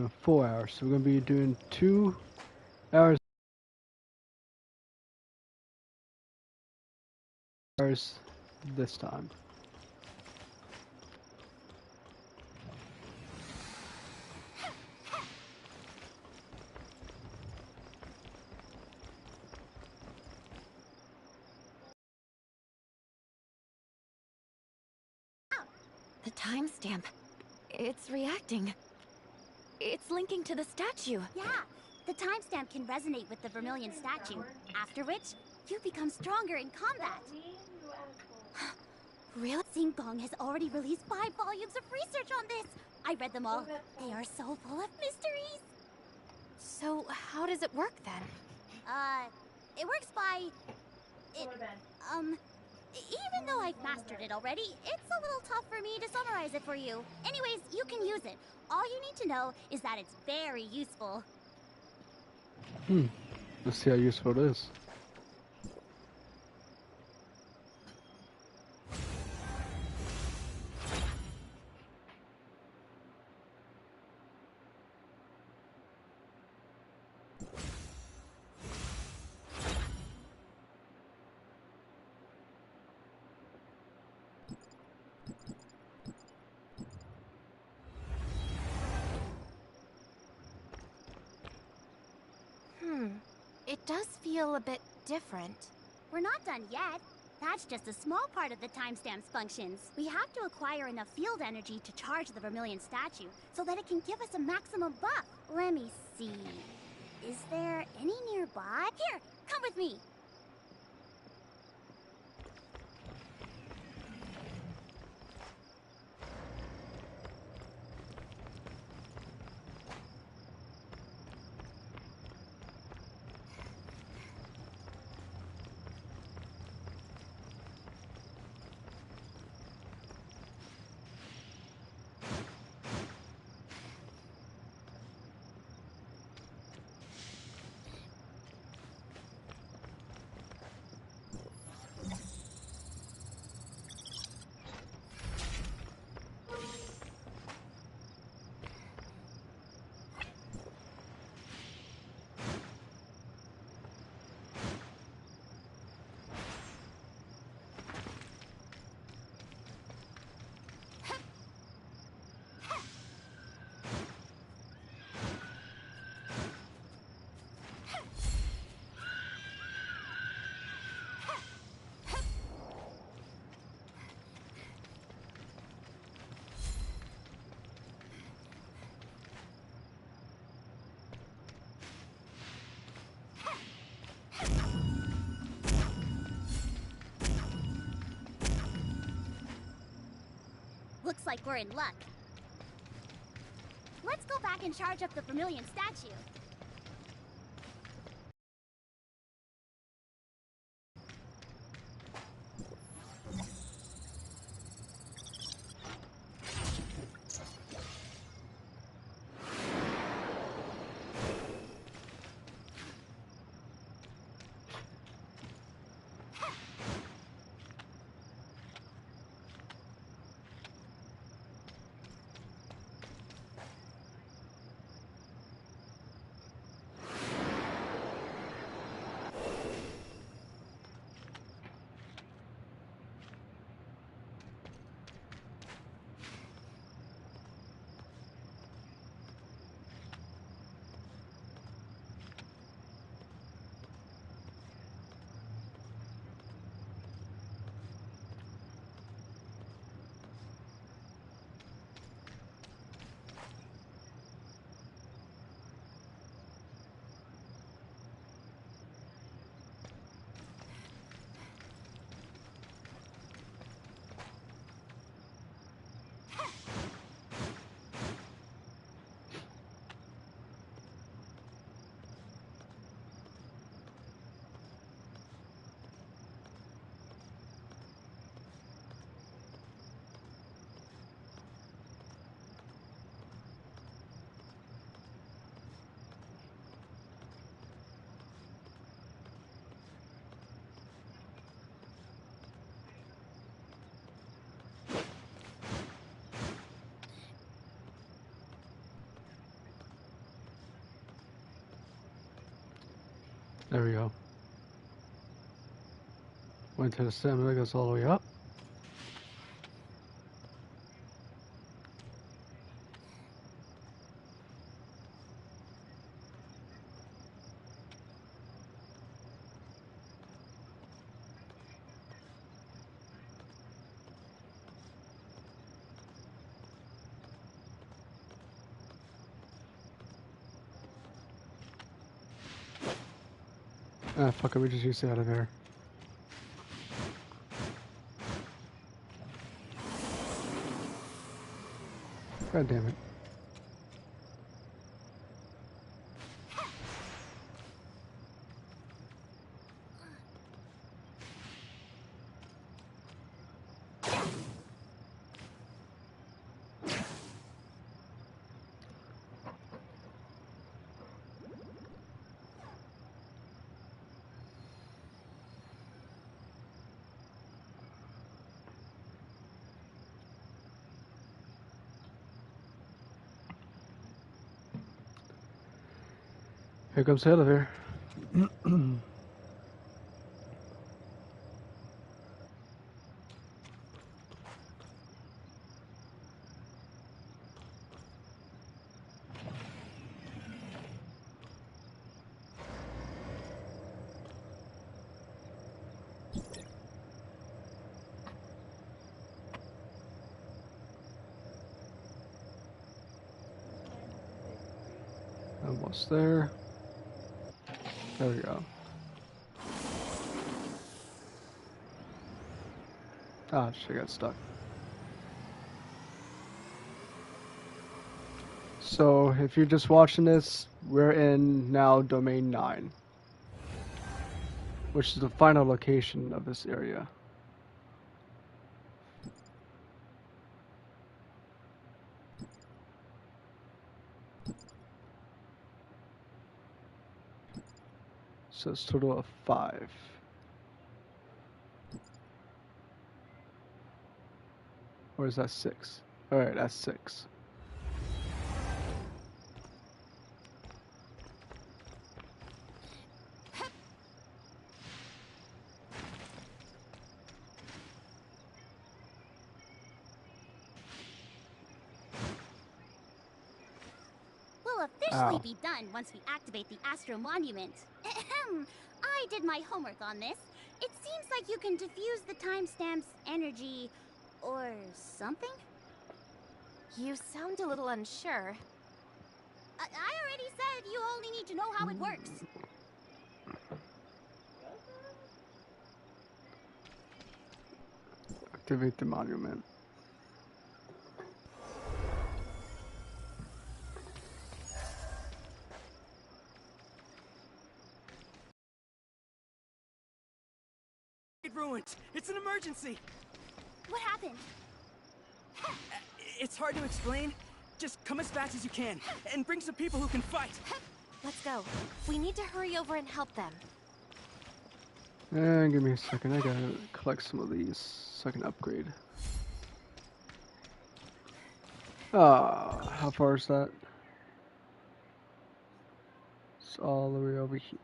4 hours. So we're gonna be doing 2 hours this time. The timestamp. It's reacting. It's linking to the statue. Yeah, the timestamp can resonate with the Vermilion statue, after which you become stronger in combat. Really? Singpong has already released 5 volumes of research on this. I read them all. They are so full of mysteries. So, how does it work then? It works by... Even though I've mastered it already, it's a little tough for me to summarize it for you. Anyways, you can use it. All you need to know is that it's very useful. Let's see how useful it is. It does feel a bit different. We're not done yet. That's just a small part of the timestamp's functions. We have to acquire enough field energy to charge the Vermilion statue so that it can give us a maximum buff. Let me see. Is there any nearby? Here, come with me. Looks like we're in luck. Let's go back and charge up the Vermilion statue. There we go. Went to the stamina, goes all the way up. Ah, fuck it, we just used it out of there. God damn it. Here comes the elevator. Almost there. There we go. Ah, shit, got stuck. So, if you're just watching this, we're in now Domain 9, which is the final location of this area. So it's a total of 5. Or is that 6? Alright, that's 6. We'll officially be done once we activate the Astro Monument. Ahem. I did my homework on this. It seems like you can diffuse the timestamp's energy or something. You sound a little unsure. I already said you only need to know how it works. Activate the monument. Ruined. It's an emergency. What happened? It's hard to explain. Just come as fast as you can and bring some people who can fight. Let's go. We need to hurry over and help them. And give me a second, I gotta collect some of these so I can upgrade. Ah, how far is that? It's all the way over here.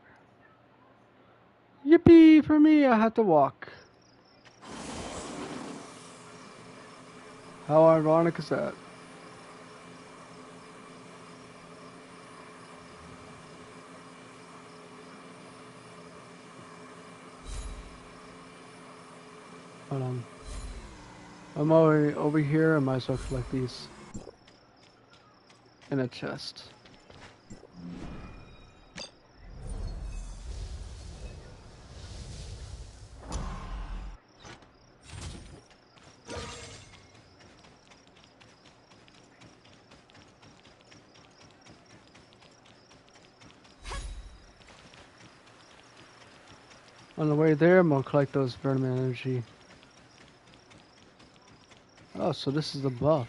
Yippee for me, I have to walk. How ironic is that? Hold on. I'm already over here, I might as well collect these. In a chest. On the way there, I'm gonna collect those Vermin energy. Oh, so this is the buff.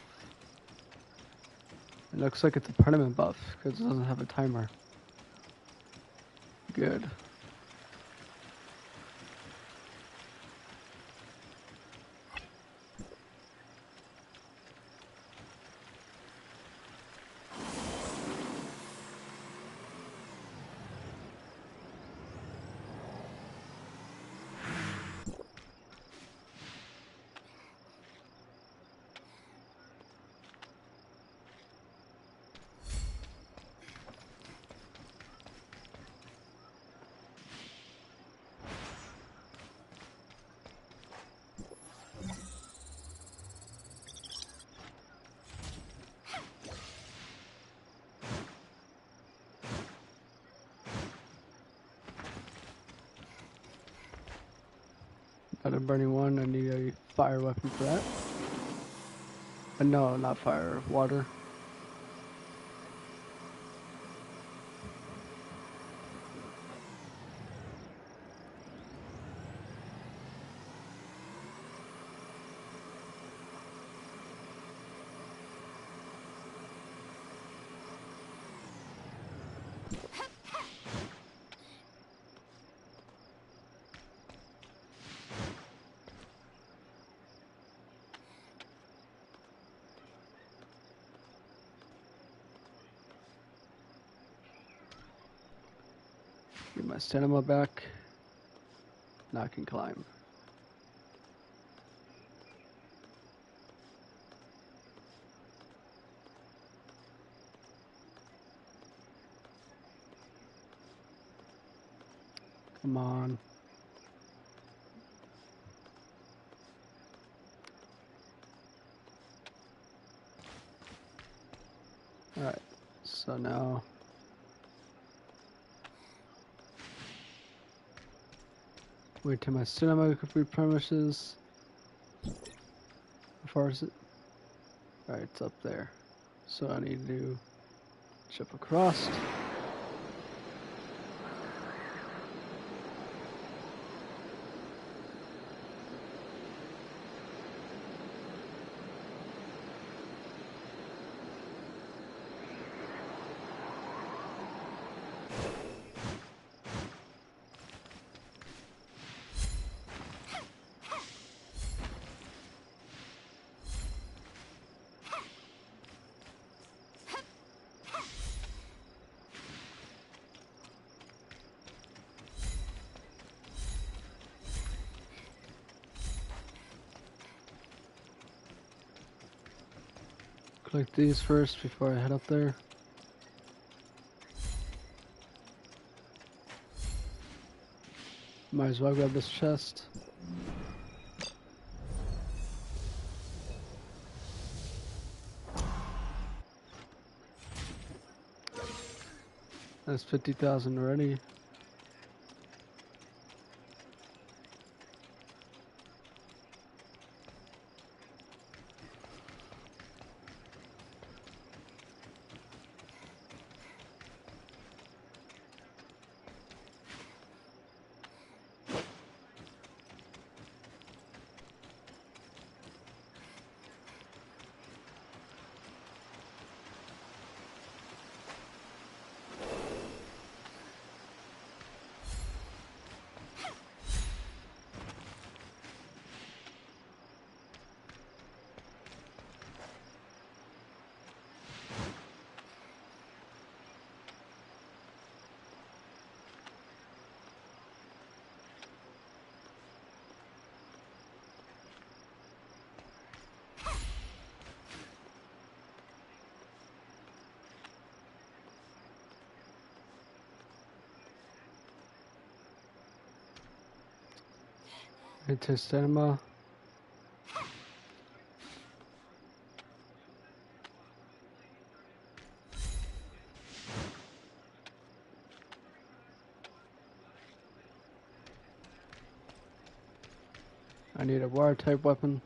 It looks like it's a permanent buff because it doesn't have a timer. Good. Got a burning one. I need a fire weapon for that. No, not fire. Water. Get my stamina back. Now I can climb. Come on. Alright, so now wait till my cinema replenishes. How far is it? Alright, it's up there. So I need to jump across. Collect these first before I head up there. Might as well grab this chest. That's 50,000 already. Into cinema. I need a wire type weapon.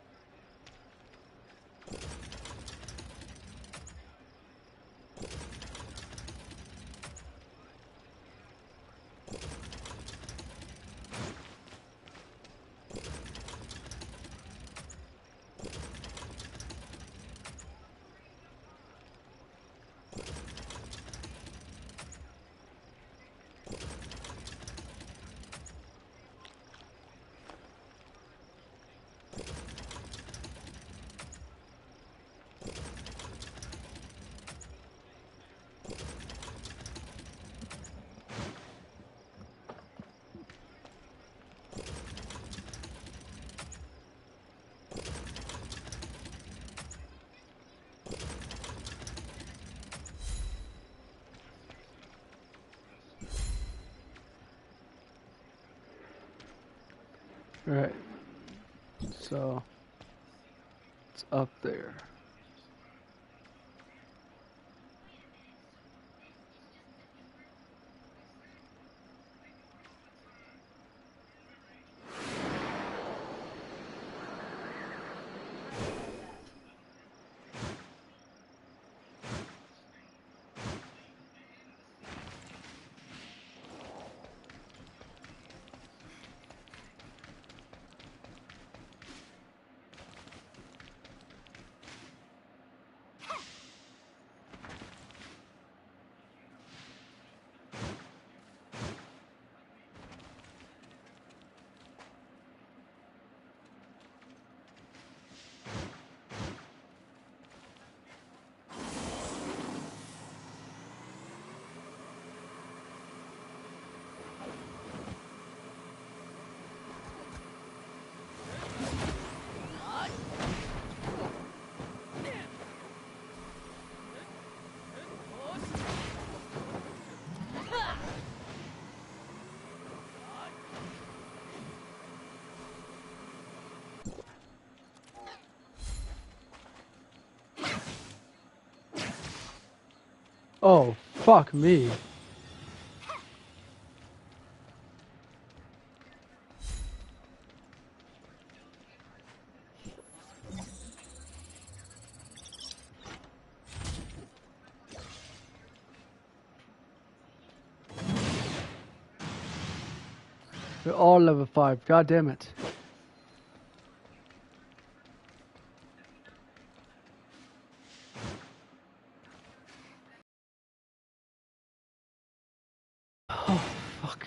Alright, so it's up there. Oh, fuck me. They're all level 5. God damn it. Oh, fuck.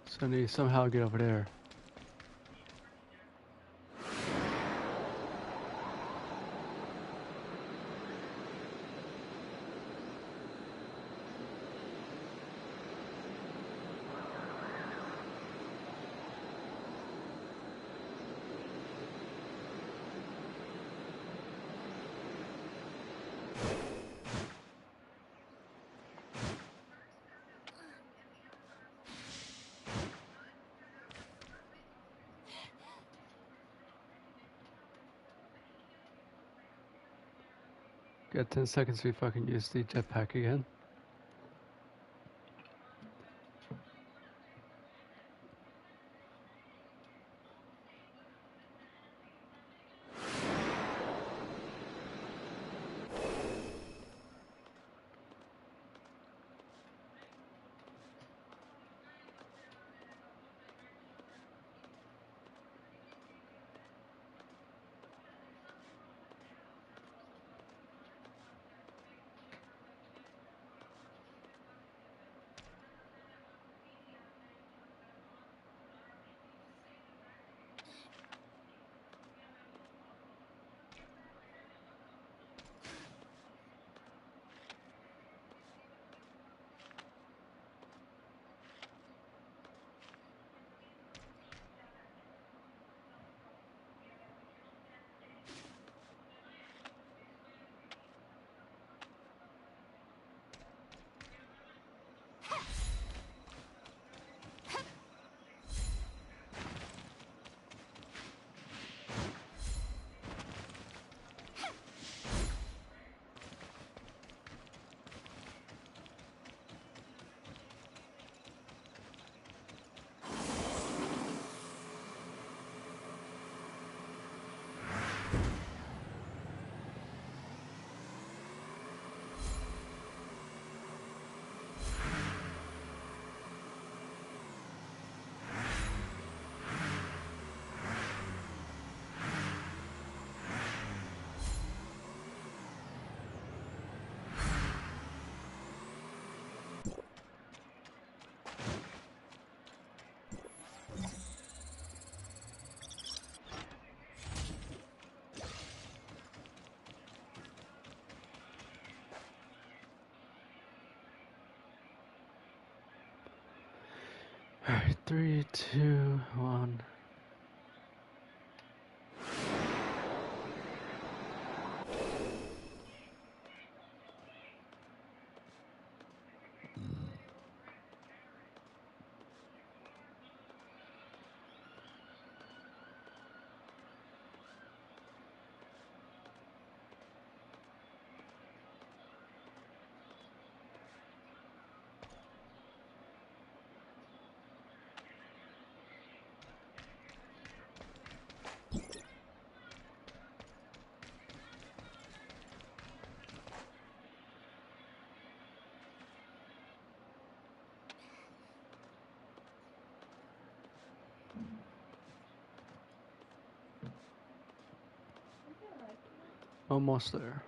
So I need to somehow get over there. Got 10 seconds if I can use the jetpack again. Alright, 3, 2, 1. Almost there.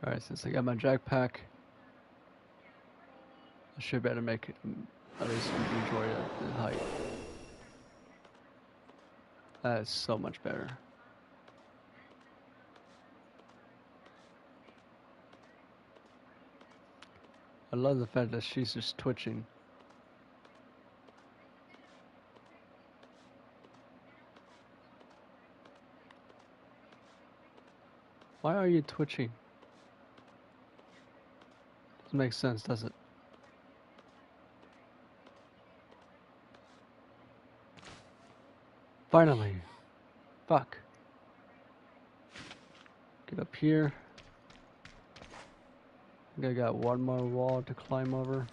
Alright, since I got my jackpack, I should be able to make it at least enjoy the height. That is so much better. I love the fact that she's just twitching. Why are you twitching? Doesn't make sense, does it? Finally. Fuck. Get up here. I think I got one more wall to climb over.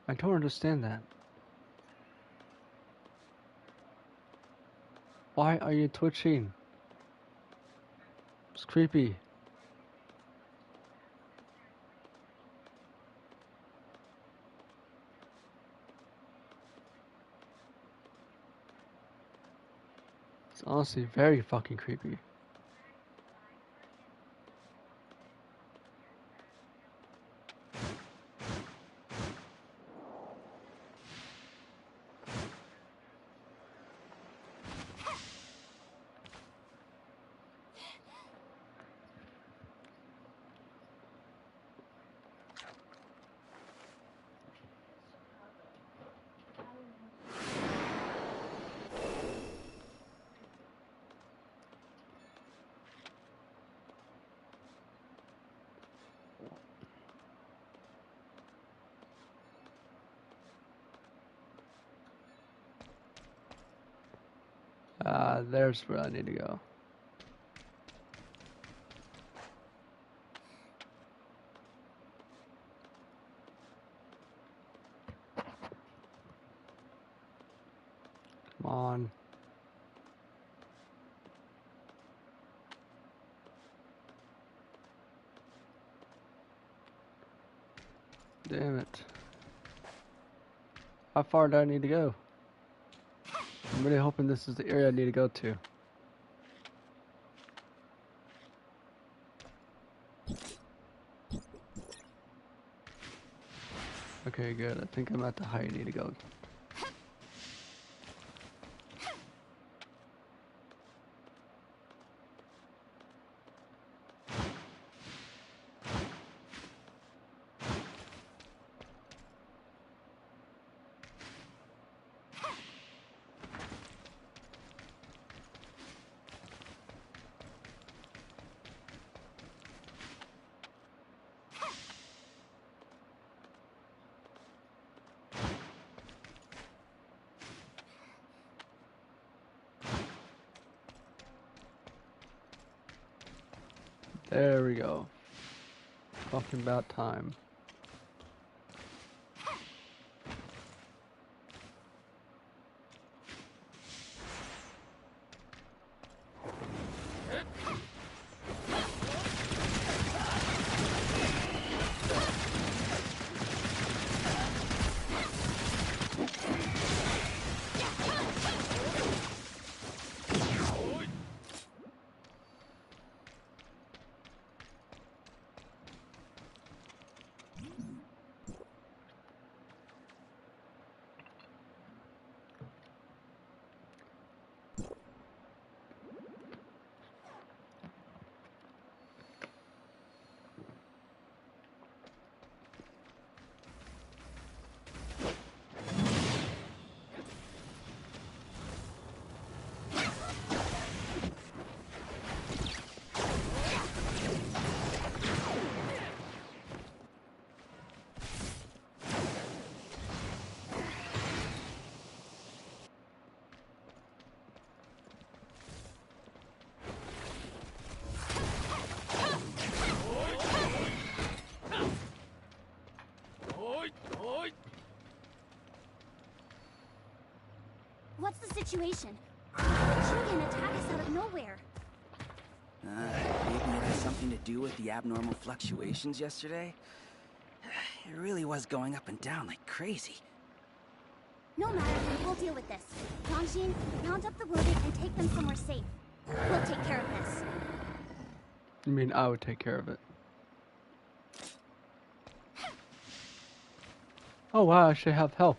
I don't understand that. Why are you twitching? It's creepy. It's honestly very fucking creepy. There's where I need to go. Come on. Damn it. How far do I need to go? I'm really hoping this is the area I need to go to. Okay, good. I think I'm at the height I need to go. There we go. Talking about time. What's the situation? Julian attacked us out of nowhere. Maybe it has something to do with the abnormal fluctuations yesterday. It really was going up and down like crazy. No matter, we'll deal with this. Yangjin, round up the wounded and take them somewhere safe. We'll take care of this. You mean I would take care of it? Oh wow, I should have help.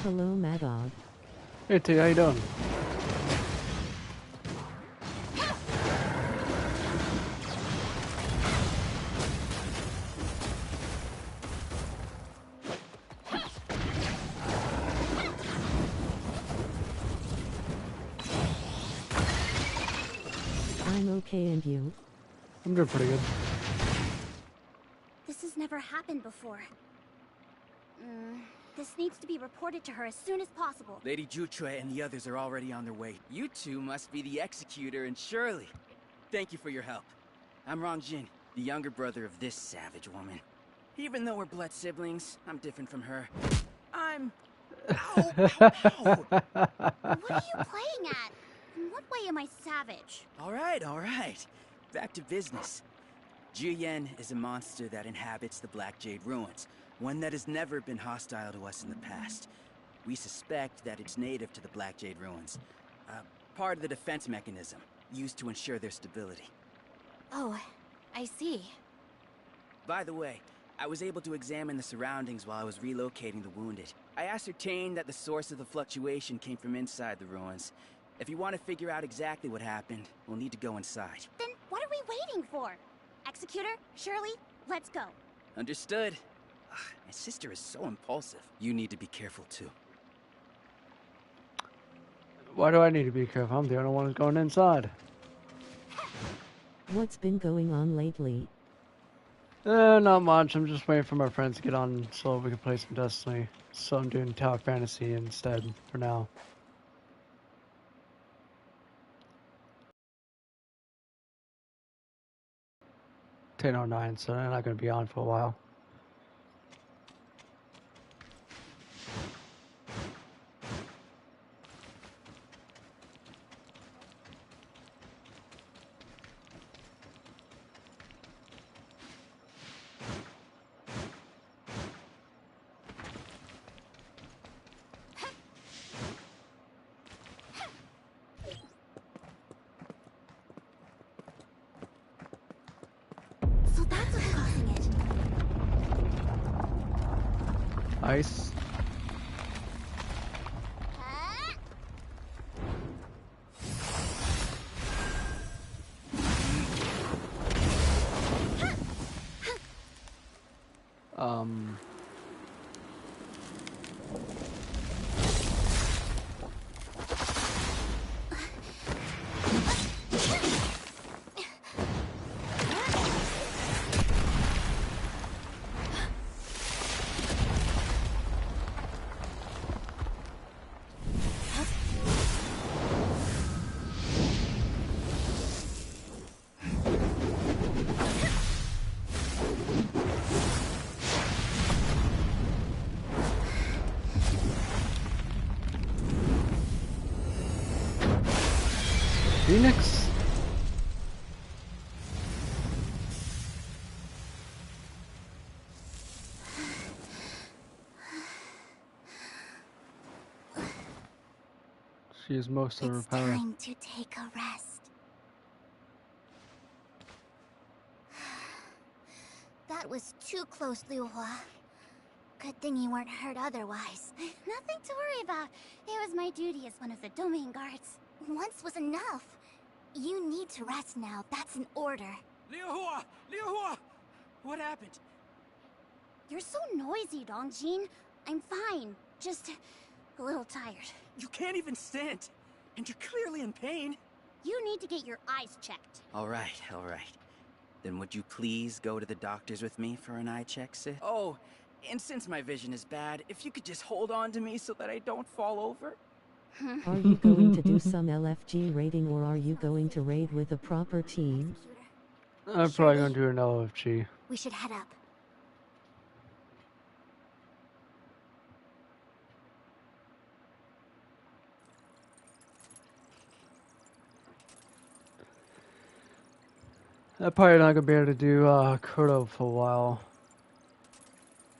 Hello, Madog. Hey T, how you doing? I'm okay, and you? I'm doing pretty good. This has never happened before. This needs to be reported to her as soon as possible. Lady Jutre and the others are already on their way. You two must be the Executor and Shirley. Thank you for your help. I'm Rangjin, the younger brother of this savage woman. Even though we're blood siblings, I'm different from her. I'm... Ow, ow, ow! What are you playing at? In what way am I savage? All right. Back to business. Jiyen is a monster that inhabits the Black Jade Ruins, one that has never been hostile to us in the past. We suspect that it's native to the Black Jade Ruins, part of the defense mechanism used to ensure their stability. Oh, I see. By the way, I was able to examine the surroundings while I was relocating the wounded. I ascertained that the source of the fluctuation came from inside the ruins. If you want to figure out exactly what happened, we'll need to go inside. Then what are we waiting for? Executor, Shirley, let's go. Understood. My sister is so impulsive. You need to be careful too. Why do I need to be careful? I'm the only one who's going inside. What's been going on lately? Not much. I'm just waiting for my friends to get on so we can play some Destiny. So I'm doing Tower Fantasy instead for now. (10:09), so they're not going to be on for a while. So that's what's causing it. Ice. Phoenix? She is most of her It's power. time to take a rest. That was too close, Liu Hua. Good thing you weren't hurt otherwise. Nothing to worry about. It was my duty as one of the domain guards. Once was enough. You need to rest now. That's an order. Liu Hua! Liu Hua! What happened? You're so noisy, Dongjin. I'm fine. Just a little tired. You can't even stand, and you're clearly in pain. You need to get your eyes checked. All right. Then would you please go to the doctors with me for an eye check, Sith? Oh, and since my vision is bad, if you could just hold on to me so that I don't fall over. Are you going to do some LFG raiding, or are you going to raid with a proper team? I'm probably going to do an LFG. We should head up. I'm probably not going to be able to do Kodo for a while.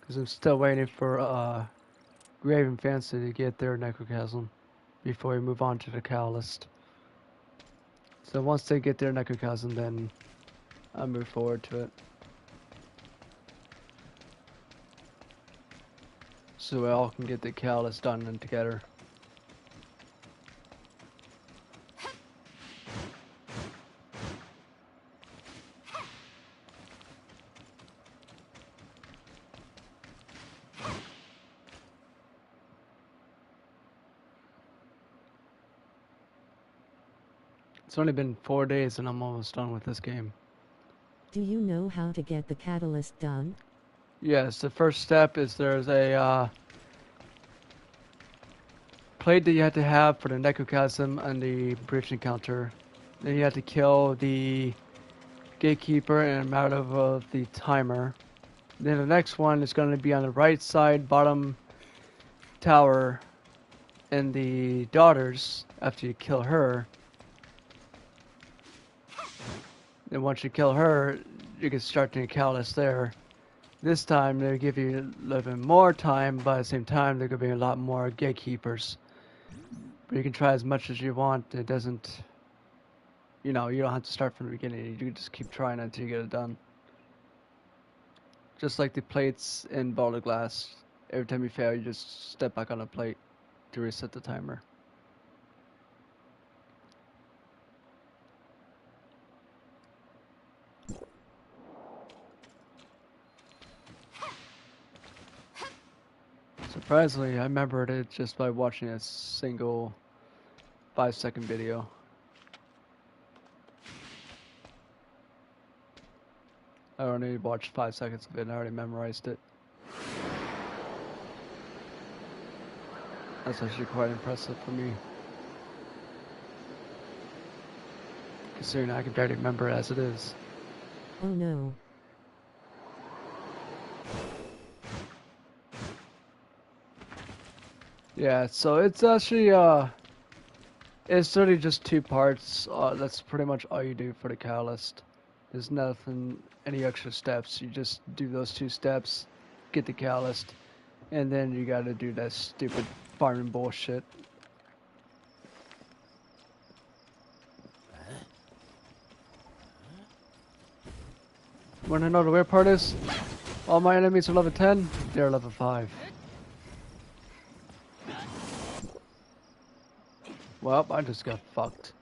Because I'm still waiting for Graven Fancy to get their Necrochasm before we move on to the Catalyst. So once they get their Necrochasm, then I'll move forward to it. so we all can get the catalyst done and together. It's only been 4 days and I'm almost done with this game. Do you know how to get the catalyst done? Yes, the first step is there's a plate that you have to have for the necrochasm and the breach encounter. Then you have to kill the gatekeeper and a matter of the timer. Then the next one is going to be on the right side bottom tower in the daughters after you kill her. Then once you kill her, you can start the catalyst there. This time they'll give you a little bit more time, but at the same time there could be a lot more gatekeepers. But you can try as much as you want. It doesn't, you know, you don't have to start from the beginning. You can just keep trying until you get it done. Just like the plates in Boulder Glass. Every time you fail, you just step back on a plate to reset the timer. Surprisingly, I remembered it just by watching a single 5-second video. I only watched 5 seconds of it and I already memorized it. That's actually quite impressive for me. Considering I can barely remember it as it is. Oh no. Yeah, so it's actually it's really just 2 parts. That's pretty much all you do for the catalyst. There's nothing, any extra steps. You just do those 2 steps, get the catalyst, and then you gotta do that stupid farming bullshit. Wanna know the weird part is? All my enemies are level 10, they're level 5. Well, I just got fucked.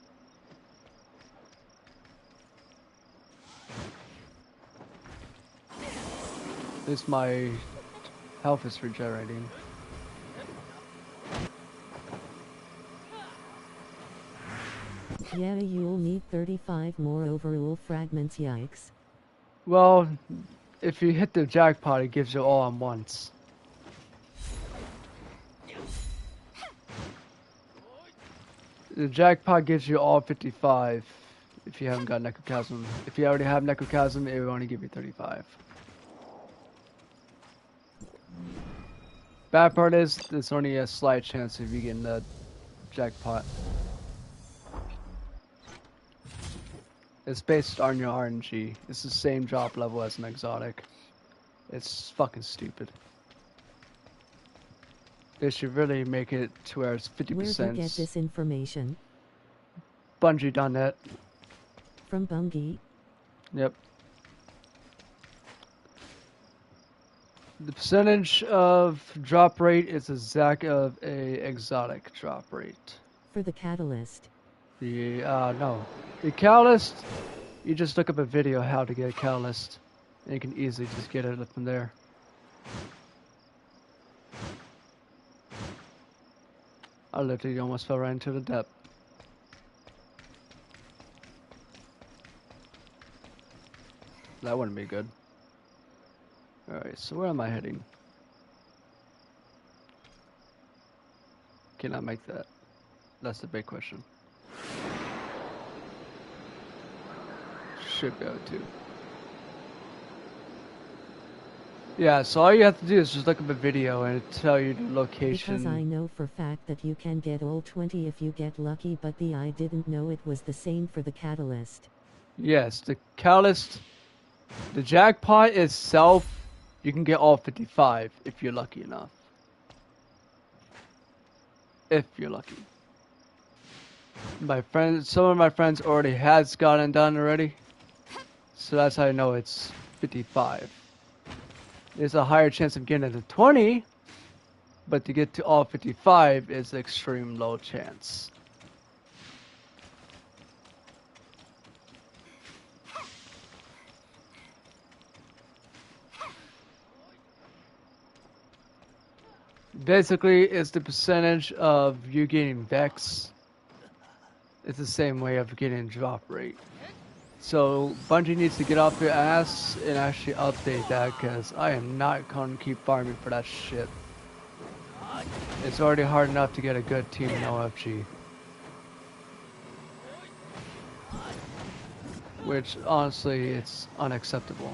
At least my health is regenerating. Yeah, you'll need 35 more overall fragments, yikes. Well, if you hit the jackpot, it gives you all at once. The jackpot gives you all 55 if you haven't got Necrochasm. If you already have Necrochasm, it will only give you 35. Bad part is, there's only a slight chance of you getting the jackpot. It's based on your RNG. It's the same drop level as an exotic. It's fucking stupid. They should really make it to where it's 50%. Where'd you get this information? Bungie.net. From Bungie? Yep. The percentage of drop rate is exact of a exotic drop rate. For the catalyst. The, no. The catalyst, you just look up a video how to get a catalyst, and you can easily just get it from there. I literally almost fell right into the depth. That wouldn't be good. Alright, so where am I heading? Can I make that? That's the big question. Should go to. Yeah, so all you have to do is just look up a video and it'll tell you the location. Because I know for fact that you can get all 20 if you get lucky, but I didn't know it was the same for the catalyst. Yes, the catalyst, the jackpot itself, you can get all 55 if you're lucky enough. If you're lucky. My friends, some of my friends already has gotten done already. So that's how I know it's 55. There's a higher chance of getting it to 20, but to get to all 55 is extreme low chance. Basically, it's the percentage of you getting Vex. It's the same way of getting drop rate. So Bungie needs to get off their ass and actually update that, because I am not going to keep farming for that shit. It's already hard enough to get a good team in OFG. Which, honestly, it's unacceptable.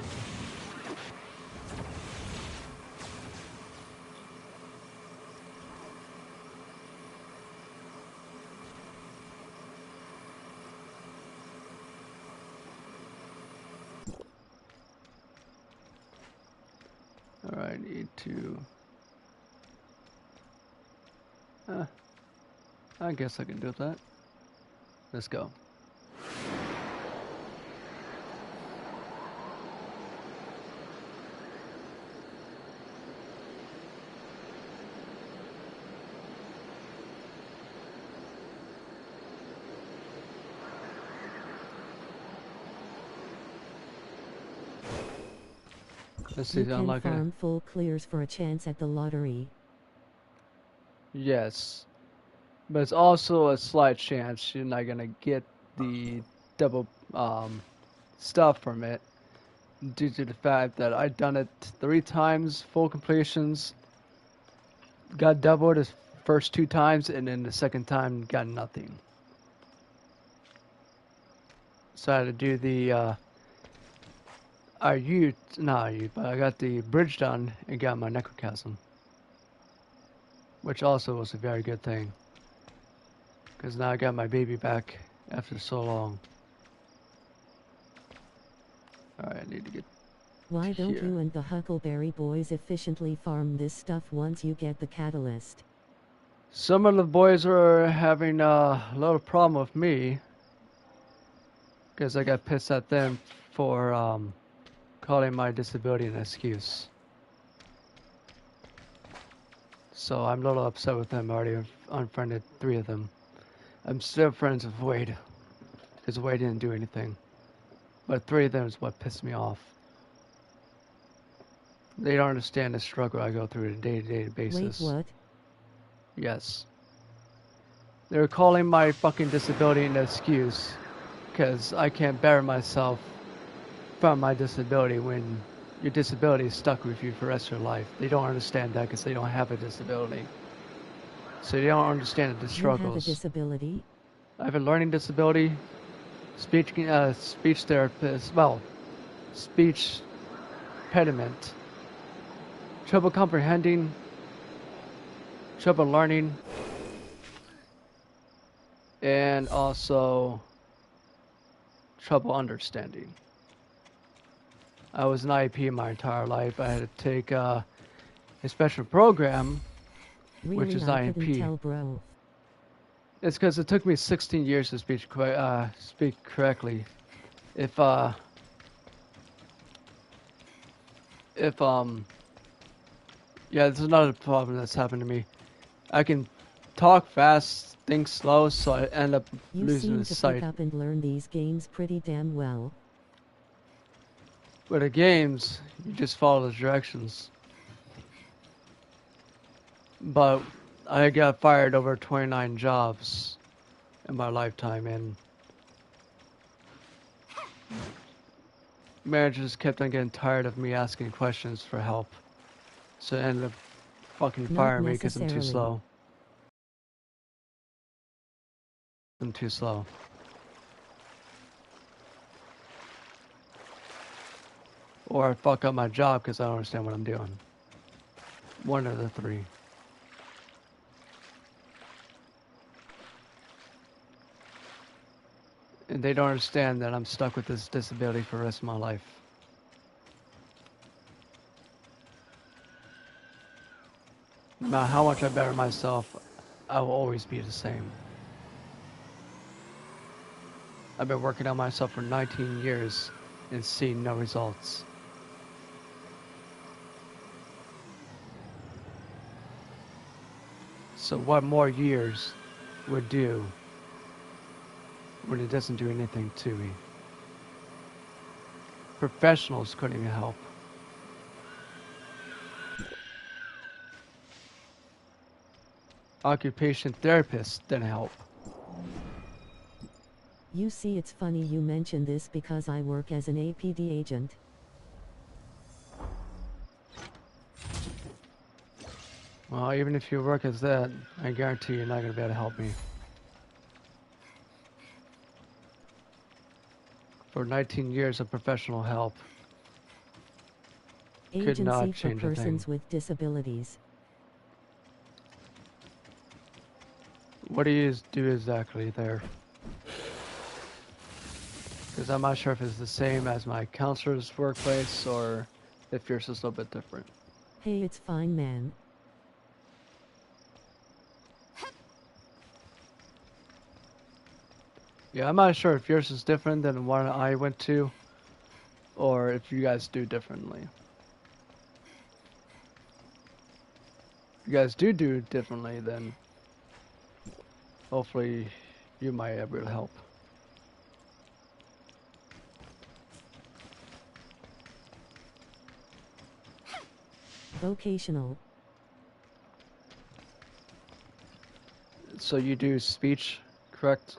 Alright, need to... I guess I can do that. Let's go. Let's see, You can unlock it. farm full clears for a chance at the lottery. Yes. But it's also a slight chance you're not gonna get the double stuff from it, due to the fact that I've done it 3 times, full completions, got doubled the first 2 times, and then the second time got nothing. So I had to do the but I got the bridge done and got my necrochasm, which also was a very good thing, because now I got my baby back after so long. Alright, I need to get Why don't here. you and the Huckleberry Boys efficiently farm this stuff once you get the catalyst? Some of the boys are having a little problem with me, because I got pissed at them for calling my disability an excuse. So I'm a little upset with them. I already unfriended 3 of them. I'm still friends with Wade, because Wade didn't do anything. But 3 of them is what pissed me off. They don't understand the struggle I go through on a day-to-day basis. Wait, what? Yes. They're calling my fucking disability an excuse, because I can't bear myself from my disability when your disability is stuck with you for the rest of your life. They don't understand that because they don't have a disability. So they don't understand the You have a struggles. disability? I have a learning disability, speech therapist, speech impediment, trouble comprehending, trouble learning, and also trouble understanding. I was an IEP my entire life. I had to take a special program, Really, which is I couldn't IEP. tell, bro. It's because it took me 16 years to speak correctly. If yeah, this is another problem that's happened to me. I can talk fast, think slow, so I end up You losing seem the to sight. pick up and learn these games pretty damn well. With the games, you just follow the directions. But I got fired over 29 jobs in my lifetime, and managers kept on getting tired of me asking questions for help. So they ended up fucking Not firing me because I'm too necessarily. slow. I'm too slow. Or I fuck up my job because I don't understand what I'm doing. One of the 3. And they don't understand that I'm stuck with this disability for the rest of my life. No matter how much I better myself, I will always be the same. I've been working on myself for 19 years and seeing no results. So what more years would do when it doesn't do anything to me? Professionals couldn't even help. Occupation therapists didn't help. You see, it's funny you mention this because I work as an APD agent. Well, even if you work as that, I guarantee you're not going to be able to help me. For 19 years of professional help, could not Agency for change a thing. persons with disabilities. What do you do exactly there? Because I'm not sure if it's the same as my counselor's workplace or if yours is a little bit different. Hey, it's fine, man. Yeah, I'm not sure if yours is different than the one I went to, or if you guys do differently. If you guys do differently, then hopefully you might be able to help. Vocational. So you do speech, correct?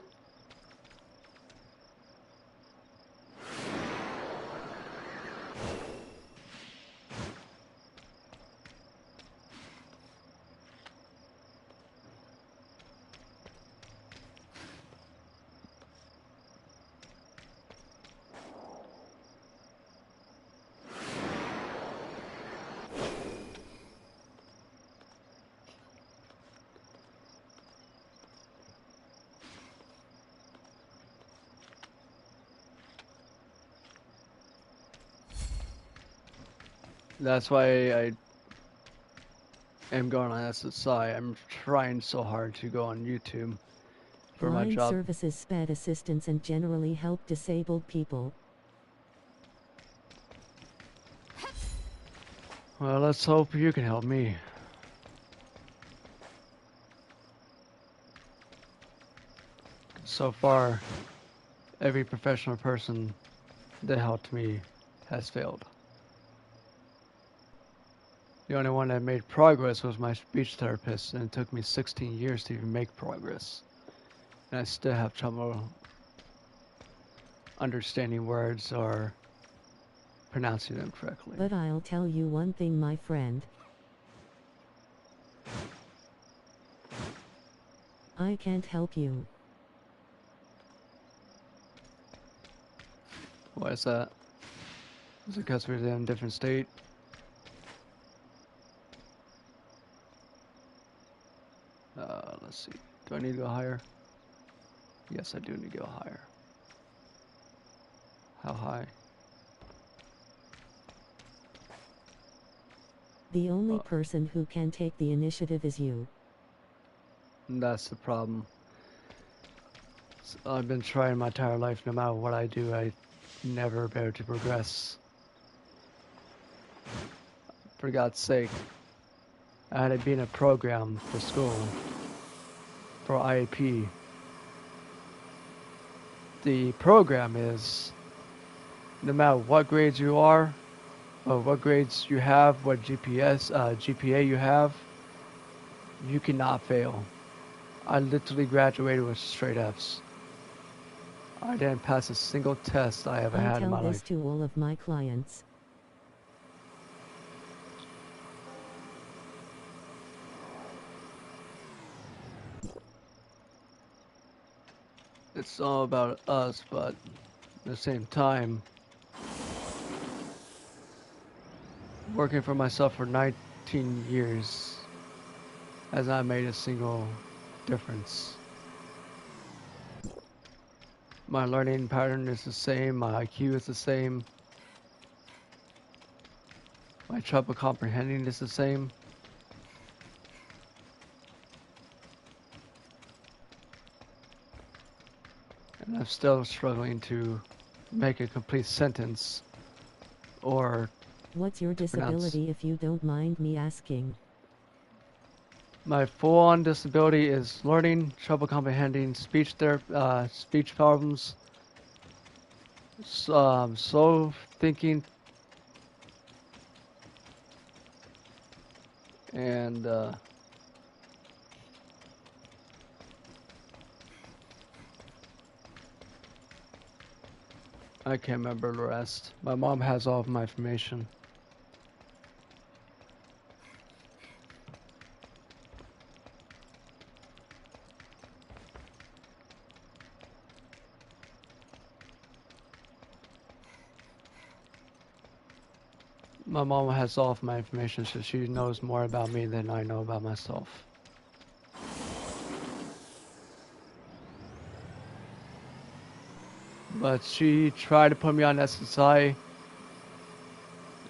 That's why I am going on SSI. I'm trying so hard to go on YouTube for my Blind job. services, SPAD assistance, and generally help disabled people. Well, let's hope you can help me. So far, every professional person that helped me has failed. The only one that made progress was my speech therapist, and it took me 16 years to even make progress. And I still have trouble understanding words or pronouncing them correctly. But I'll tell you one thing, my friend. I can't help you. Why is that? Is it because we're in a different state? Let's see. Do I need to go higher? Yes, I do need to go higher. How high? The only person who can take the initiative is you. That's the problem. I've been trying my entire life. No matter what I do, I never be able to progress. For God's sake, I had to be in a program for school for IAP. The program is no matter what grades you are, or what grades you have, what GPA you have, you cannot fail. I literally graduated with straight Fs. I didn't pass a single test I ever I had in my tell this life. to all of my clients. It's all about us, but at the same time, working for myself for 19 years has not made a single difference. My learning pattern is the same, my IQ is the same, my trouble comprehending is the same. And I'm still struggling to make a complete sentence or What's your pronounce. disability, if you don't mind me asking? My full-on disability is learning, trouble comprehending, speech problems, slow thinking, and I can't remember the rest. My mom has all of my information. My mom has all of my information, so she knows more about me than I know about myself. But she tried to put me on SSI.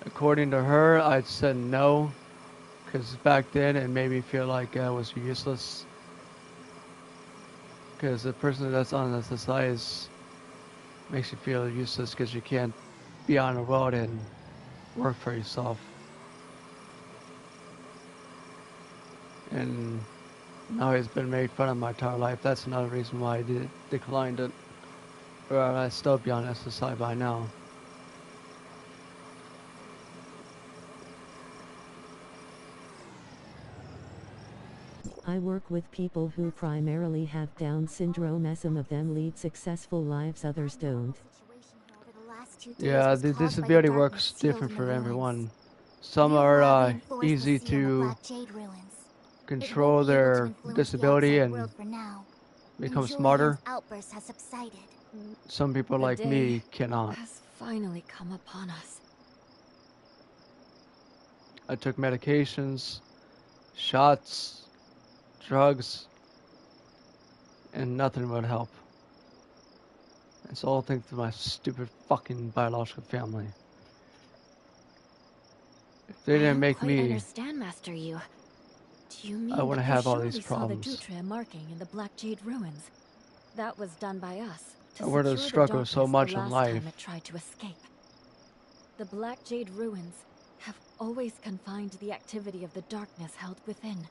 According to her, I said no, because back then it made me feel like I was useless. Because the person that's on SSI makes you feel useless because you can't be on the road and work for yourself. And now he's been made fun of my entire life. That's another reason why I declined it. Or I'd still be on SSI by now. I work with people who primarily have Down syndrome. Some of them lead successful lives, others don't. Yeah, the disability works different for everyone. Some are easy to control their disability and become smarter. Some people like me cannot. Has finally come upon us. I took medications, shots, drugs, and nothing would help. It's all thanks to my stupid fucking biological family. If they didn't make I don't quite me, understand, Master Yu. Do you mean I wouldn't that you have all surely these saw the problems. Dutre marking in the Black Jade ruins? That was done by us to I would have secure the struggled so darkness much the in last life. time it tried to escape. The Black Jade ruins have always confined the activity of the darkness held within.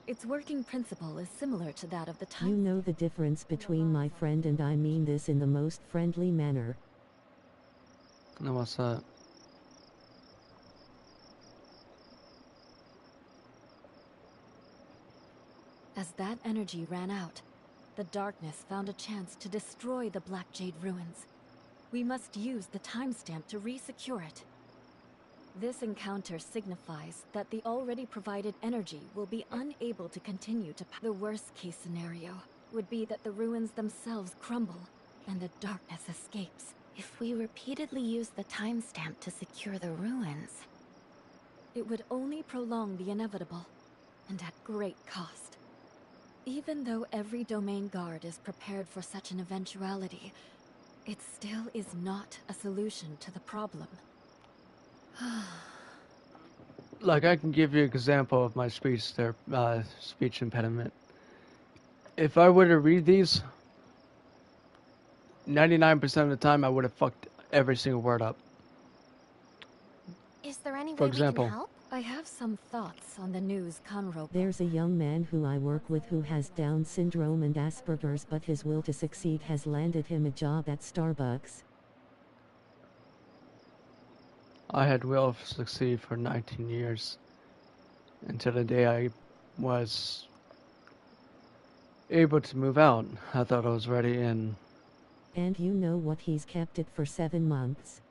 Its working principle is similar to that of the time. You know the difference between my friend and I mean this in the most friendly manner. And what's that? As that energy ran out, the darkness found a chance to destroy the Black Jade ruins. We must use the timestamp to re-secure it. This encounter signifies that the already provided energy will be unable to continue to The worst-case scenario would be that the ruins themselves crumble and the darkness escapes. If we repeatedly use the timestamp to secure the ruins, It would only prolong the inevitable, and at great cost. Even though every domain guard is prepared for such an eventuality, it still is not a solution to the problem. Like, I can give you an example of my speech impediment. If I were to read these, 99% of the time I would have fucked every single word up. is there any For way example, we can help? I have some thoughts on the news Conroe. There's a young man who I work with who has Down syndrome and Asperger's, but his will to succeed has landed him a job at Starbucks. I had will to succeed for 19 years. Until the day I was able to move out. I thought I was ready, and And you know what, he's kept it for 7 months.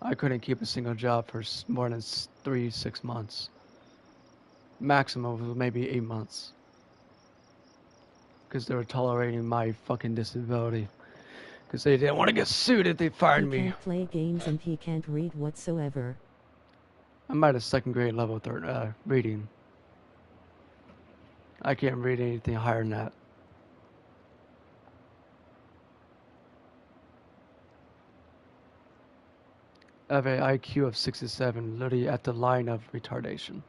I couldn't keep a single job for more than 6 months. Maximum was maybe 8 months. Because they were tolerating my fucking disability. Because they didn't want to get sued if they fired He me. can't play games and he can't read whatsoever. I'm at a second grade level reading. I can't read anything higher than that. I have an IQ of 67, literally at the line of retardation.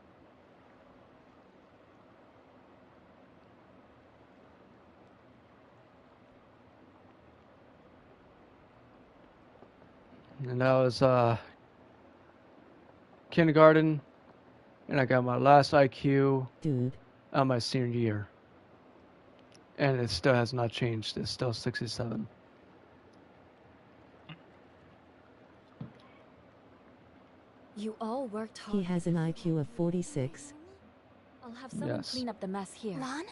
And that was kindergarten, And I got my last IQ Dude, on my senior year. And it still has not changed. It's still 67. You all worked hard. he has an IQ of 46. I'll have someone Yes. clean up the mess here. Ron?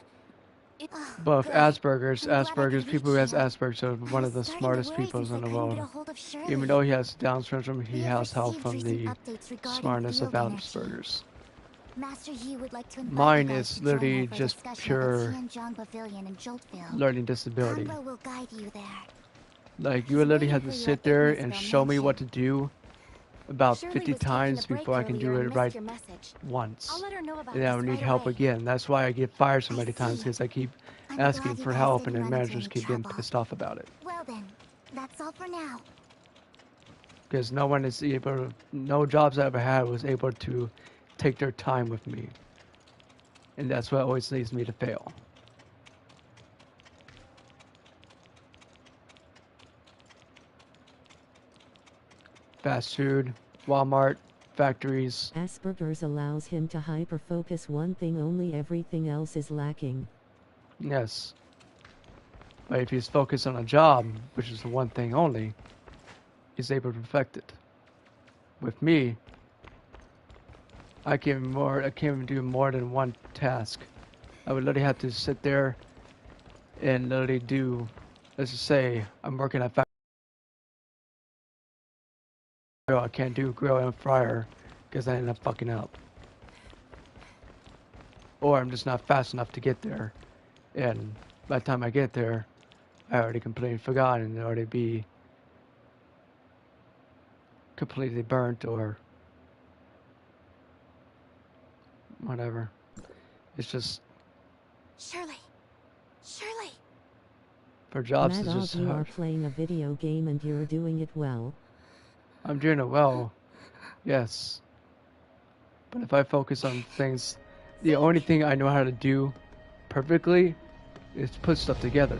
But Good. Asperger's, I'm glad I could people who reach has you. Asperger's are I one was of the starting to smartest worry people since in I the couldn't get a world. hold of Shirley. Even though he has Down syndrome, We he have has help received from recent the updates regarding smartness field of energy. Asperger's. Master Yi would like to invite Mine you guys is to join literally her for a just discussion pure at the Tianzhong Pavilion in Joltville. learning disability. Hanbo will guide you there. Like, you He's would literally waiting have for to you sit at there and Ignisville show me what to Mansion. do about Shirley 50 was taking times a break before I can do earlier it and missed right your message. once. I'll let her know about And then I this would need right help away. again. That's why I get fired so I many times, see. because I keep I'm asking glad you for guys help, didn't and then run into managers any keep getting trouble. pissed off about it. Well then, that's all for now. Because no one is able, no jobs I ever had was able to take their time with me. And that's what always leads me to fail. Fast food, Walmart, factories. Asperger's allows him to hyper-focus one thing only, everything else is lacking. Yes. But if he's focused on a job, which is the one thing only, he's able to perfect it. With me, I can't even do more than one task. I would literally have to sit there and literally do, let's just say, I'm working at factory. I can't do grill and fryer because I end up fucking up. Or I'm just not fast enough to get there. And by the time I get there, I already completely forgot and already be completely burnt or whatever. It's just, Shirley! Shirley! for jobs, it's Madog, just you are hard. playing a video game and you're doing it well. I'm doing it well, yes. But if I focus on things, the only thing I know how to do perfectly is to put stuff together.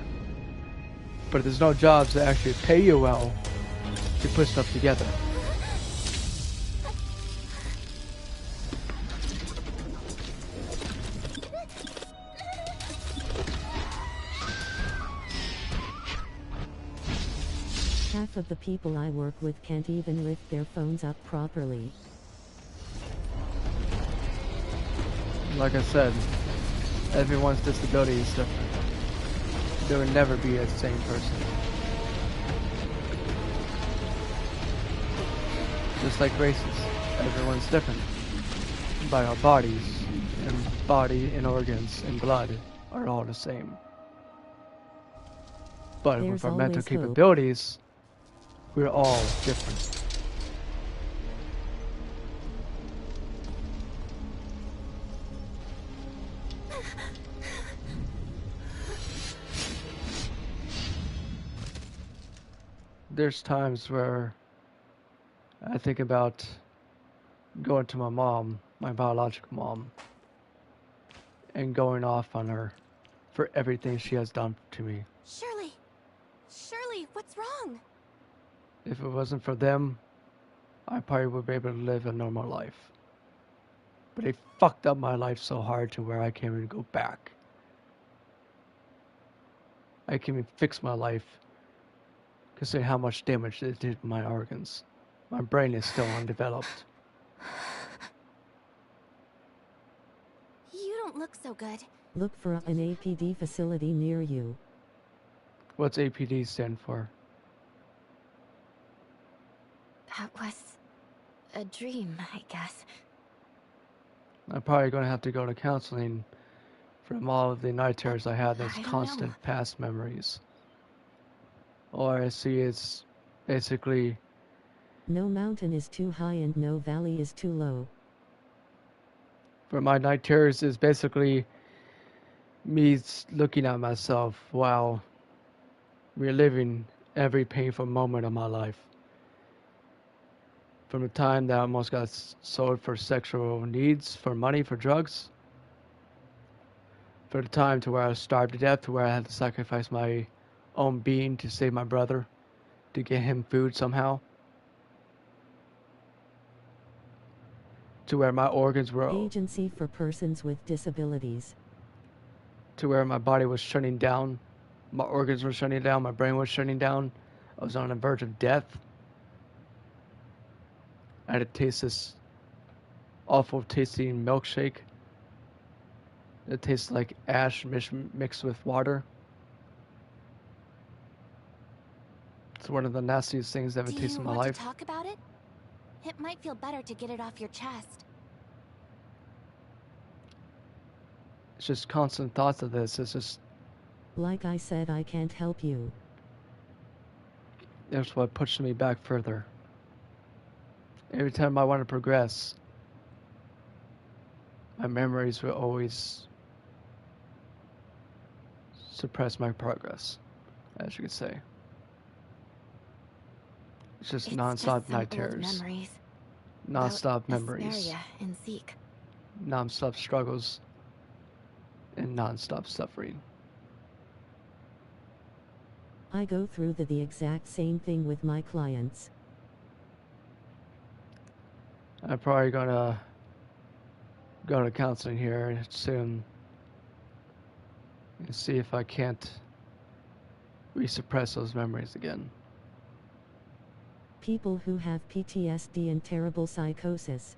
But there's no jobs that actually pay you well to put stuff together. Half of the people I work with can't even lift their phones up properly. Like I said, everyone's disability is different. There will never be a same person. Just like races, everyone's different. But our bodies, and body and organs and blood are all the same. But There's with our mental always hope. capabilities, we're all different. There's times where I think about going to my mom, my biological mom, and going off on her for everything she has done to me. Shirley! Shirley, what's wrong? If it wasn't for them, I probably would be able to live a normal life. But they fucked up my life so hard to where I can't even go back. I can't even fix my life, considering how much damage it did to my organs. My brain is still undeveloped. You don't look so good. Look for an APD facility near you. What's APD stand for? That was a dream, I guess. I'm probably going to have to go to counseling from all of the night terrors I had. That's I don't constant know. past memories. All I see is basically, No mountain is too high and no valley is too low. for my night terrors, is basically me looking at myself while reliving every painful moment of my life. From the time that I almost got sold for sexual needs, for money, for drugs, for the time to where I was starved to death, to where I had to sacrifice my own being to save my brother, to get him food somehow, to to where my organs were, Agency for persons with disabilities. to where my body was shutting down, my organs were shutting down, my brain was shutting down. I was on the verge of death. I had to taste this awful tasting milkshake. It tastes like ash mixed with water. It's one of the nastiest things I've ever Do tasted you in my want life. to talk about it? It might feel better to get it off your chest. It's just constant thoughts of this. It's just, Like I said, I can't help you. that's what pushed me back further. Every time I want to progress, my memories will always suppress my progress, as you could say. It's just It's non-stop just some night old terrors, memories. non-stop about memories, Asperia and Zeke. non-stop struggles, and non-stop suffering. I go through the exact same thing with my clients. I'm probably gonna go to counseling here soon and see if I can't resuppress those memories again. People who have PTSD and terrible psychosis.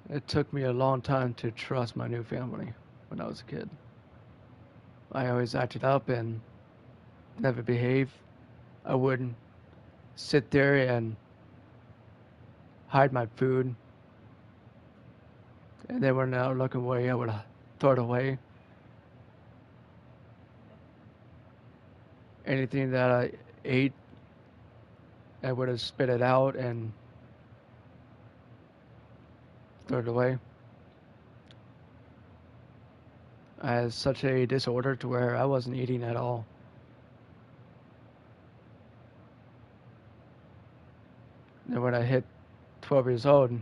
It took me a long time to trust my new family when I was a kid. I always acted up and never behaved. I wouldn't sit there and hide my food. And then when I would look away, I would throw it away. Anything that I ate, I would have spit it out and throw it away. I had such a disorder to where I wasn't eating at all. And when I hit 12 years old,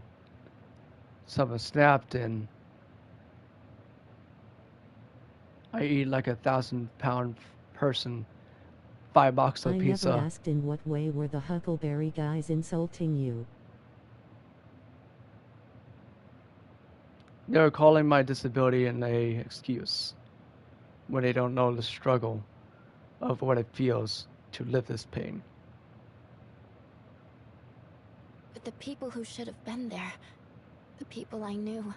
something snapped and I eat like 1,000-pound person, 5 boxes of I pizza. never asked in what way were the Huckleberry guys insulting you. They were calling my disability an excuse when they don't know the struggle of what it feels to live this pain. But the people who should have been there, the people I knew,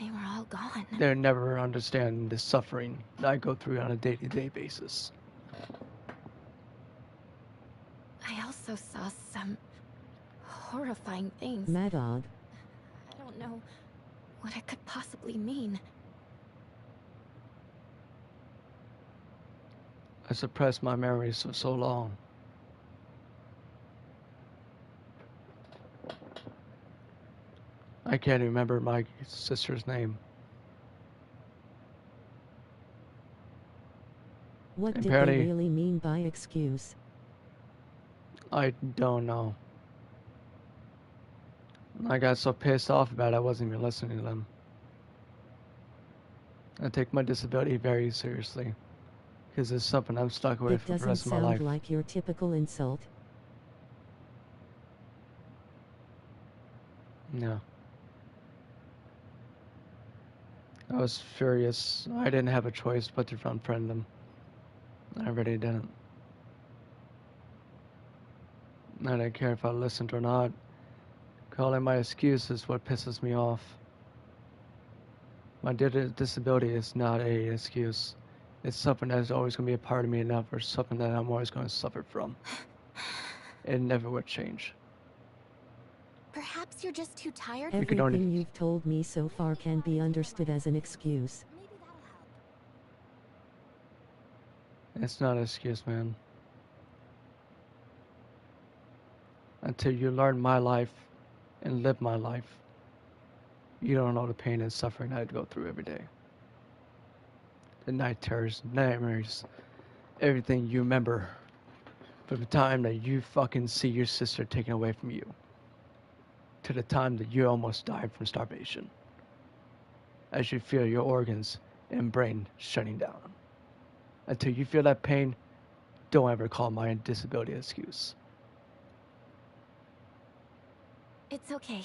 they were all gone. They're never understanding the suffering that I go through on a day-to-day basis. I also saw some horrifying things. Mad Dog. I don't know what it could possibly mean. I suppressed my memories for so long. I can't remember my sister's name. What did they Apparently- really mean by excuse? I don't know. I got so pissed off about it, I wasn't even listening to them. I take my disability very seriously, because it's something I'm stuck with It for the doesn't rest of my sound life. like your typical insult. No. I was furious. I didn't have a choice but to unfriend them. I really didn't. I didn't care if I listened or not. Calling my excuse is what pisses me off. My disability is not a excuse. It's something that's always going to be a part of me enough, or something that I'm always going to suffer from. It never would change. Perhaps you're just too tired. You could only- Everything you've told me so far can be understood as an excuse. Maybe that'll help. It's not an excuse, man. Until you learn my life and live my life, you don't know the pain and suffering I go through every day. The night terrors, nightmares, everything you remember from the time that you fucking see your sister taken away from you to the time that you almost died from starvation, as you feel your organs and brain shutting down. Until you feel that pain, don't ever call my disability an excuse. It's okay.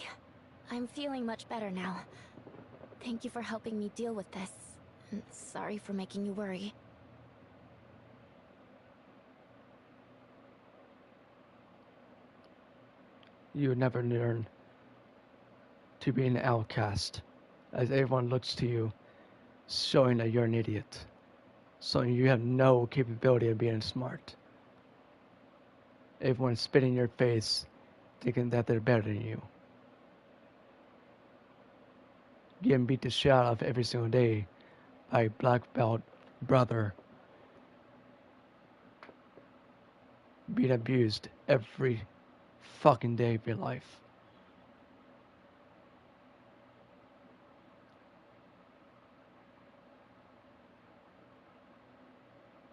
I'm feeling much better now. Thank you for helping me deal with this. And sorry for making you worry. You would never learn to be an outcast, as everyone looks to you, showing that you're an idiot, so you have no capability of being smart. Everyone's spitting in your face, thinking that they're better than you. Getting beat the shit out of every single day by a black belt brother. Being abused every fucking day of your life.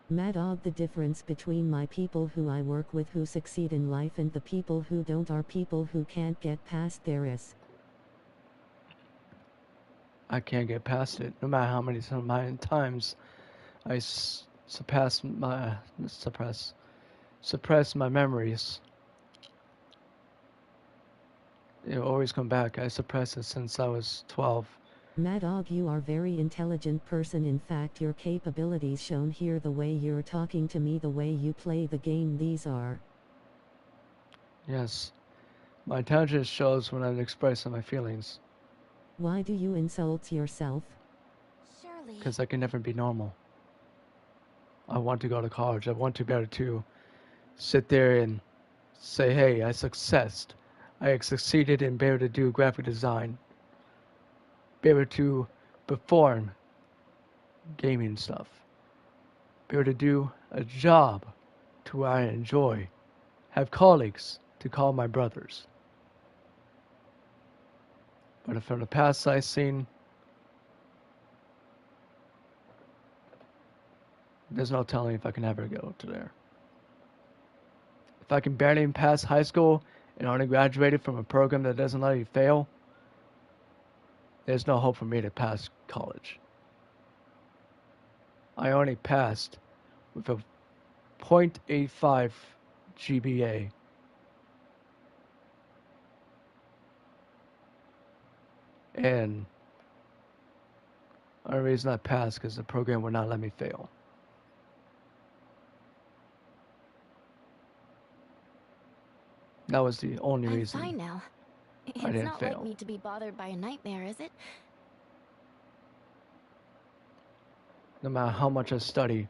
Mad Dog, the difference between my people who I work with who succeed in life and the people who don't are people who can't get past their I can't get past it, no matter how many times I suppress my memories. It will always come back. I suppressed it since I was 12. Mad Dog, you are very intelligent person. In fact, your capabilities shown here, the way you're talking to me, the way you play the game, these are. Yes. My intelligence shows when I'm expressing my feelings. Why do you insult yourself? Surely. Because I can never be normal. I want to go to college. I want to be able to sit there and say, hey, I succeeded in being able to do graphic design. Be able to perform gaming stuff. Be able to do a job to where I enjoy. Have colleagues to call my brothers. But from the past I've seen, there's no telling if I can ever go to there. If I can barely pass high school and only graduated from a program that doesn't let you fail, there's no hope for me to pass college. I only passed with a 0.85 GPA. And the only reason I passed because the program would not let me fail. That was the only I'm reason. fine now. It's didn't not fail. like me to be bothered by a nightmare, is it? No matter how much I study,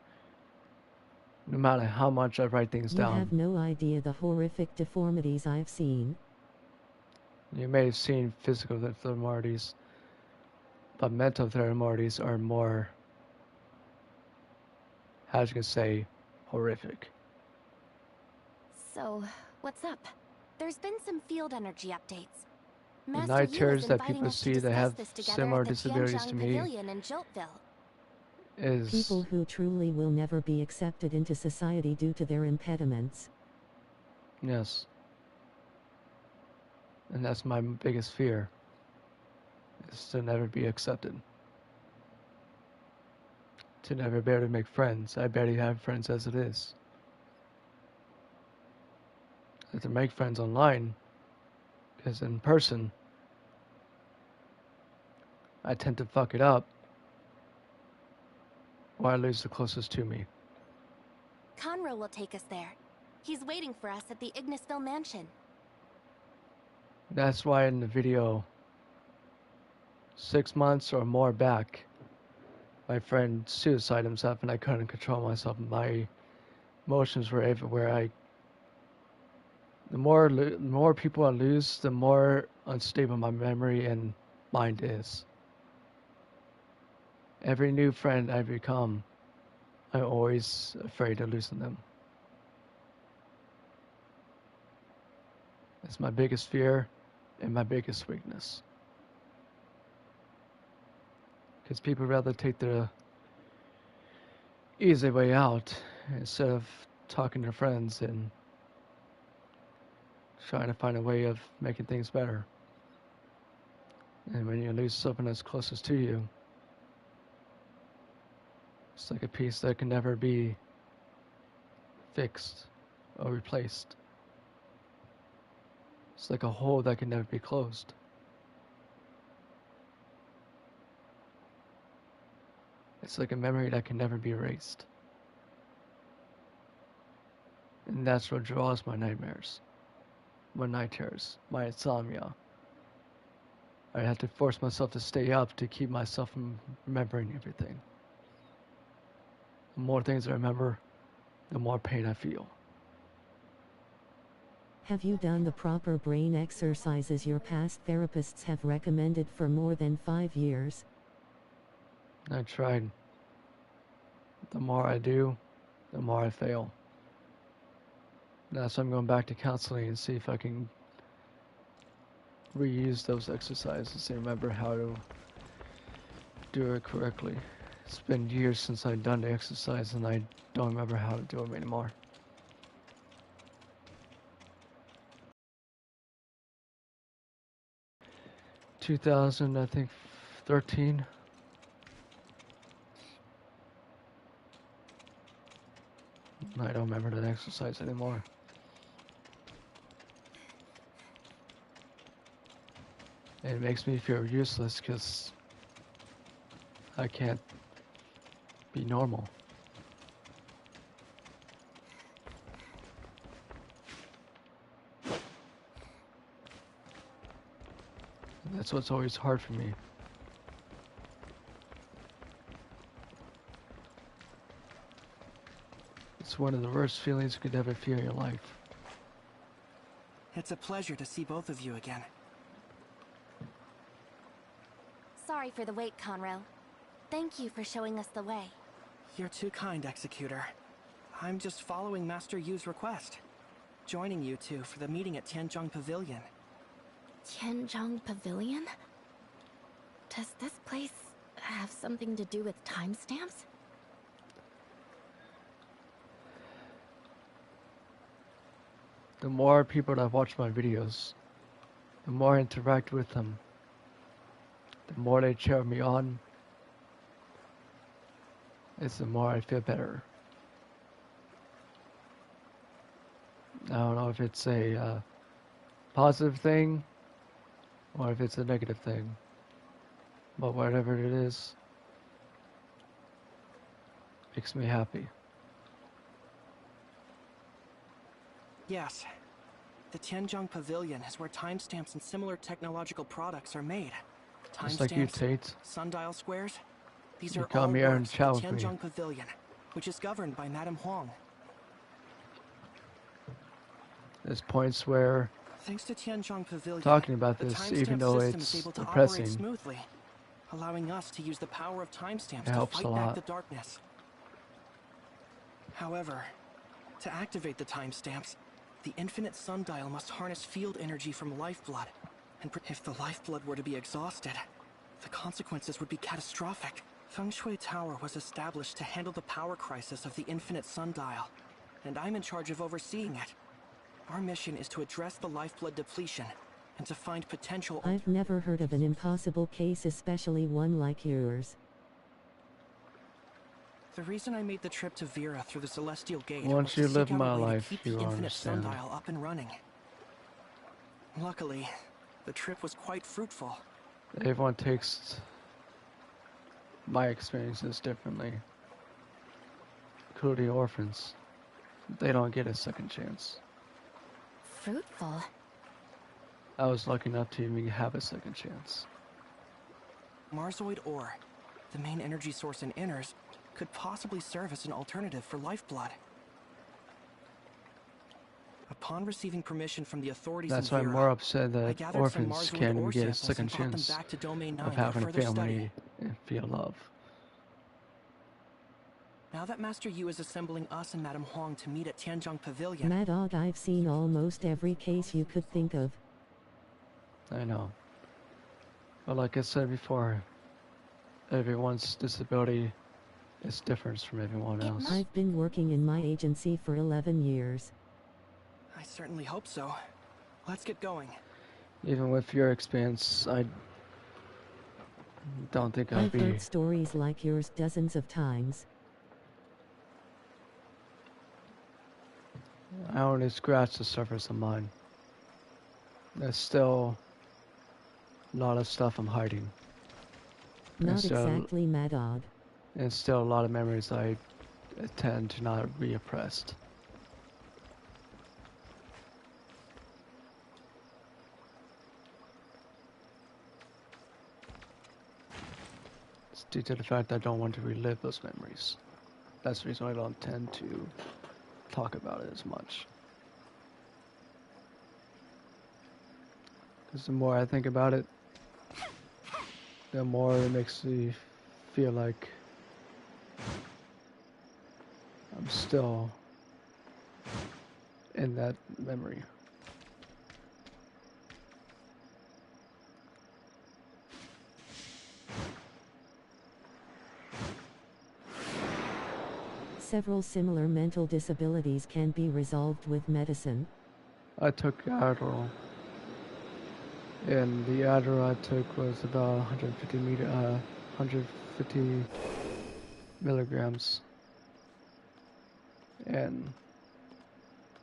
no matter how much I write things You down. have no idea the horrific deformities I've seen. You may have seen physical deformities, but mental deformities are more, how you can say, horrific. So, what's up? There's been some field energy updates. The Master night Yu is terrors that inviting people us to see that discuss have this together similar at the disabilities Tianjiang to me Pavilion in Joltville. is, People who truly will never be accepted into society due to their impediments. yes. And that's my biggest fear, is to never be accepted. To never be able to make friends. I barely have friends as it is. And to make friends online, because in person, I tend to fuck it up, or I lose the closest to me. Conroe will take us there. He's waiting for us at the Ignisville mansion. That's why in the video 6 months or more back, my friend suicided himself and I couldn't control myself. My emotions were everywhere. The more people I lose, the more unstable my memory and mind is. Every new friend I become, I'm always afraid of losing them. It's my biggest fear and my biggest weakness. Because people rather take the easy way out instead of talking to friends and trying to find a way of making things better. And when you lose someone that's closest to you, it's like a piece that can never be fixed or replaced. It's like a hole that can never be closed. It's like a memory that can never be erased. And that's what draws my nightmares, my night terrors, my insomnia. I have to force myself to stay up to keep myself from remembering everything. The more things I remember, the more pain I feel. Have you done the proper brain exercises your past therapists have recommended for more than 5 years? I tried. The more I do, the more I fail. That's why I'm going back to counseling and see if I can reuse those exercises and remember how to do it correctly. It's been years since I've done the exercise and I don't remember how to do them anymore. I think 2013. I don't remember that exercise anymore. It makes me feel useless because I can't be normal. And that's what's always hard for me. It's one of the worst feelings you could ever feel in your life. It's a pleasure to see both of you again. Sorry for the wait, Conroe. Thank you for showing us the way. You're too kind, Executor. I'm just following Master Yu's request. Joining you two for the meeting at Tianzhong Pavilion. Tianzhong Pavilion? Does this place have something to do with timestamps? The more people that watch my videos, the more I interact with them, the more they cheer me on, it's the more I feel better. I don't know if it's a positive thing or if it's a negative thing, but whatever it is, makes me happy. Yes. The Tianzhong Pavilion is where timestamps and similar technological products are made. Just like you, Timestamps, Tate. sundial squares, these You are come all here and works for chat the with me. Tianzhong Pavilion, which is governed by Madame Huang. There's points where Thanks to Tianzhong Pavilion, talking about the this, timestamp even though system is it's able to depressing, operate smoothly, allowing us to use the power of timestamps it to helps fight a back lot. the darkness. However, to activate the timestamps, the infinite sundial must harness field energy from lifeblood, and if the lifeblood were to be exhausted, the consequences would be catastrophic. Feng Shui Tower was established to handle the power crisis of the infinite sundial, and I'm in charge of overseeing it. Our mission is to address the lifeblood depletion and to find potential. I've never heard of an impossible case, especially one like yours. The reason I made the trip to Vera through the Celestial Gate Once was you to live seek out my a way life, to keep you the will infinite understand. sundial up and running. Luckily, the trip was quite fruitful. Everyone takes my experiences differently, including orphans. They don't get a second chance. Fruitful? I was lucky enough to even have a second chance. Marzoid ore, the main energy source in Inners, could possibly serve as an alternative for lifeblood. Upon receiving permission from the authorities That's in why I'm Vera, more upset I that gathered some orphans Marzoid can't even ore get a samples second and brought them chance back to Domain 9 of for having a further study. family and feel love. Now that Master Yu is assembling us and Madame Huang to meet at Tianzhong Pavilion, Mad Dog, I've seen almost every case you could think of. I know. But like I said before, everyone's disability is different from everyone It else. must- I've been working in my agency for 11 years. I certainly hope so. Let's get going. Even with your experience, I don't think I'll I've be. heard stories like yours dozens of times. I only scratched the surface of mine. There's still a lot of stuff I'm hiding. Not still- exactly, Mad Dog. And still a lot of memories I tend to not repressed. It's due to the fact I don't want to relive those memories. That's the reason I don't tend to talk about it as much. Because the more I think about it, the more it makes me feel like I'm still in that memory. Several similar mental disabilities can be resolved with medicine. I took Adderall, and the Adderall I took was about 150 milligrams, and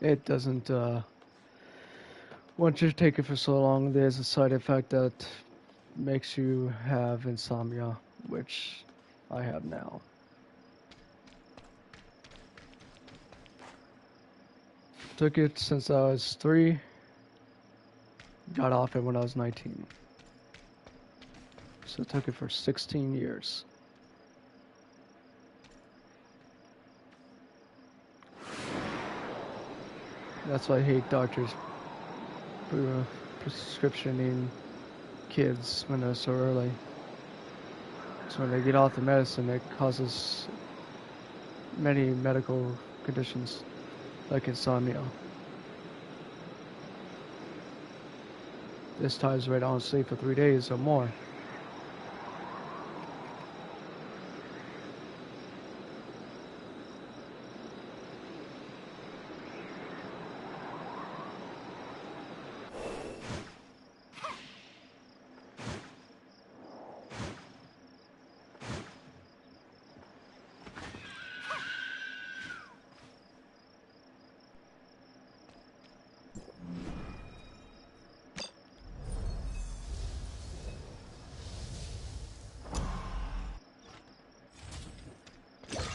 it doesn't. Once you take it for so long, there's a side effect that makes you have insomnia, which I have now. Took it since I was 3. Got off it when I was 19. So took it for 16 years. That's why I hate doctors prescriptioning kids when they're so early. So when they get off the medicine, it causes many medical conditions like insomnia. This time's right on sleep for 3 days or more.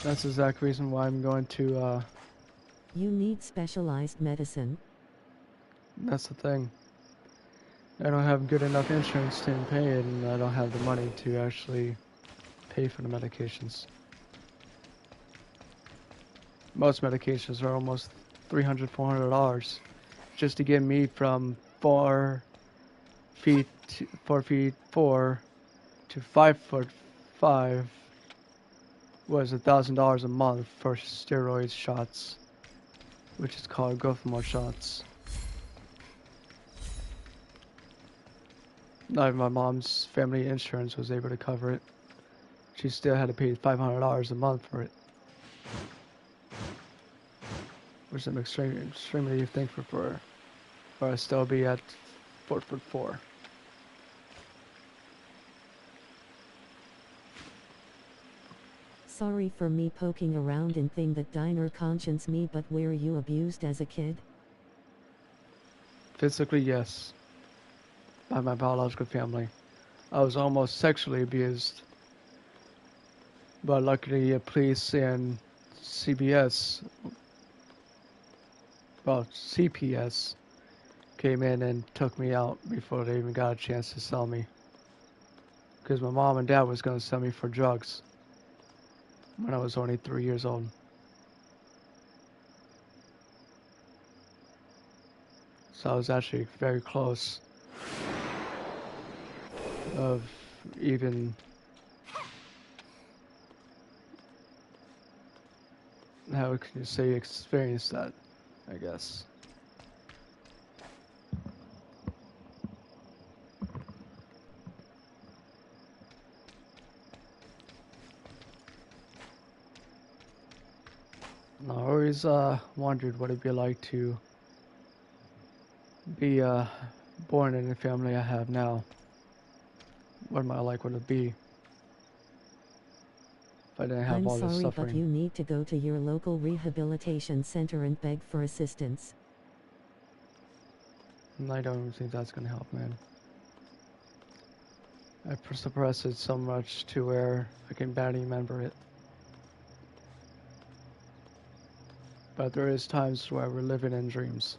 That's the exact reason why I'm going to, You need specialized medicine. that's the thing. I don't have good enough insurance to pay it, and I don't have the money to actually pay for the medications. Most medications are almost $300, $400 just to get me from 4 feet 4 to 5'5" was $1,000 a month for steroid shots, which is called growth hormone shots. Not even my mom's family insurance was able to cover it. She still had to pay $500 a month for it, which I'm extremely thankful for I still be at 4'4". Sorry for me poking around in thing that diner conscience me, but were you abused as a kid? Physically, yes, by my biological family. I was almost sexually abused, but luckily the police and CPS came in and took me out before they even got a chance to sell me. Because my mom and dad was going to sell me for drugs when I was only 3 years old. So I was actually very close of even how can you say experience that, I guess. I always wondered what it'd be like to be born in the family I have now. What am I like would it be? if I didn't have I'm all this sorry, but suffering. you need to go to your local rehabilitation center and beg for assistance. And I don't think that's gonna help, man. I suppress it so much to where I can barely remember it. But there is times where we're living in dreams.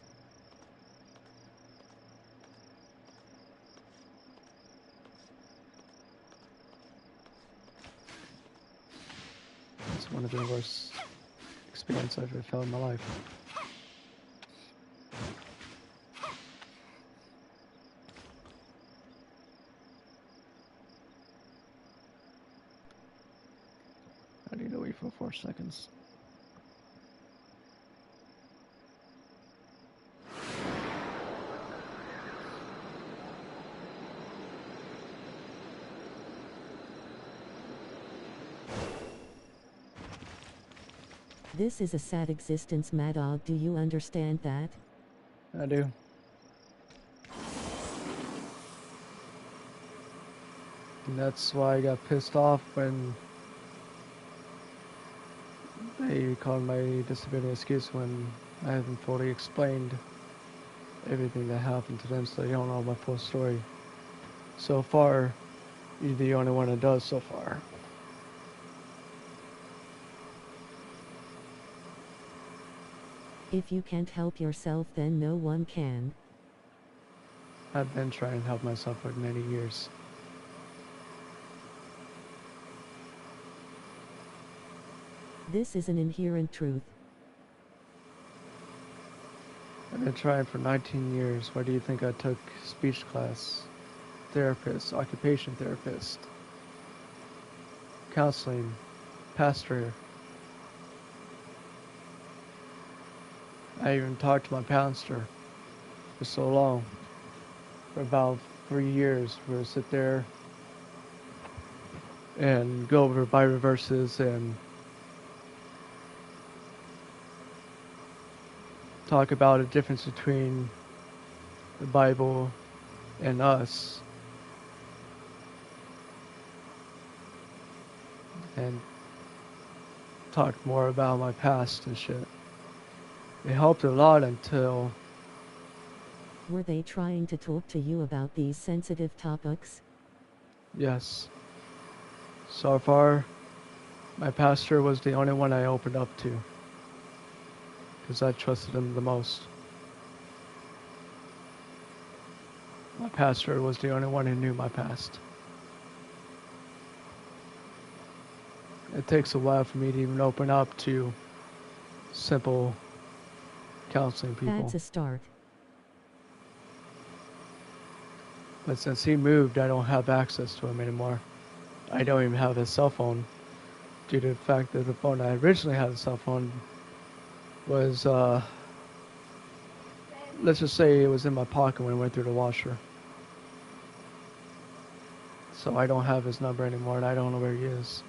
It's one of the worst experiences I've ever felt in my life. I need to wait for 4 seconds. This is a sad existence, Mad Dog. Do you understand that? I do. And that's why I got pissed off when they called my disability excuse when I haven't fully explained everything that happened to them, so they don't know my full story. So far, you're the only one that does so far. If you can't help yourself, then no one can. I've been trying to help myself for many years. This is an inherent truth. I've been trying for 19 years. Why do you think I took speech class, therapist, occupation therapist, counseling, pastor? I even talked to my pastor for so long. For about 3 years, we would sit there and go over Bible verses and talk about the difference between the Bible and us, and talk more about my past and shit. It helped a lot until Were they trying to talk to you about these sensitive topics? yes. So far, my pastor was the only one I opened up to, because I trusted him the most. My pastor was the only one who knew my past. It takes a while for me to even open up to simple counseling people. That's a start. But since he moved, I don't have access to him anymore. I don't even have his cell phone, due to the fact that the phone I originally had, a cell phone, was, let's just say it was in my pocket when I went through the washer. So I don't have his number anymore, and I don't know where he is.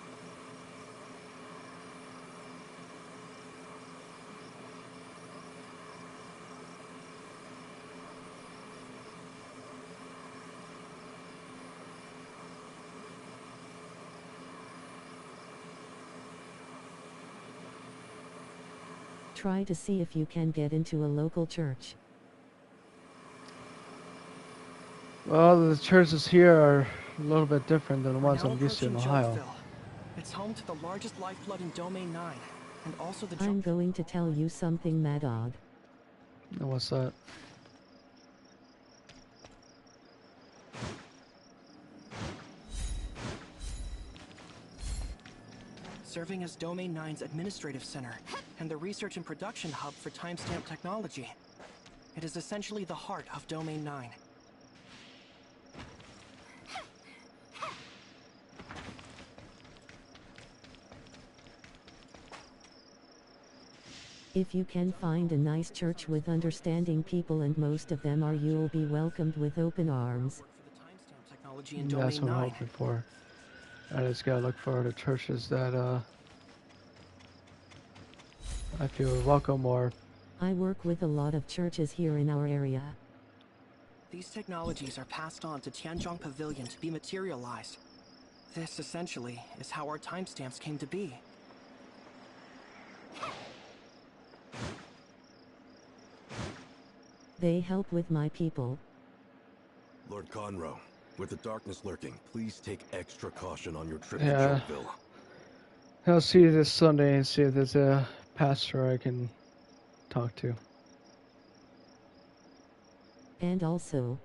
Try to see if you can get into a local church. Well, the churches here are a little bit different than the We're ones now I'm used to in approaching Ohio. Jokeville. It's home to the largest lifeblood in Domain 9, and also the I'm going to tell you something, Mad Dog. And what's that? serving as Domain 9's administrative center and the research and production hub for timestamp technology. It is essentially the heart of Domain 9. If you can find a nice church with understanding people, and most of them are, you'll be welcomed with open arms. For the timestamp technology in That's Domain what I'm 9. hoping for. I just gotta look for the churches that I feel welcome or I work with a lot of churches here in our area. These technologies are passed on to Tianzhong Pavilion to be materialized. This, essentially, is how our timestamps came to be. They help with my people. Lord Conroe, with the darkness lurking, please take extra caution on your trip Yeah. to Jokeville. I'll see you this Sunday and see if there's a pastor I can talk to. And also,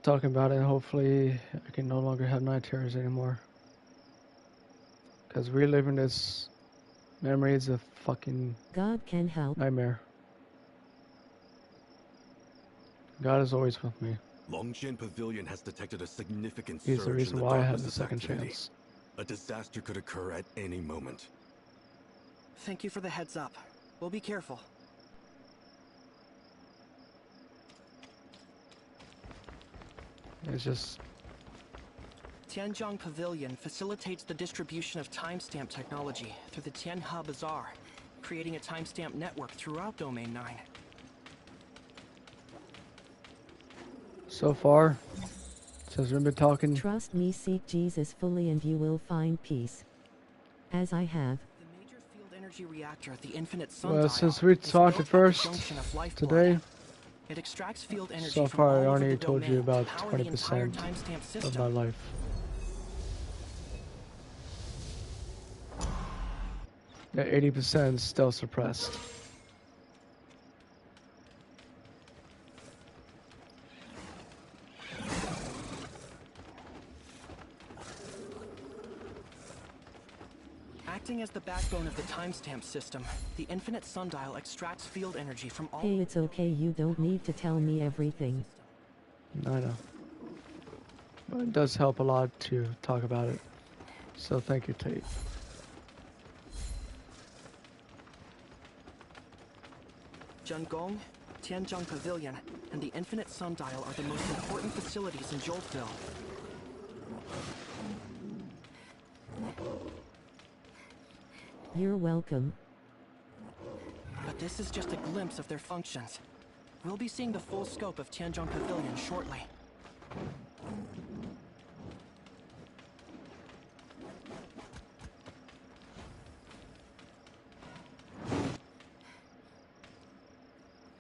Talking about it, hopefully I can no longer have night terrors anymore. Because reliving this memory is a fucking God can help. nightmare. God is always with me. Longshan Pavilion has detected a significant He's the surge reason in the why I had the darkness's second activity. chance. A disaster could occur at any moment. Thank you for the heads up. We'll be careful. It's just, Tianjiang Pavilion facilitates the distribution of timestamp technology through the Tianhe Bazaar, creating a timestamp network throughout Domain 9. so far, since we've been talking, Trust me, seek Jesus fully and you will find peace. As I have. The major field energy reactor at the Infinite Sundial well, since we is talked built at the first junction of Lifeblood. today, It extracts field energy so from far all I over only the told you domain to about power the entire 20% timestamp of system. my life. Yeah, 80% is still suppressed. Acting as the backbone of the timestamp system, the Infinite Sundial extracts field energy from all. Hey, it's okay, you don't need to tell me everything. I know. But it does help a lot to talk about it. So thank you, Tate. Zhengong, Tianjiang Pavilion, and the Infinite Sundial are the most important facilities in Joltville. You're welcome. But this is just a glimpse of their functions. We'll be seeing the full scope of Tianjiang Pavilion shortly.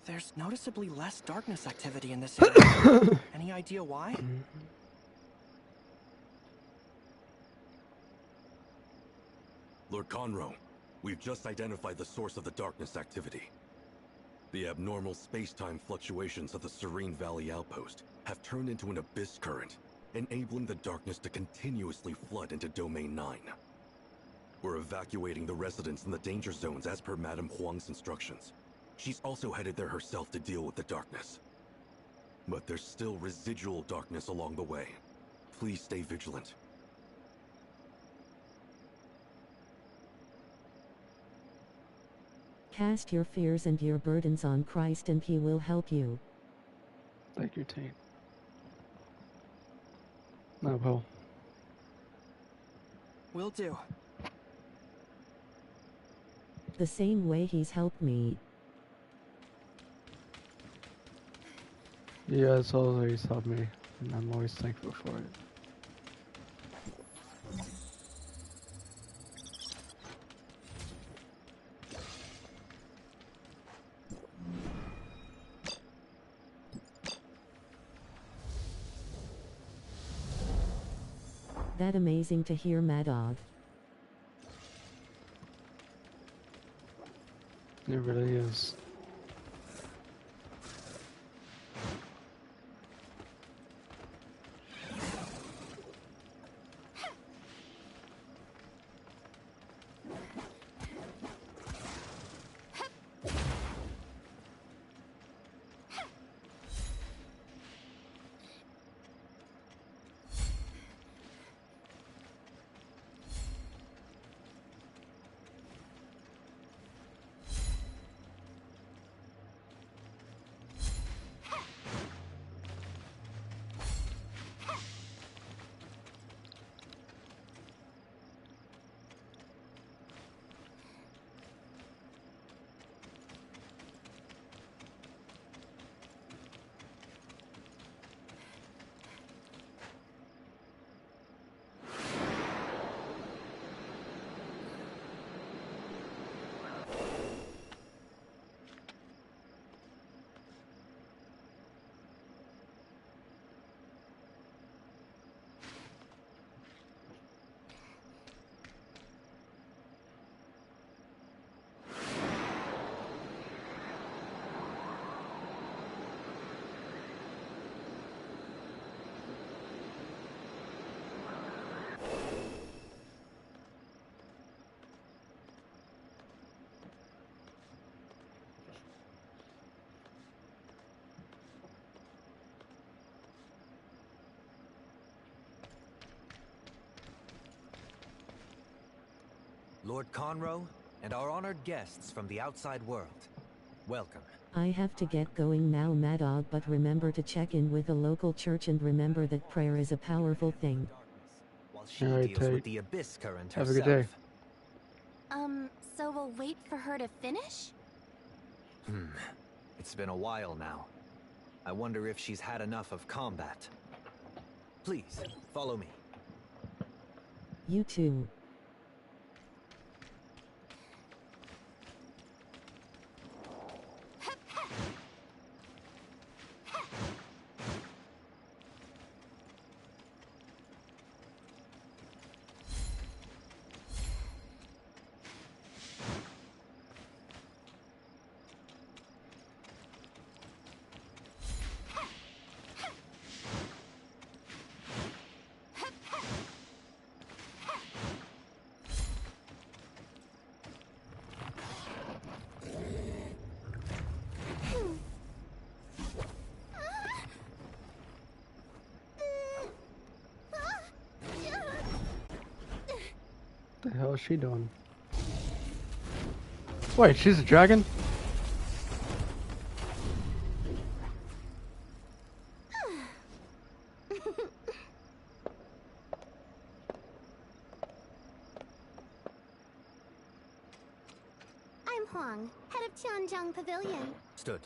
There's noticeably less darkness activity in this area. Any idea why? Lord Conroe, we've just identified the source of the darkness activity. The abnormal space-time fluctuations of the Serene Valley outpost have turned into an abyss current, enabling the darkness to continuously flood into Domain 9. We're evacuating the residents in the danger zones as per Madame Huang's instructions. She's also headed there herself to deal with the darkness. But there's still residual darkness along the way. Please stay vigilant. Cast your fears and your burdens on Christ and he will help you. Thank you, Tate. I will. Will do. The same way he's helped me. Yeah, it's always helped me, and I'm always thankful for it. That amazing to hear, Mad Dog. It really is. Lord Conroe, and our honored guests from the outside world. Welcome. I have to get going now, Mad Dog, but remember to check in with the local church and remember that prayer is a powerful thing. While she Alright, deals with the abyss current have a herself. good day. So we'll wait for her to finish? It's been a while now. I wonder if she's had enough of combat. Please, follow me. You too. What the hell is she doing? Wait, she's a dragon? I'm Huang, head of Tianzhong Pavilion. Stood.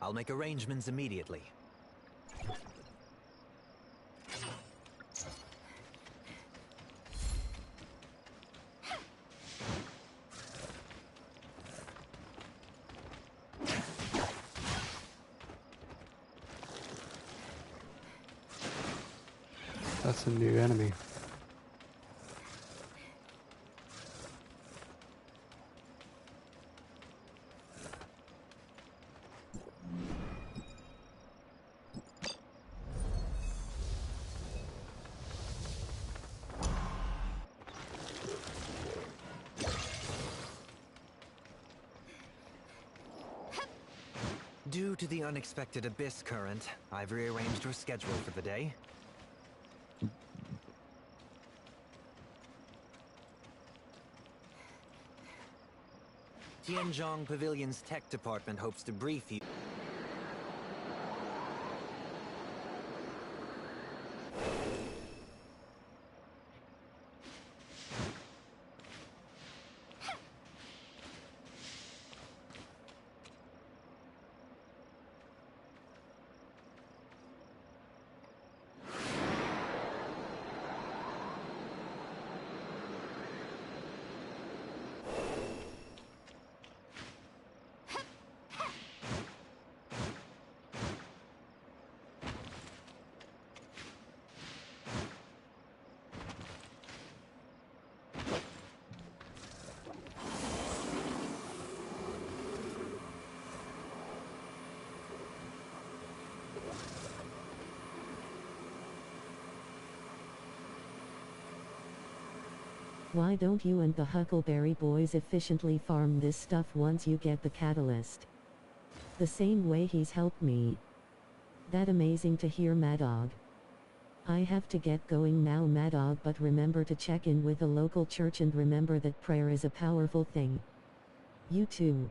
I'll make arrangements immediately. That's a new enemy. Due to the unexpected abyss current, I've rearranged your schedule for the day. Tianzhong Pavilion's tech department hopes to brief you. Why don't you and the Huckleberry Boys efficiently farm this stuff once you get the catalyst? The same way he's helped me. That amazing to hear, Mad Dog. I have to get going now, Mad Dog, but remember to check in with the local church and remember that prayer is a powerful thing. You too.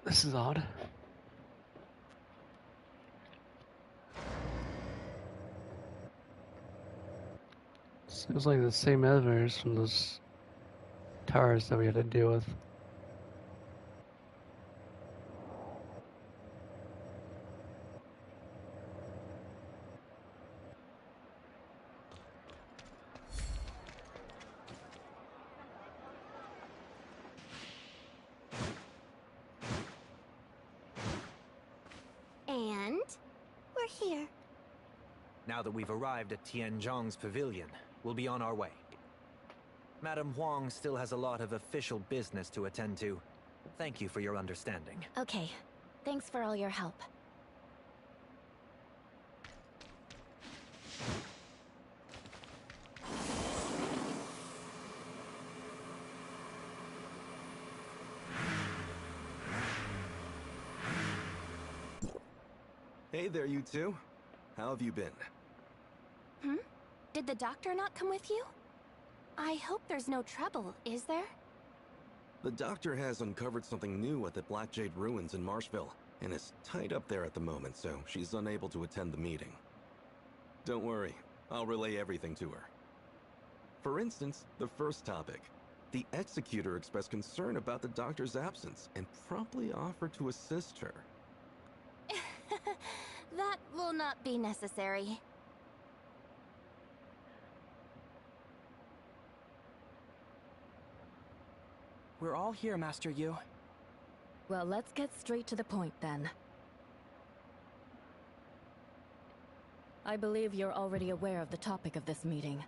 This is odd. Seems like the same elevators from those towers that we had to deal with. And we're here. Now that we've arrived at Tianzhong's pavilion, we'll be on our way. Madame Huang still has a lot of official business to attend to. Thank you for your understanding. Okay. Thanks for all your help. Hey there, you two. How have you been? Hmm? Did the doctor not come with you? I hope there's no trouble, is there? The doctor has uncovered something new at the Black Jade Ruins in Marshville, and is tied up there at the moment, so she's unable to attend the meeting. Don't worry, I'll relay everything to her. For instance, the first topic. The Executor expressed concern about the doctor's absence, and promptly offered to assist her. That will not be necessary. We're all here, Master Yu. Well, let's get straight to the point then. I believe you're already aware of the topic of this meeting.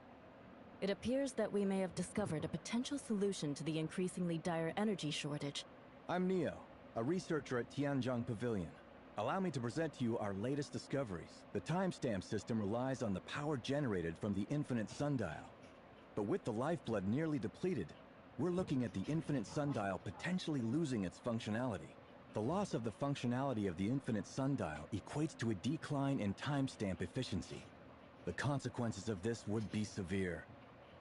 It appears that we may have discovered a potential solution to the increasingly dire energy shortage. I'm Neo, a researcher at Tianzhong Pavilion. Allow me to present to you our latest discoveries. The timestamp system relies on the power generated from the infinite sundial. But with the lifeblood nearly depleted, we're looking at the infinite sundial potentially losing its functionality. The loss of the functionality of the infinite sundial equates to a decline in timestamp efficiency. The consequences of this would be severe.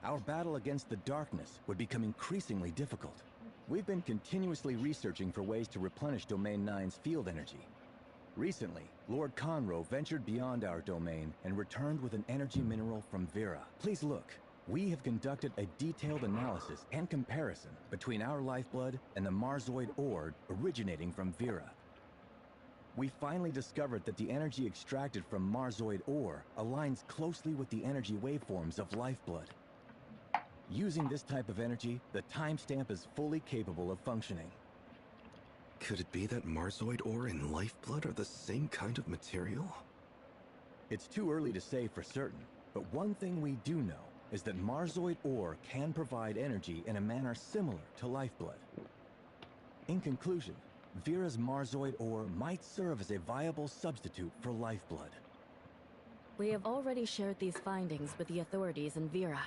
Our battle against the darkness would become increasingly difficult. We've been continuously researching for ways to replenish Domain 9's field energy. Recently, Lord Conroe ventured beyond our domain and returned with an energy mineral from Vera. Please look. We have conducted a detailed analysis and comparison between our lifeblood and the Marzoid ore originating from Vera. We finally discovered that the energy extracted from Marzoid ore aligns closely with the energy waveforms of lifeblood. Using this type of energy, the timestamp is fully capable of functioning. Could it be that Marzoid ore and lifeblood are the same kind of material? It's too early to say for certain, but one thing we do know is that Marzoid ore can provide energy in a manner similar to lifeblood. In conclusion, Vera's Marzoid ore might serve as a viable substitute for lifeblood. We have already shared these findings with the authorities in Vera.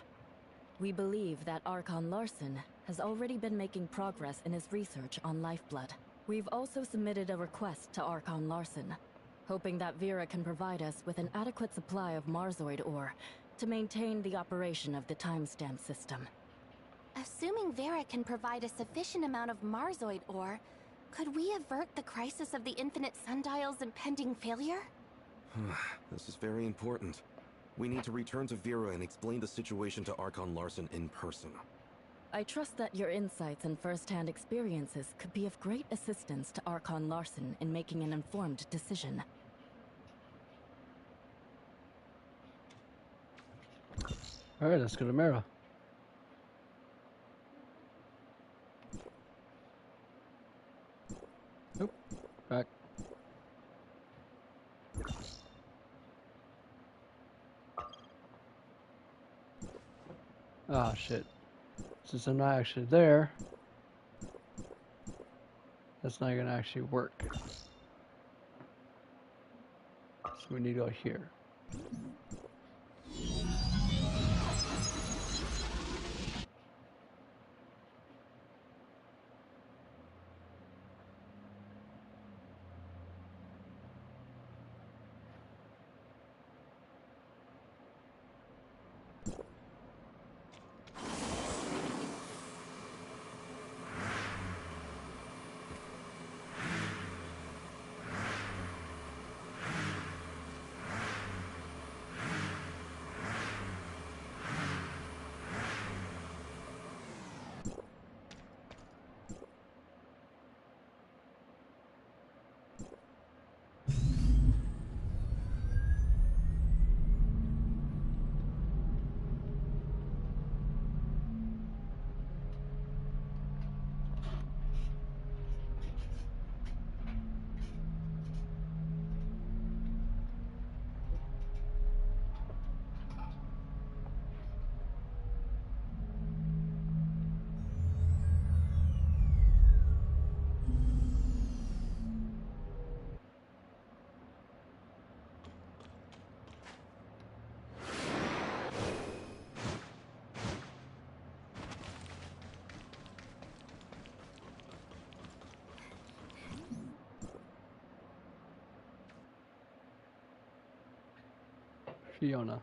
We believe that Archon Larson has already been making progress in his research on lifeblood. We've also submitted a request to Archon Larson, hoping that Vera can provide us with an adequate supply of Marzoid ore to maintain the operation of the timestamp system. Assuming Vera can provide a sufficient amount of Marzoid ore, could we avert the crisis of the Infinite Sundial's impending failure? This is very important. We need to return to Vera and explain the situation to Archon Larson in person. I trust that your insights and first-hand experiences could be of great assistance to Archon Larson in making an informed decision. Alright, let's go to Mara. Nope. Back. Ah, shit. Since I'm not actually there, that's not gonna actually work. So we need to go here. Fiona.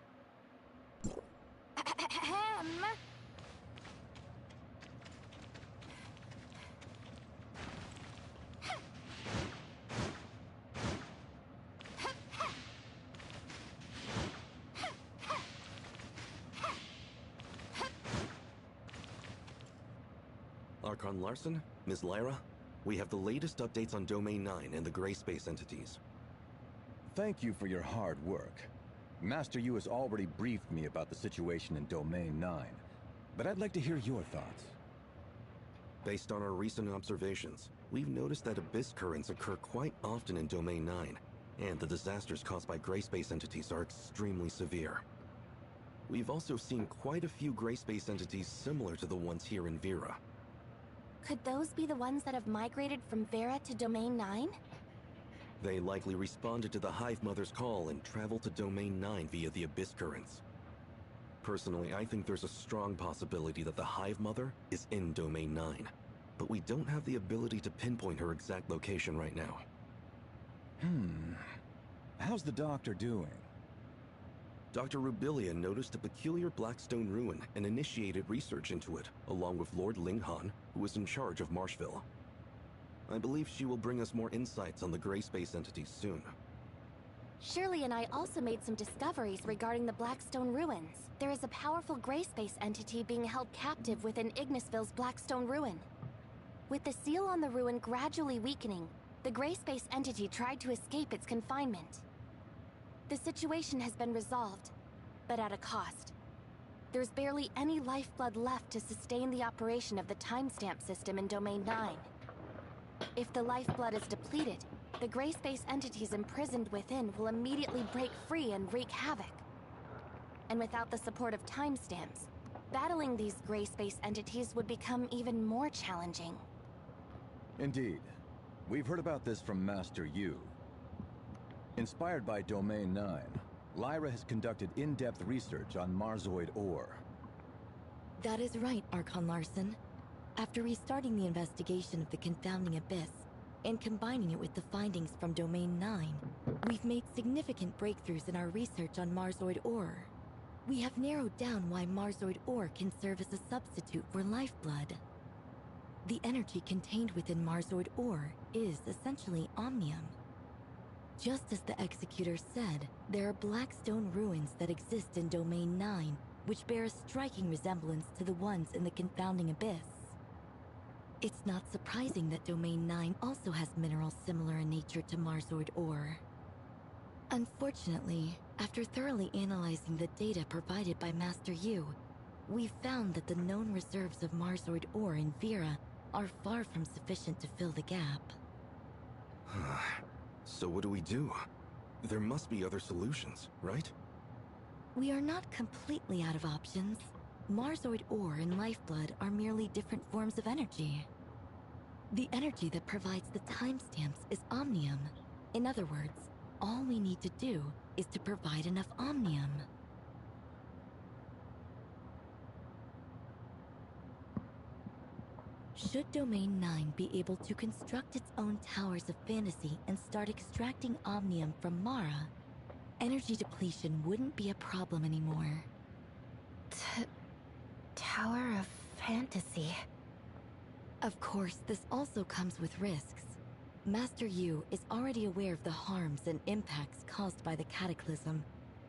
Archon Larson, Ms. Lyra, we have the latest updates on Domain 9 and the Gray Space entities. Thank you for your hard work. Master Yu has already briefed me about the situation in Domain 9, but I'd like to hear your thoughts. Based on our recent observations, we've noticed that abyss currents occur quite often in Domain 9, and the disasters caused by Gray Space entities are extremely severe. We've also seen quite a few Gray Space entities similar to the ones here in Vera. Could those be the ones that have migrated from Vera to Domain 9? They likely responded to the Hive Mother's call and traveled to Domain 9 via the abyss currents. Personally, I think there's a strong possibility that the Hive Mother is in Domain 9, but we don't have the ability to pinpoint her exact location right now. How's the doctor doing? Dr. Rubilia noticed a peculiar Blackstone ruin and initiated research into it, along with Lord Linghan, who is in charge of Marshville. I believe she will bring us more insights on the Gray Space entities soon. Shirley and I also made some discoveries regarding the Blackstone ruins. There is a powerful Gray Space entity being held captive within Ignisville's Blackstone ruin. With the seal on the ruin gradually weakening, the Gray Space entity tried to escape its confinement. The situation has been resolved, but at a cost. There's barely any lifeblood left to sustain the operation of the timestamp system in Domain 9. If the lifeblood is depleted, the Gray Space entities imprisoned within will immediately break free and wreak havoc. And without the support of timestamps, battling these Gray Space entities would become even more challenging. Indeed. We've heard about this from Master Yu. Inspired by Domain 9, Lyra has conducted in-depth research on Marzoid ore. That is right, Archon Larson. After restarting the investigation of the confounding abyss, and combining it with the findings from Domain 9, we've made significant breakthroughs in our research on Marzoid ore. We have narrowed down why Marzoid ore can serve as a substitute for lifeblood. The energy contained within Marzoid ore is essentially omnium. Just as the Executor said, there are Blackstone ruins that exist in Domain 9, which bear a striking resemblance to the ones in the confounding abyss. It's not surprising that Domain 9 also has minerals similar in nature to Marzoid ore. Unfortunately, after thoroughly analyzing the data provided by Master Yu, we found that the known reserves of Marzoid ore in Vera are far from sufficient to fill the gap. So what do we do? There must be other solutions, right? We are not completely out of options. Marzoid ore and lifeblood are merely different forms of energy. The energy that provides the timestamps is omnium. In other words, all we need to do is to provide enough omnium. Should Domain 9 be able to construct its own towers of fantasy and start extracting omnium from Mara, energy depletion wouldn't be a problem anymore. Tower of Fantasy. Of course, this also comes with risks. Master Yu is already aware of the harms and impacts caused by the Cataclysm,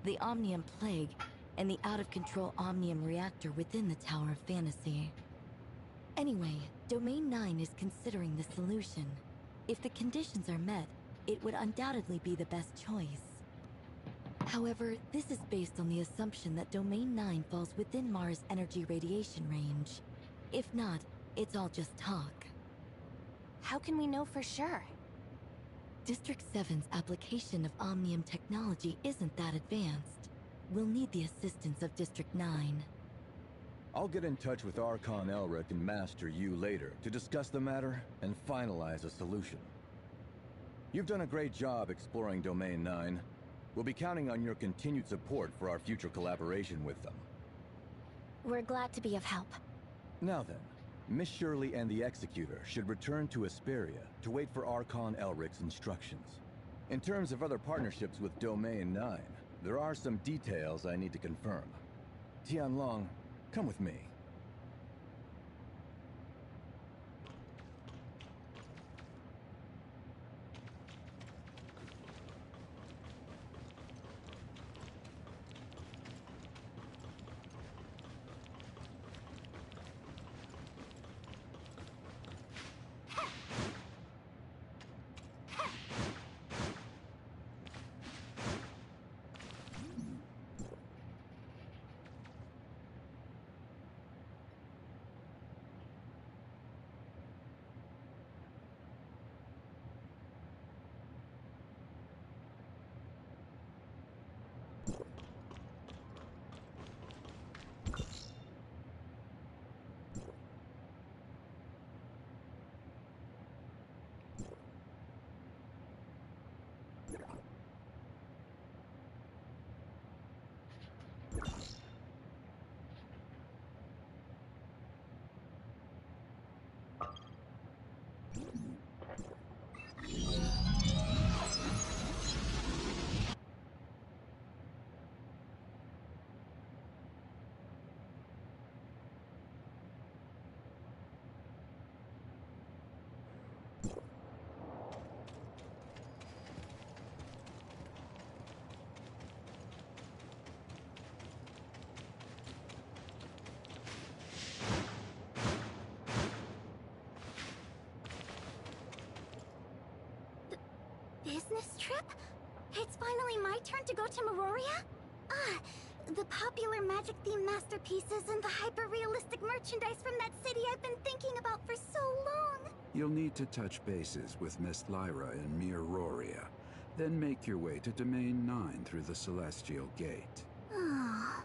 the Omnium Plague, and the out-of-control Omnium Reactor within the Tower of Fantasy. Anyway, Domain 9 is considering the solution. If the conditions are met, it would undoubtedly be the best choice. However, this is based on the assumption that Domain 9 falls within Mara's energy radiation range. If not, it's all just talk. How can we know for sure? District 7's application of Omnium technology isn't that advanced. We'll need the assistance of District 9. I'll get in touch with Archon Elric and Master Yu later to discuss the matter and finalize a solution. You've done a great job exploring Domain 9. We'll be counting on your continued support for our future collaboration with them. We're glad to be of help. Now then, Miss Shirley and the Executor should return to Asperia to wait for Archon Elric's instructions. In terms of other partnerships with Domain 9, There are some details I need to confirm. Tianlong, come with me. Business trip? It's finally my turn to go to Meroria? Ah, the popular magic-themed masterpieces and the hyper-realistic merchandise from that city I've been thinking about for so long. You'll need to touch bases with Miss Lyra in Meroria, then make your way to Domain 9 through the Celestial Gate. Oh,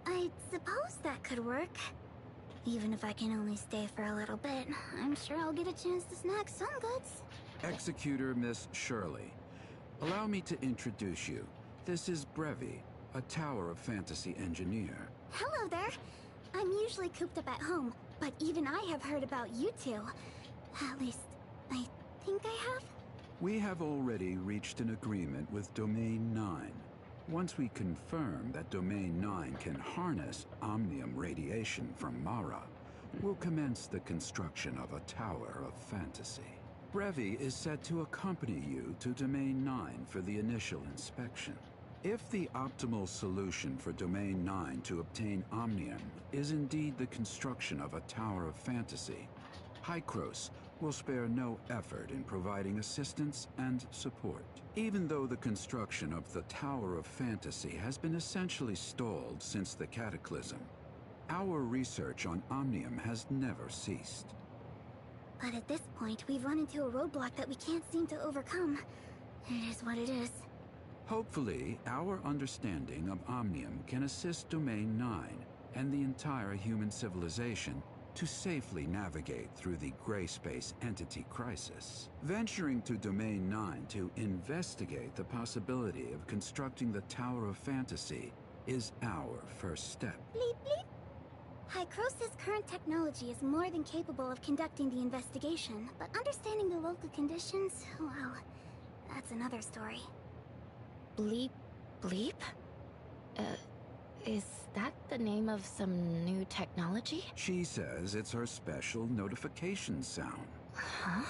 I suppose that could work. Even if I can only stay for a little bit, I'm sure I'll get a chance to snag some goods. Executor Miss Shirley, allow me to introduce you. This is Brevi, a Tower of Fantasy engineer. Hello there. I'm usually cooped up at home, but even I have heard about you two. At least, I think I have. We have already reached an agreement with Domain 9. Once we confirm that Domain 9 can harness omnium radiation from Mara, we'll commence the construction of a Tower of Fantasy. Brevi is set to accompany you to Domain 9 for the initial inspection. If the optimal solution for Domain 9 to obtain omnium is indeed the construction of a Tower of Fantasy, Hykros will spare no effort in providing assistance and support. Even though the construction of the Tower of Fantasy has been essentially stalled since the Cataclysm, our research on omnium has never ceased. But at this point, we've run into a roadblock that we can't seem to overcome. It is what it is. Hopefully, our understanding of omnium can assist Domain 9 and the entire human civilization to safely navigate through the gray space entity crisis. Venturing to Domain 9 to investigate the possibility of constructing the Tower of Fantasy is our first step. Bleep bleep. Hykros' current technology is more than capable of conducting the investigation, but understanding the local conditions, well, that's another story. Bleep Bleep? Is that the name of some new technology? She says it's her special notification sound. Huh?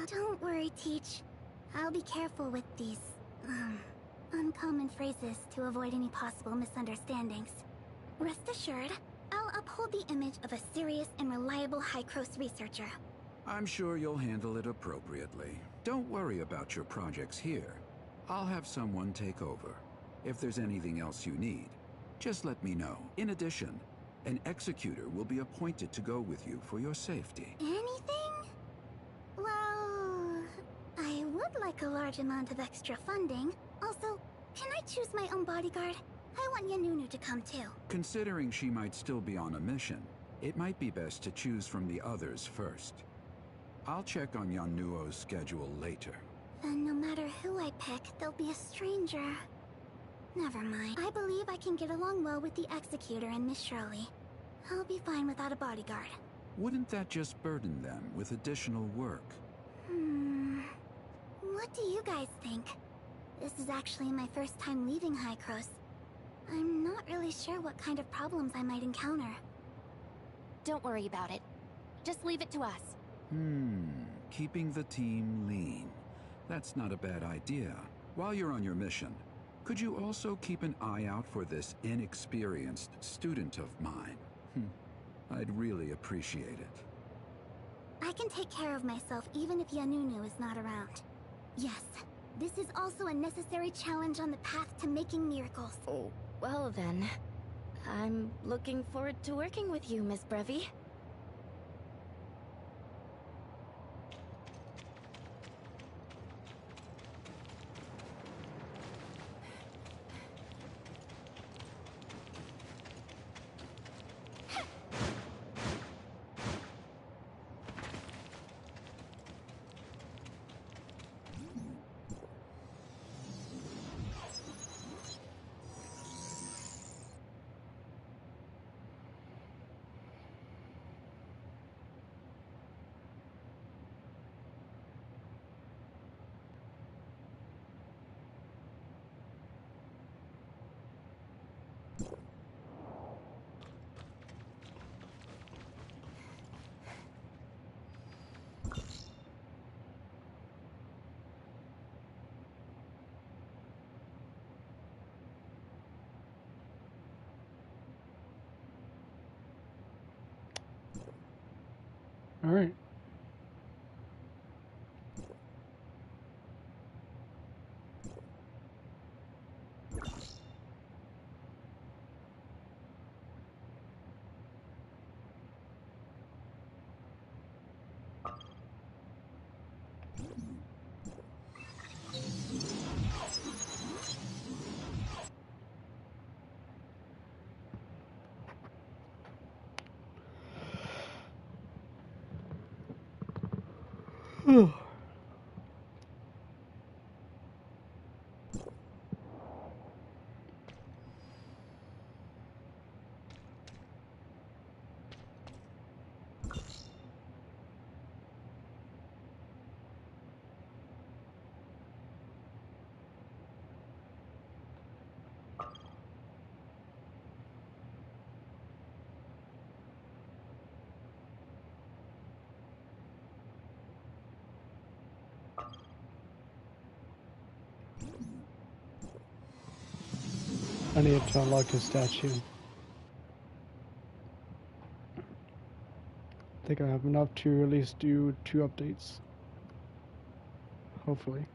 Don't worry, Teach. I'll be careful with these, uncommon phrases to avoid any possible misunderstandings. Rest assured, I'll uphold the image of a serious and reliable Hykros researcher. I'm sure you'll handle it appropriately. Don't worry about your projects here. I'll have someone take over. If there's anything else you need, just let me know. In addition, an executor will be appointed to go with you for your safety. Anything? Well, I would like a large amount of extra funding. Also, can I choose my own bodyguard? I want Yanunu to come too. Considering she might still be on a mission, it might be best to choose from the others first. I'll check on Yanuo's schedule later. Then no matter who I pick, there'll be a stranger. Never mind. I believe I can get along well with the Executor and Miss Shirley. I'll be fine without a bodyguard. Wouldn't that just burden them with additional work? What do you guys think? This is actually my first time leaving Hycross. I'm not really sure what kind of problems I might encounter. Don't worry about it. Just leave it to us. Keeping the team lean. That's not a bad idea. While you're on your mission, could you also keep an eye out for this inexperienced student of mine? I'd really appreciate it. I can take care of myself even if Yanunu is not around. Yes, this is also a necessary challenge on the path to making miracles. Oh, well then. I'm looking forward to working with you, Miss Brevi. All right. I need to unlock his statue. I think I have enough to at least do 2 updates. Hopefully.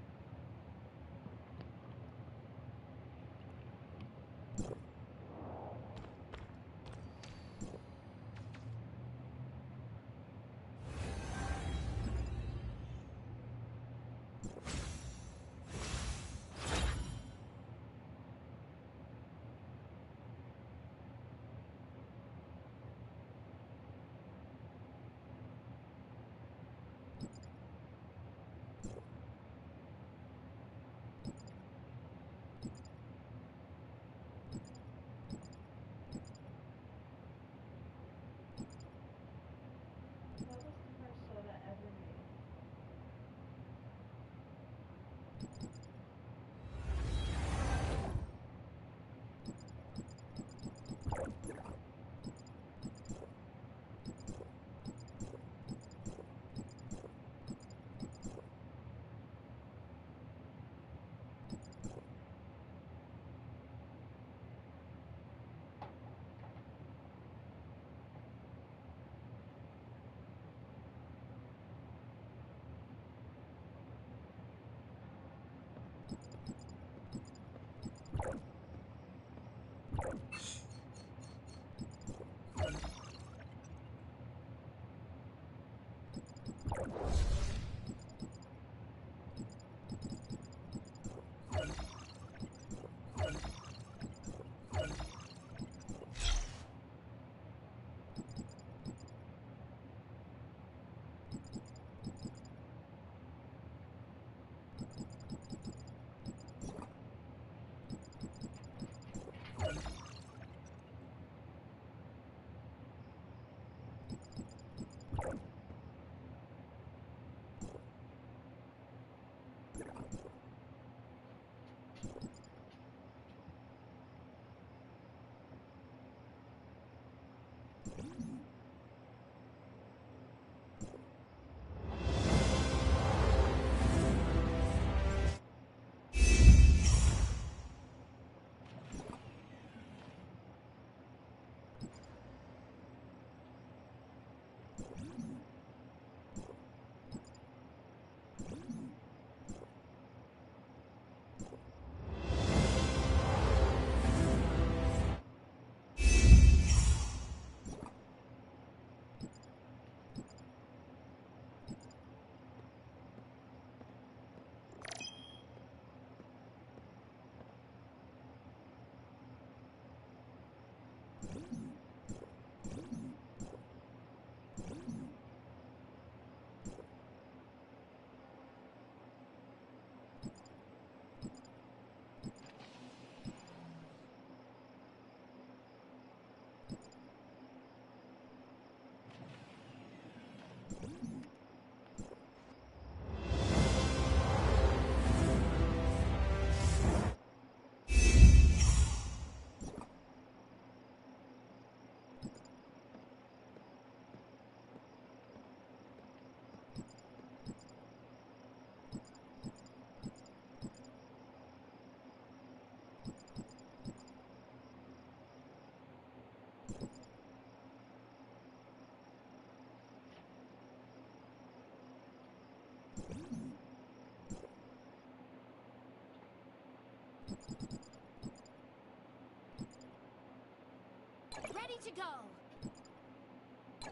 ready to go.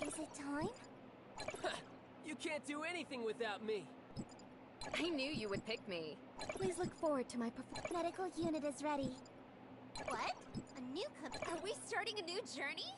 Is it time? You can't do anything without me. I knew you would pick me. Please look forward to my medical unit is ready. What? A new Are we starting a new journey?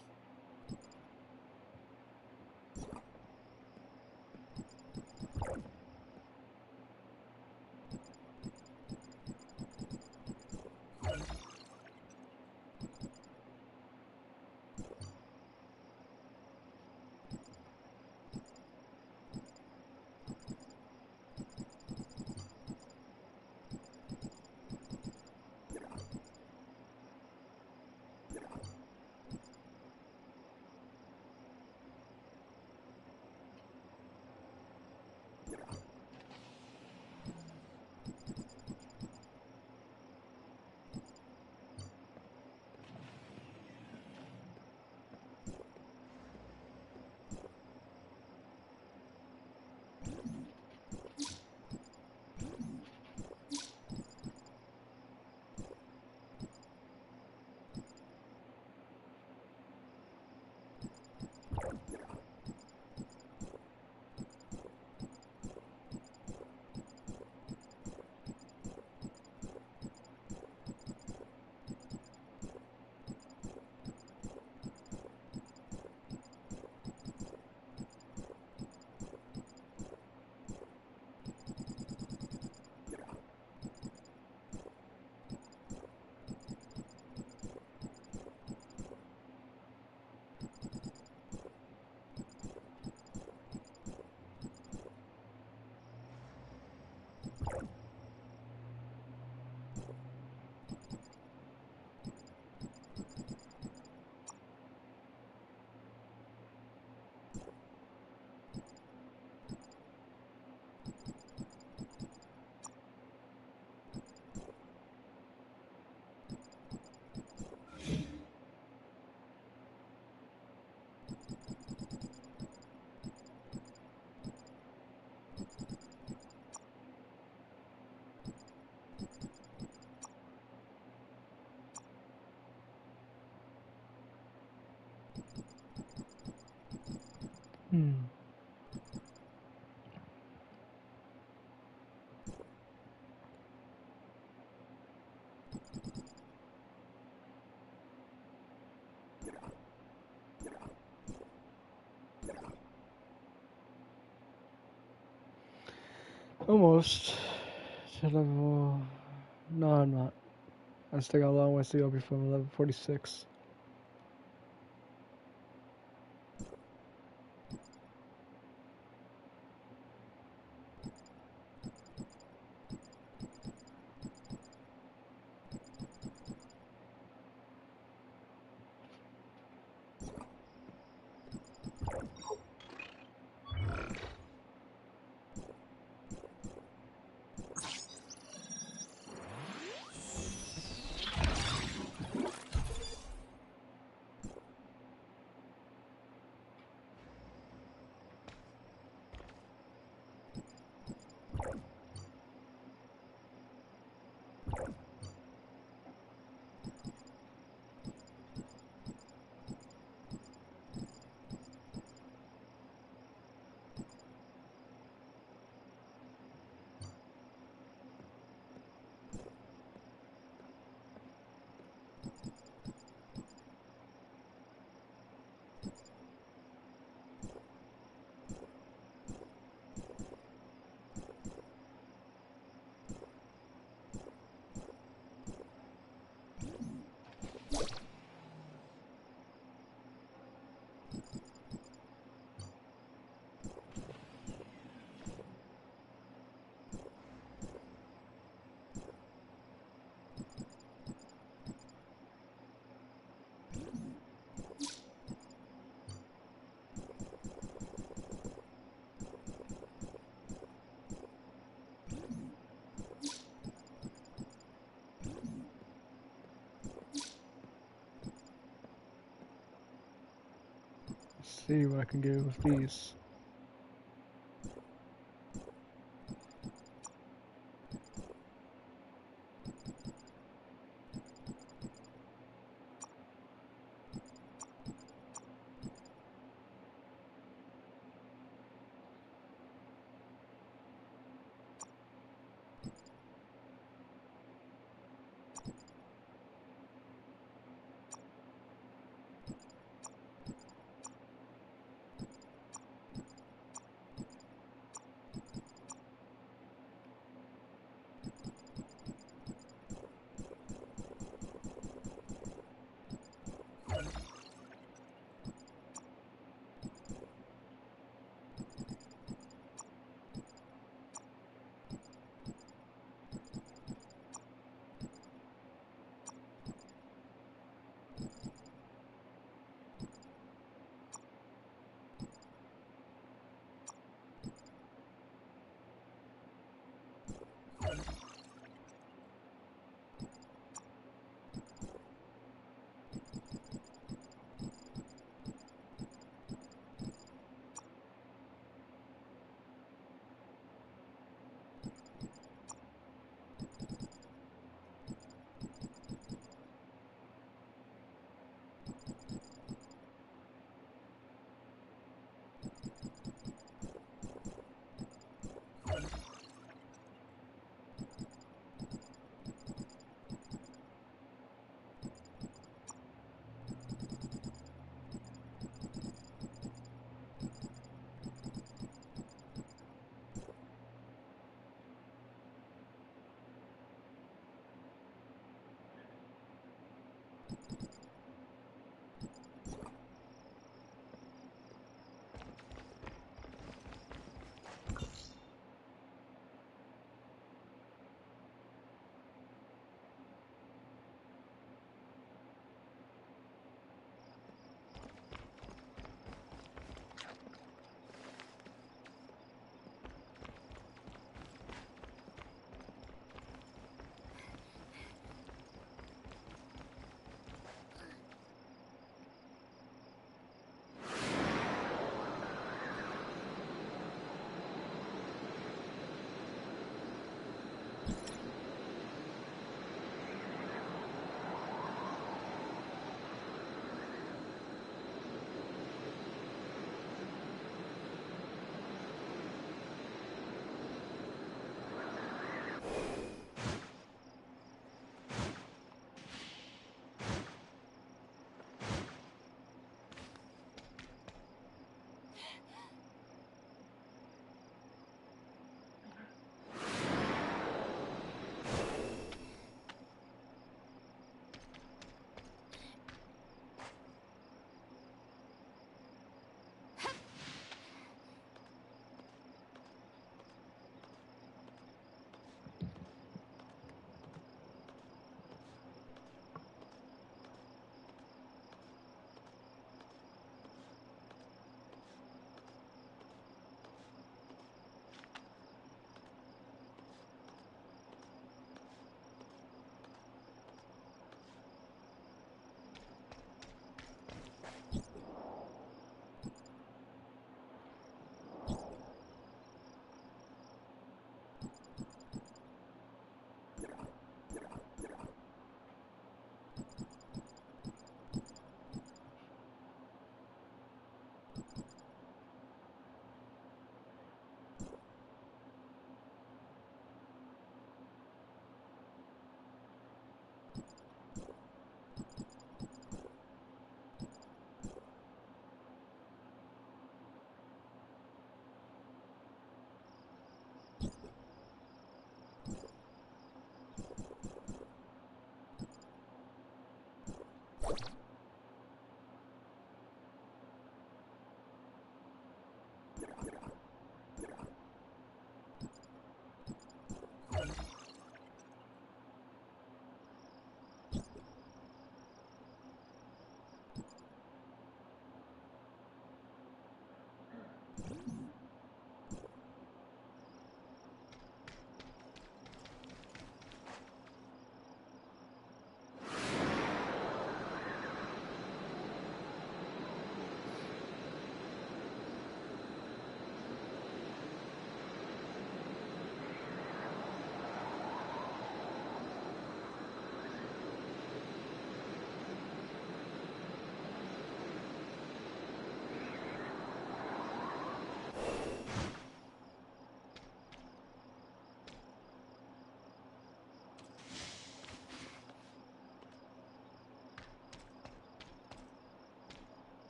Hmm. Almost to level. No, I'm not. I still got a long ways to go before I'm level 46. See what I can do with these.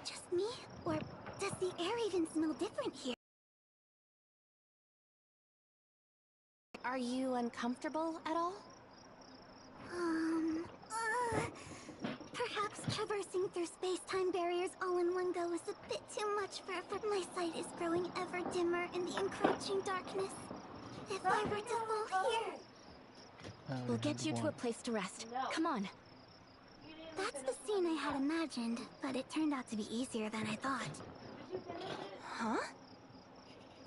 just me? Or does the air even smell different here? Are you uncomfortable at all? Perhaps traversing through space-time barriers all in one go is a bit too much for my sight is growing ever dimmer in the encroaching darkness. If I were to fall here... We'll get you to a place to rest. Come on. That's the scene I had imagined, but it turned out to be easier than I thought. Huh?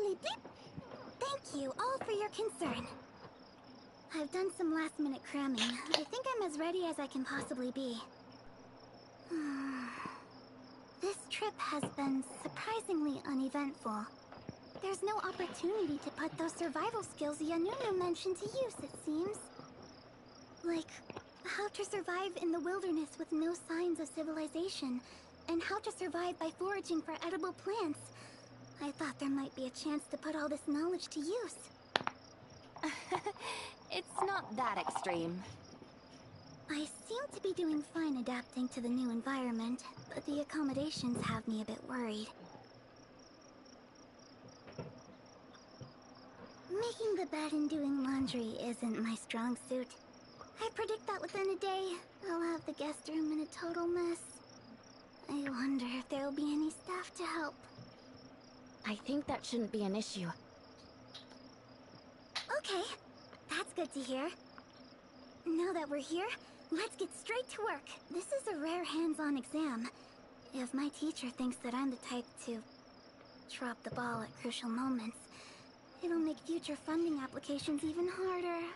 Bleep bleep. Thank you all for your concern. I've done some last-minute cramming. I think I'm as ready as I can possibly be. This trip has been surprisingly uneventful. There's no opportunity to put those survival skills Yanunu mentioned to use, it seems. Like, how to survive in the wilderness with no signs of civilization, and how to survive by foraging for edible plants. I thought there might be a chance to put all this knowledge to use. It's not that extreme. I seem to be doing fine adapting to the new environment, but the accommodations have me a bit worried. Making the bed and doing laundry isn't my strong suit. I predict that within a day, I'll have the guest room in a total mess. I wonder if there'll be any staff to help. I think that shouldn't be an issue. Okay, that's good to hear. Now that we're here, let's get straight to work. This is a rare hands-on exam. If my teacher thinks that I'm the type to drop the ball at crucial moments, it'll make future funding applications even harder.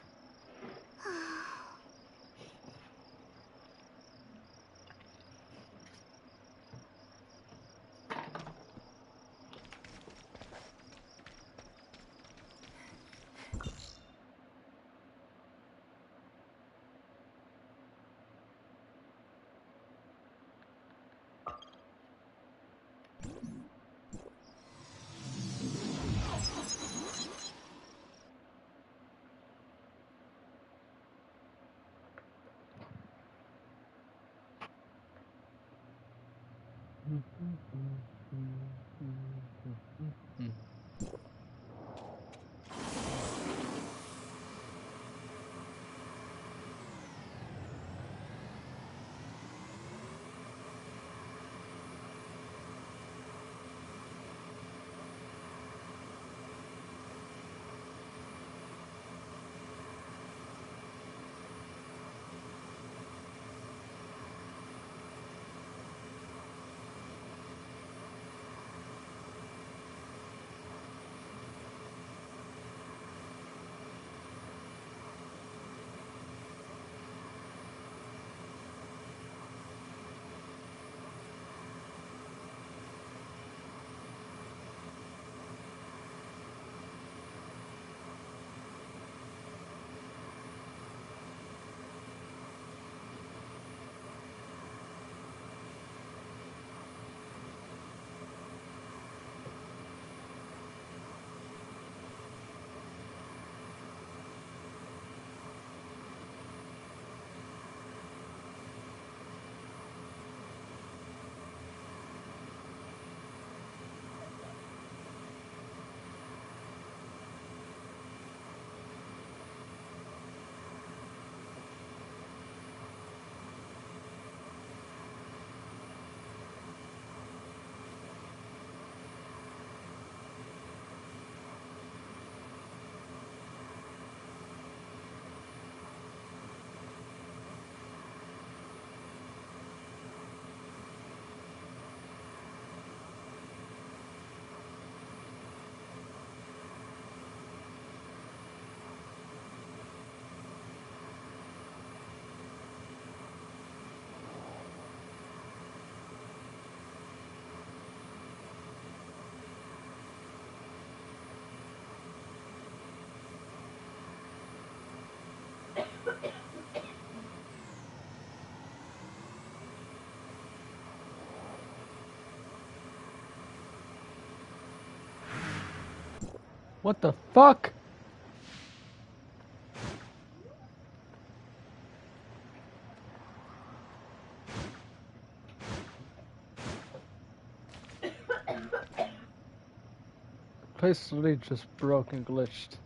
What the fuck? place literally just broke and glitched.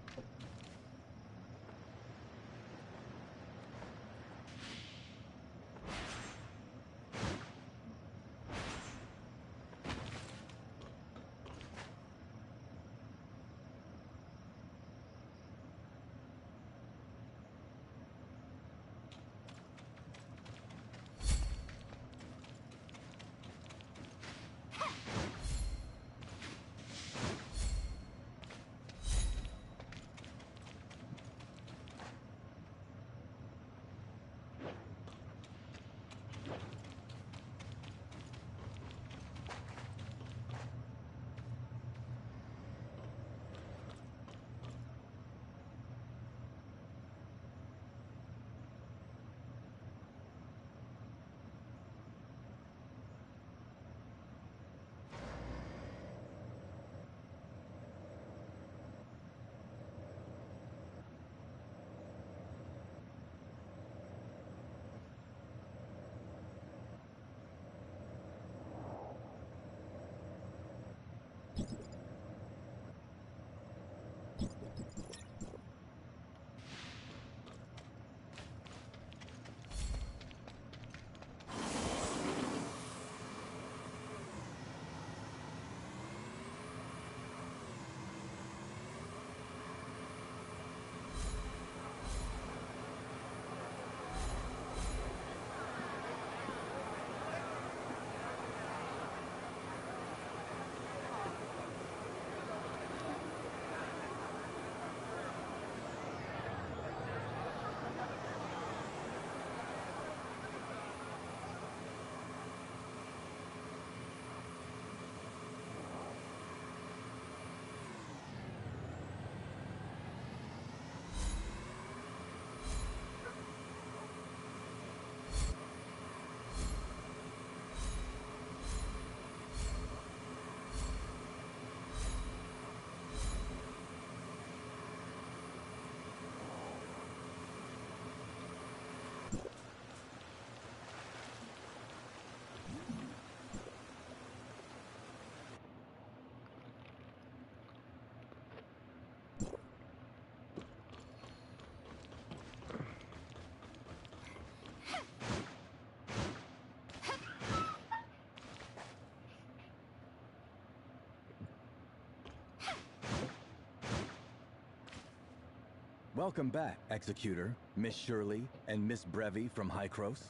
Welcome back, Executor, Miss Shirley, and Miss Brevy from Hykros.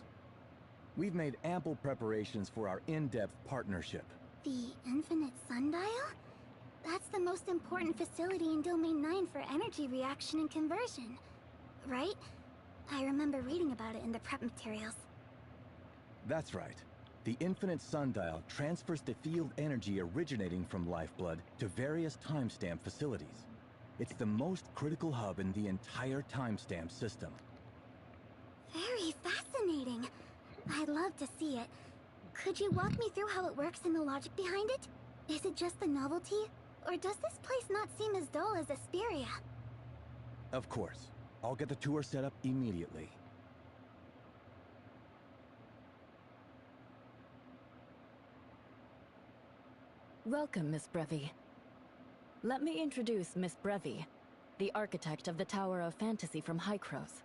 We've made ample preparations for our in-depth partnership. The Infinite Sundial? That's the most important facility in Domain 9 for energy reaction and conversion, right? I remember reading about it in the prep materials. That's right. The Infinite Sundial transfers the field energy originating from Lifeblood to various timestamp facilities. It's the most critical hub in the entire timestamp system. Very fascinating. I'd love to see it. Could you walk me through how it works and the logic behind it? Is it just the novelty? Or does this place not seem as dull as Asperia? Of course. I'll get the tour set up immediately. Welcome, Miss Brevy. Let me introduce Miss Brevy, the architect of the Tower of Fantasy from Hykros.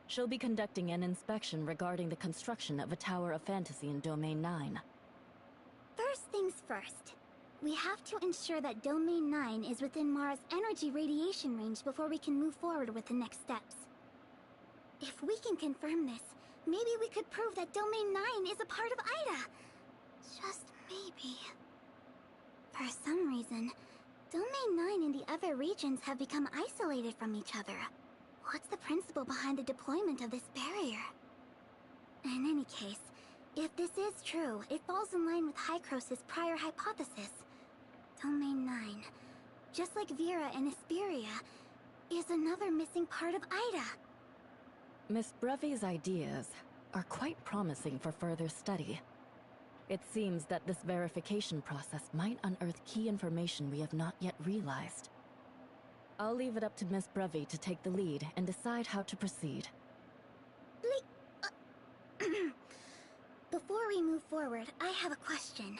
She'll be conducting an inspection regarding the construction of a Tower of Fantasy in Domain 9. First things first. We have to ensure that Domain 9 is within Mara's energy radiation range before we can move forward with the next steps. If we can confirm this, maybe we could prove that Domain 9 is a part of Ida. Just maybe. For some reason, Domain 9 and the other regions have become isolated from each other. What's the principle behind the deployment of this barrier? In any case, if this is true, it falls in line with Hykros' prior hypothesis. Domain 9, just like Vera and Asperia, is another missing part of Ida. Miss Brevy's ideas are quite promising for further study. It seems that this verification process might unearth key information we have not yet realized. I'll leave it up to Miss Brevy to take the lead and decide how to proceed. Before we move forward, I have a question.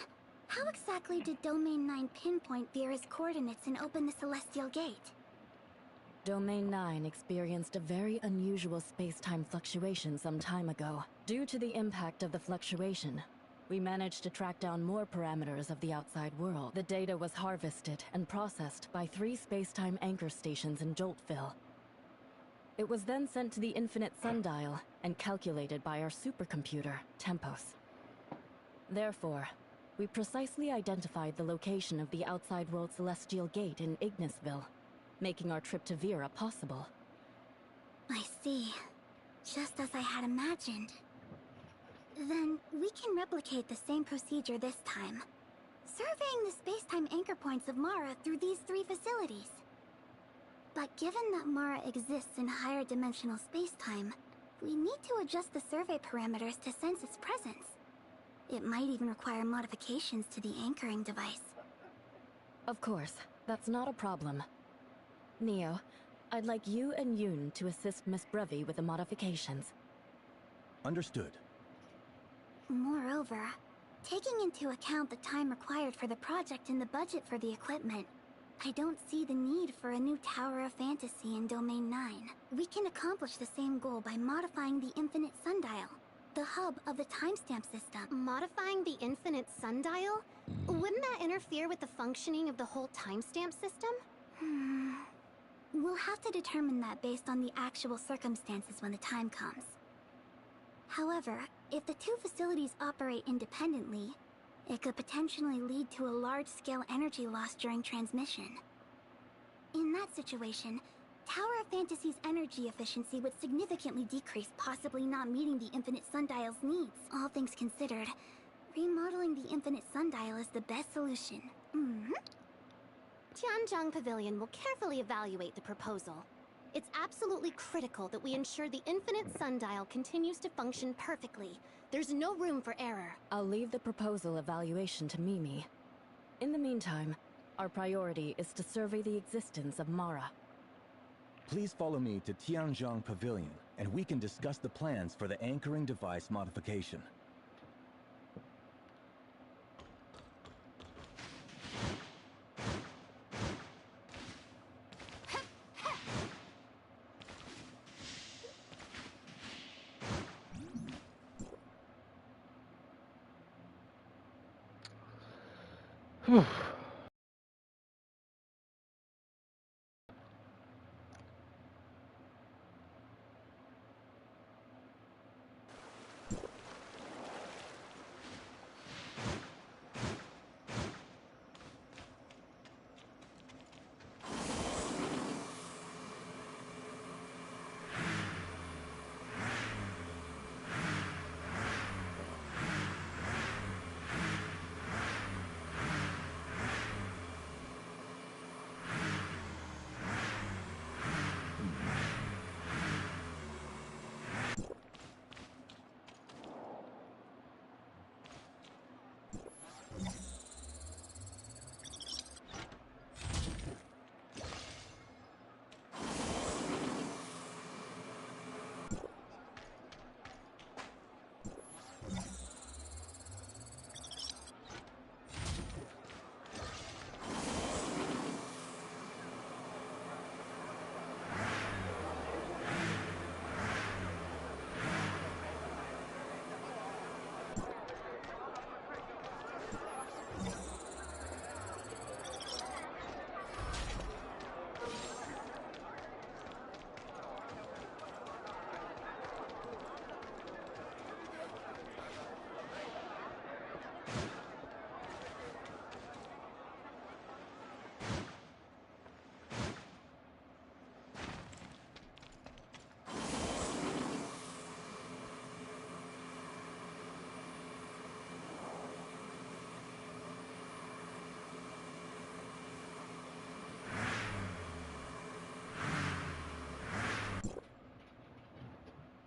How exactly did Domain 9 pinpoint Vera's coordinates and open the Celestial Gate? Domain 9 experienced a very unusual space-time fluctuation some time ago. Due to the impact of the fluctuation, we managed to track down more parameters of the outside world. The data was harvested and processed by 3 space-time anchor stations in Joltville. It was then sent to the Infinite Sundial and calculated by our supercomputer, Tempos. Therefore, we precisely identified the location of the outside world Celestial Gate in Ignisville, making our trip to Vera possible. I see. Just as I had imagined. Then, we can replicate the same procedure this time. Surveying the space-time anchor points of Mara through these 3 facilities. But given that Mara exists in higher dimensional space-time, we need to adjust the survey parameters to sense its presence. It might even require modifications to the anchoring device. Of course, that's not a problem. Neo, I'd like you and Yoon to assist Miss Brevi with the modifications. Understood. Moreover, taking into account the time required for the project and the budget for the equipment, I don't see the need for a new Tower of Fantasy in Domain 9. We can accomplish the same goal by modifying the Infinite Sundial, the hub of the timestamp system. Modifying the Infinite Sundial? Wouldn't that interfere with the functioning of the whole timestamp system? We'll have to determine that based on the actual circumstances when the time comes. However, if the 2 facilities operate independently, it could potentially lead to a large-scale energy loss during transmission. In that situation, Tower of Fantasy's energy efficiency would significantly decrease, possibly not meeting the Infinite Sundial's needs. All things considered, remodeling the Infinite Sundial is the best solution. Tianzhong Pavilion will carefully evaluate the proposal. It's absolutely critical that we ensure the Infinite Sundial continues to function perfectly. There's no room for error. I'll leave the proposal evaluation to Mimi. In the meantime, our priority is to survey the existence of Mara. Please follow me to Tianzhong Pavilion, and we can discuss the plans for the anchoring device modification. Whew.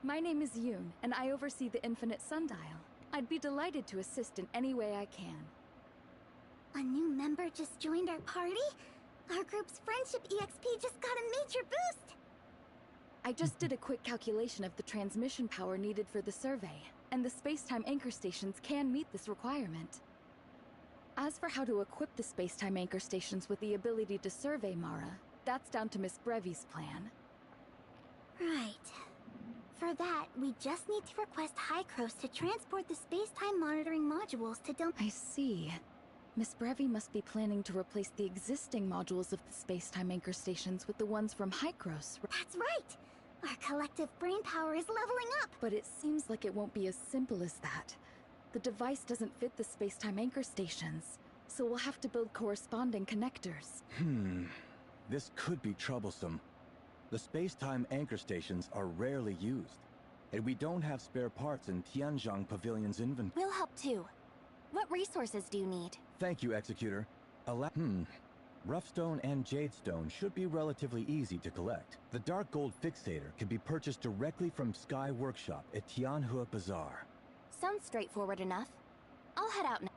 My name is Yoon, and I oversee the Infinite Sundial. I'd be delighted to assist in any way I can. A new member just joined our party? Our group's friendship EXP just got a major boost! I just did a quick calculation of the transmission power needed for the survey, and the space-time anchor stations can meet this requirement. As for how to equip the space-time anchor stations with the ability to survey Mara, that's down to Miss Brevi's plan. Right. For that, we just need to request Hykros to transport the space-time monitoring modules to I see. Miss Brevi must be planning to replace the existing modules of the space-time anchor stations with the ones from Hykros. That's right! Our collective brain power is leveling up! But it seems like it won't be as simple as that. The device doesn't fit the space-time anchor stations, so we'll have to build corresponding connectors. This could be troublesome. The space-time anchor stations are rarely used, and we don't have spare parts in Tianzhong Pavilion's inventory. We'll help too. What resources do you need? Thank you, Executor. Roughstone and Jadestone should be relatively easy to collect. The Dark Gold Fixator can be purchased directly from Sky Workshop at Tianhua Bazaar. Sounds straightforward enough. I'll head out now.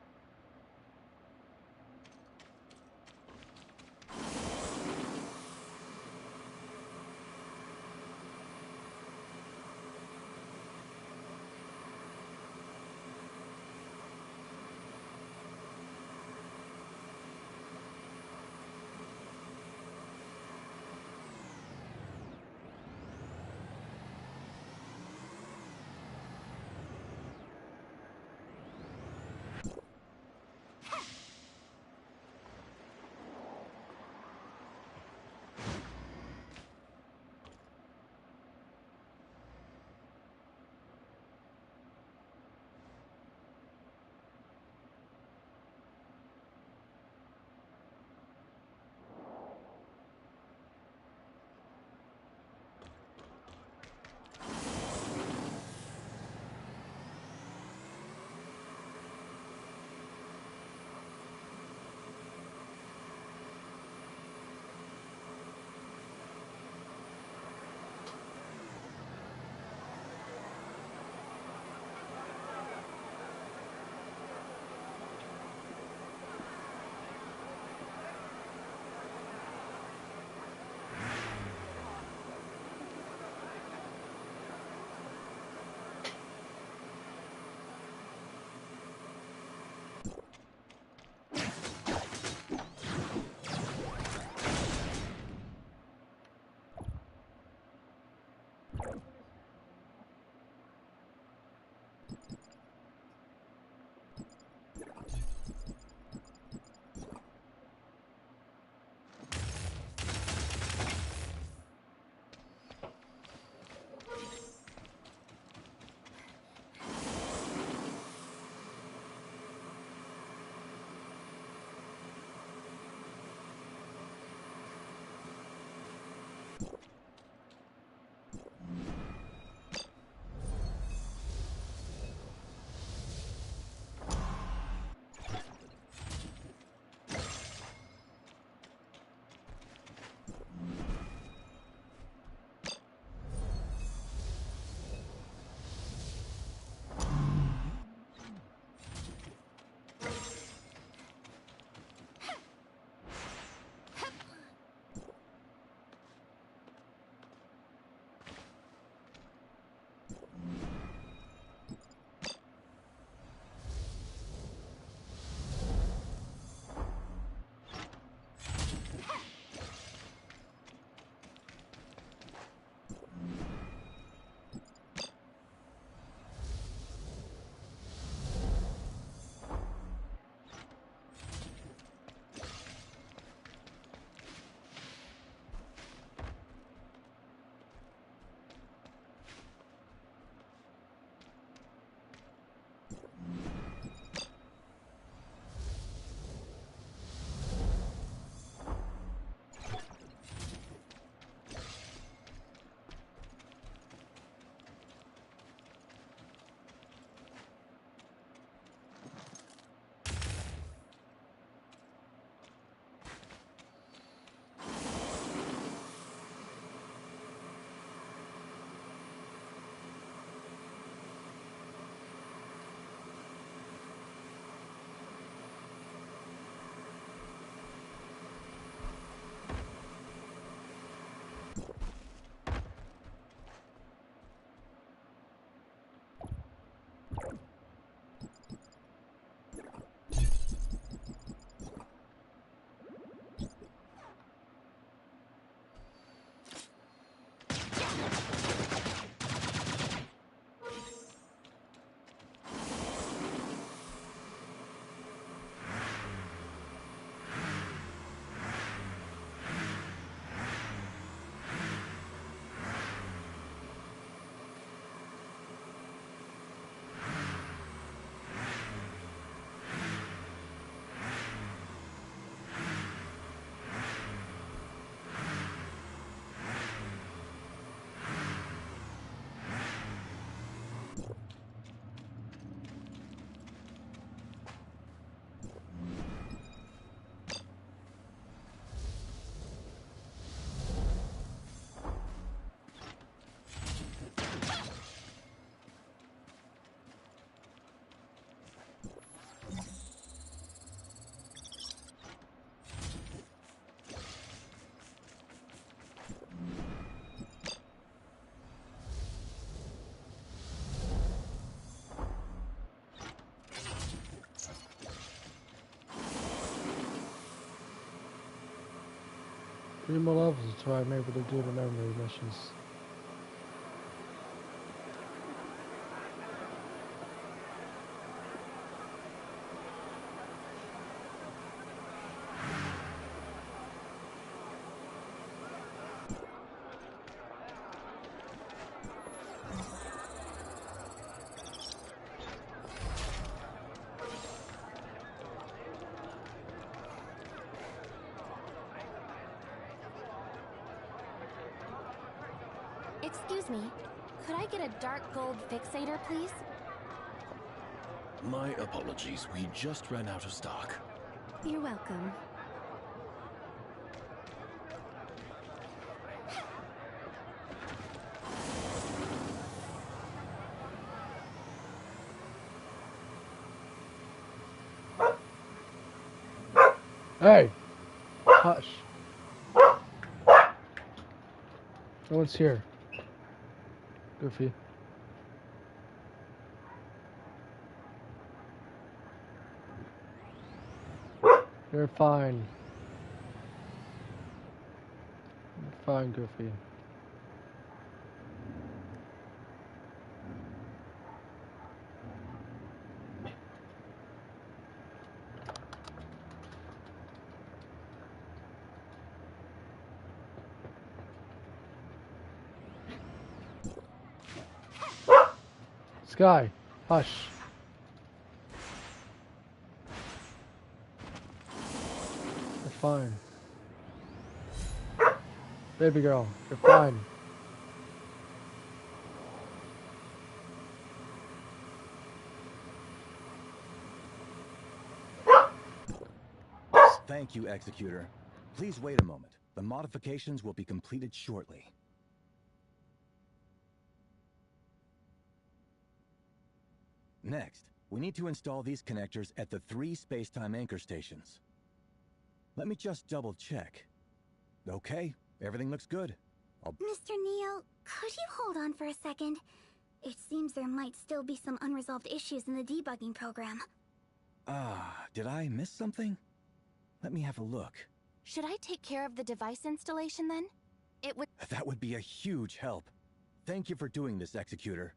3 more levels until I'm able to do the memory missions. Excuse me, could I get a dark gold fixator, please? My apologies, we just ran out of stock. You're welcome. Hey! Hush. No one's here. Goofy. You're fine. You're fine, Goofy. Sky, hush. You're fine. Baby girl, you're fine. Thank you, Executor. Please wait a moment. The modifications will be completed shortly. Next, we need to install these connectors at the 3 space-time anchor stations. Let me just double-check. Okay, everything looks good. Mr. Neo, could you hold on for a second? It seems there might still be some unresolved issues in the debugging program. Did I miss something? Let me have a look. Should I take care of the device installation then? It would... That would be a huge help. Thank you for doing this, Executor.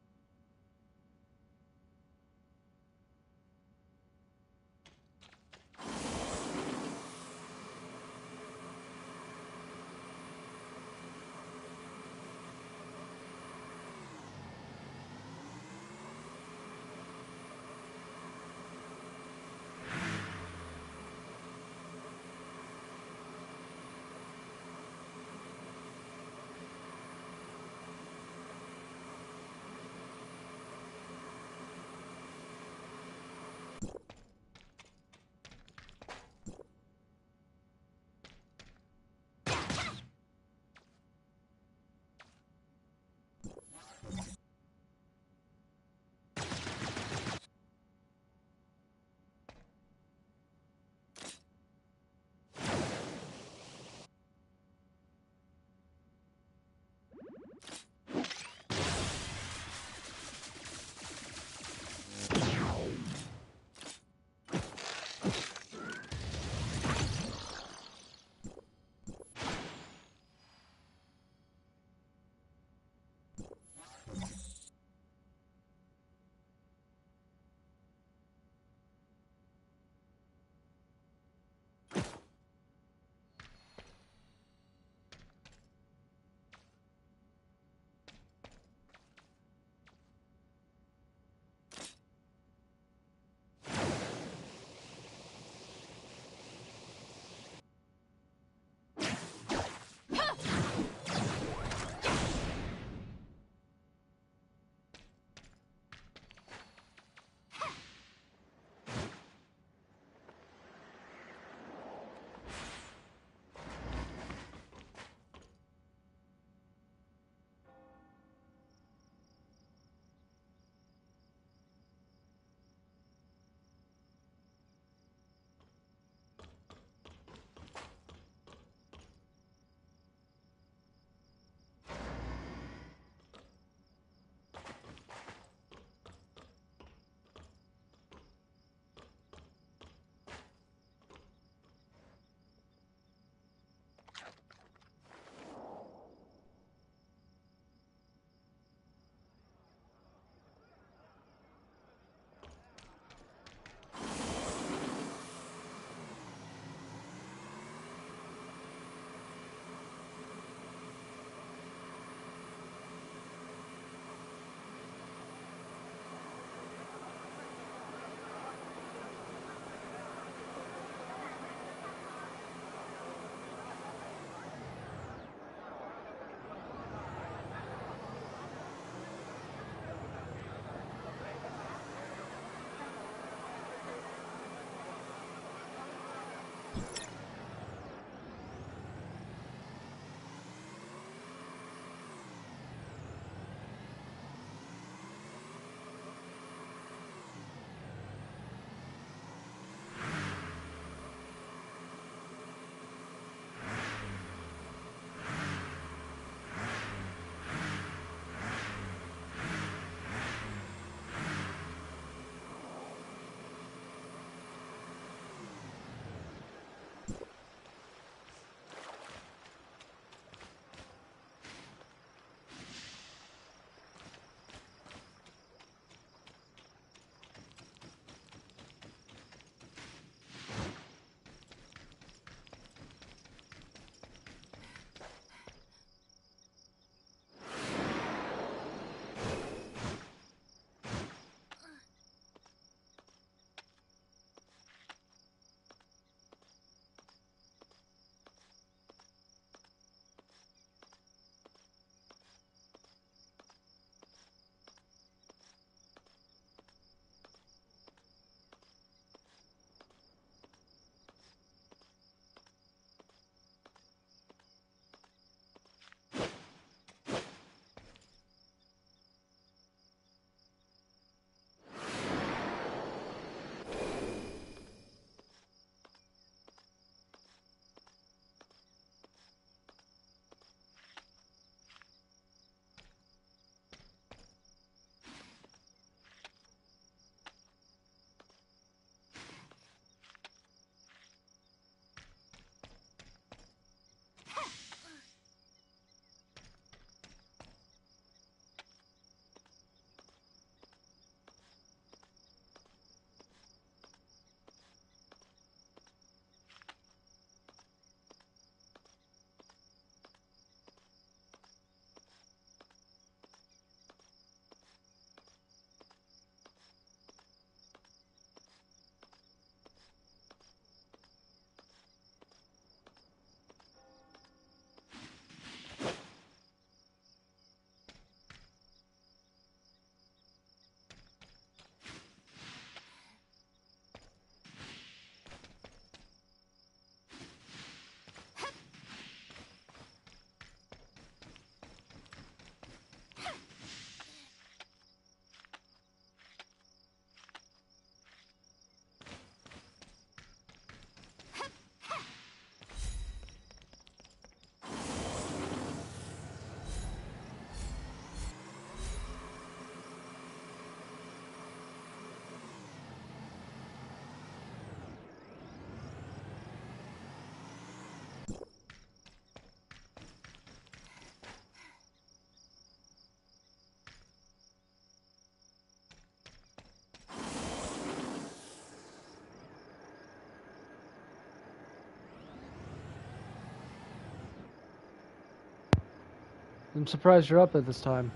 I'm surprised you're up at this time.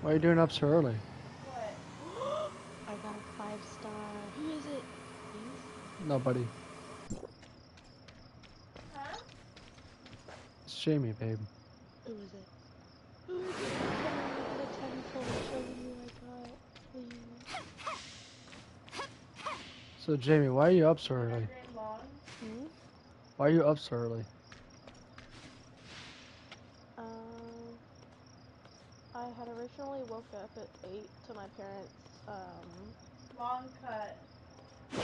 Why are you doing up so early? What? I got a 5-star. Who is it? Please? Nobody. Huh? It's Jamie, babe. Who is it? Who is it? Tell me I got a 10 full. Show me who I got, please. So Jamie, why are you up so early? Hmm? Why are you up so early? I had originally woke up at 8 to my parents, long cut.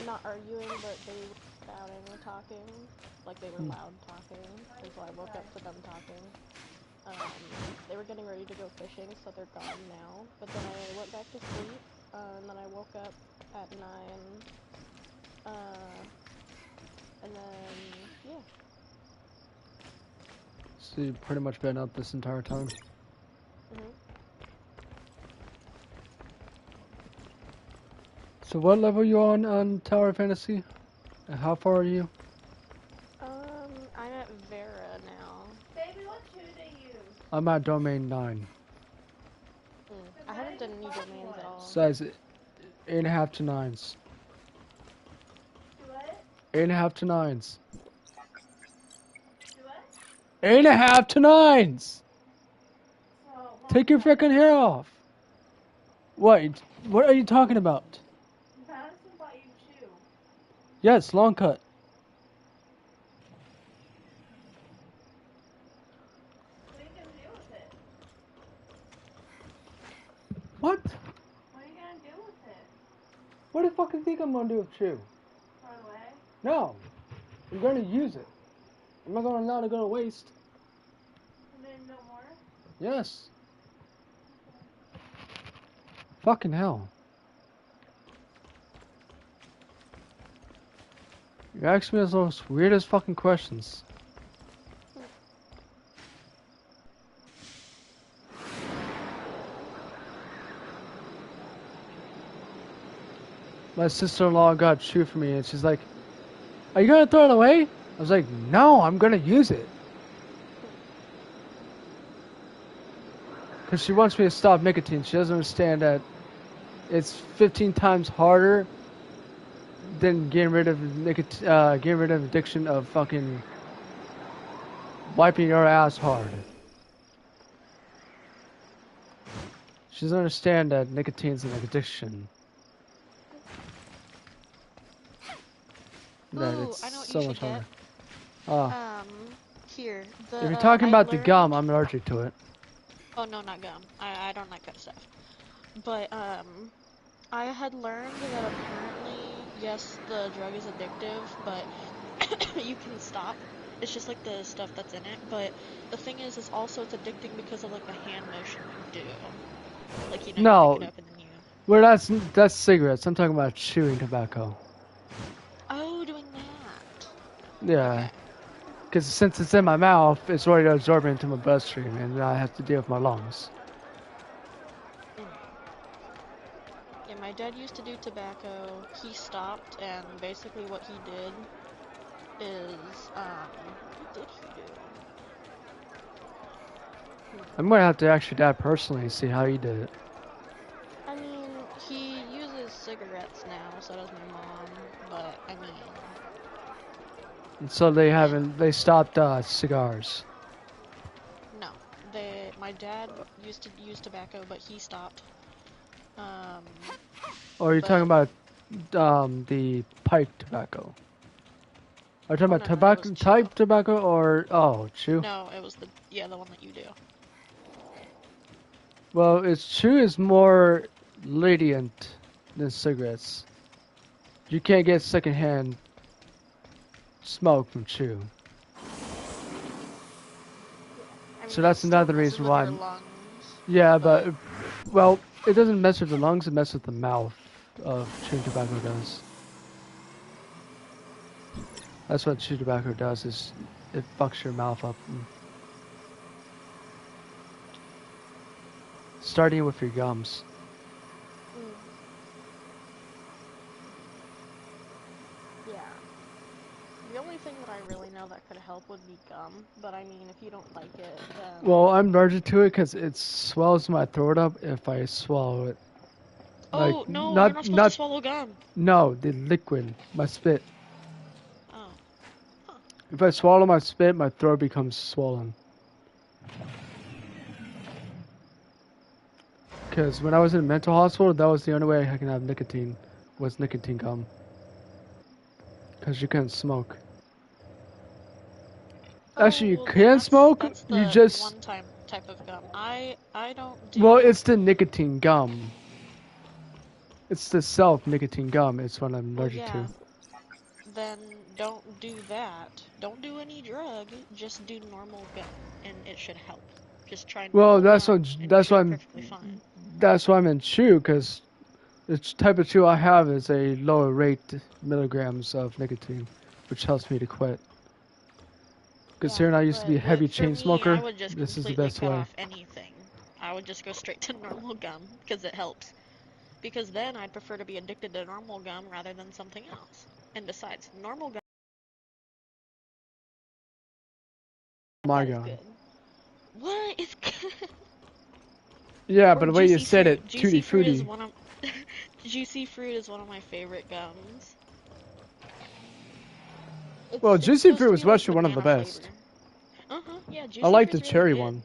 Not arguing, but they were shouting and talking. Like they were loud talking. And so I woke up to them talking. They were getting ready to go fishing, so they're gone now. But then I went back to sleep, and then I woke up at 9. And then, yeah. So you've pretty much been up this entire time? Mhm. So what level are you on Tower of Fantasy? And how far are you? I'm at Vera now. Baby, what shoe do you use? I'm at Domain 9. I haven't done any domains at all. Size 8.5 to 9s. What? 8.5 to 9s. What? 8.5 to 9s! So, Take your freaking hair off! What? What are you talking about? Madison bought you shoe. Yes, long cut. What are you gonna do with it? What? What are you gonna do with it? What do you fucking think I'm gonna do with you? Throw it away? No. I'm gonna use it. I'm not gonna allow it to go to waste. And then no more? Yes. Fucking hell. You ask me those weirdest fucking questions. My sister-in-law got shoe for me and she's like, are you gonna throw it away? I was like, no, I'm gonna use it. Because she wants me to stop nicotine. She doesn't understand that it's 15 times harder than getting rid of getting rid of addiction of fucking wiping your ass hard. She doesn't understand that nicotine's an addiction. That Ooh, it's I know what so you much should harder. get. Here. If you're talking I about the learned... gum, I'm allergic to it. Oh, no, not gum. I don't like that stuff. But, I had learned that apparently, yes, the drug is addictive, but you can stop. It's just like the stuff that's in it. But the thing is also it's addicting because of like the hand motion you do. Like, you know, No. you pick it up and then you... Well, that's cigarettes. I'm talking about chewing tobacco. Oh, doing that. Yeah. Because since it's in my mouth, it's already absorbing into my bloodstream, and I have to deal with my lungs. Yeah, my dad used to do tobacco. He stopped, and basically what he did is, what did he do? I'm gonna have to ask your dad personally and see how he did it. I mean, he uses cigarettes now, so does my mom, but, I mean... And so they stopped cigars. No, my dad used to use tobacco, but he stopped. Or you're talking about the pipe tobacco? Are you talking about tobacco, type tobacco, or chew? No, it was the one that you do. Well, chew is more lenient than cigarettes. You can't get secondhand smoke from chew. So that's another reason why. Yeah, but well, it doesn't mess with the lungs; it messes with the mouth. Of chewing tobacco does. That's what chewing tobacco does. Is it fucks your mouth up. Starting with your gums. Yeah. The only thing that I really know that could help would be gum, but I mean, if you don't like it, then... Well, I'm allergic to it because it swells my throat up if I swallow it. Oh, Like, no, you're not supposed to swallow gum. No, the liquid, my spit. Oh. Huh. If I swallow my spit, my throat becomes swollen. Because when I was in a mental hospital, that was the only way I can have nicotine, was nicotine gum. Because you couldn't smoke. Actually, you well, can smoke, that's you the just... one-time type of gum. I don't do... Well, it's the nicotine gum. It's the self-nicotine gum, it's what I'm allergic to. Then don't do that. Don't do any drug, just do normal gum, and it should help. Just try Well, normal that's gum, what and that's you'll why be I'm perfectly fine. that's why I'm in chew, because the type of chew I have is a lower rate milligrams of nicotine, which helps me to quit. Considering I used to be a heavy chain smoker, this is the best way. Off anything. I would just go straight to normal gum because it helps. Because then I'd prefer to be addicted to normal gum rather than something else. And besides, normal gum. My God. Good. What? It's good. Yeah, Or but the way you said it, Juicy tutti fruit is frutti. one of Juicy fruit is one of my favorite gums. Well, Juicy fruit was actually one of the best. Yeah, Juicy I like the Fruit's cherry really good. one.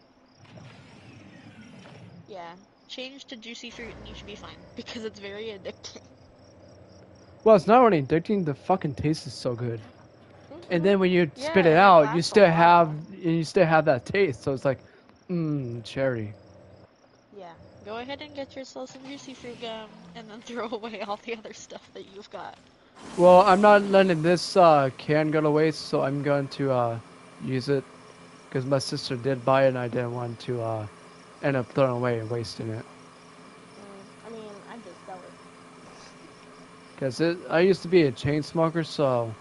Yeah, change to Juicy fruit and you should be fine because it's very addicting. Well, it's not only addicting, the fucking taste is so good. And then when you Yeah, spit it and it out, you lasts still a have that taste. So it's like, cherry. Yeah, go ahead and get yourself some Juicy fruit gum and then throw away all the other stuff that you've got. Well, I'm not letting this can go to waste, so I'm going to use it. Because my sister did buy it and I didn't want to end up throwing away and wasting it. I mean, I just sell it. Because I used to be a chain smoker, so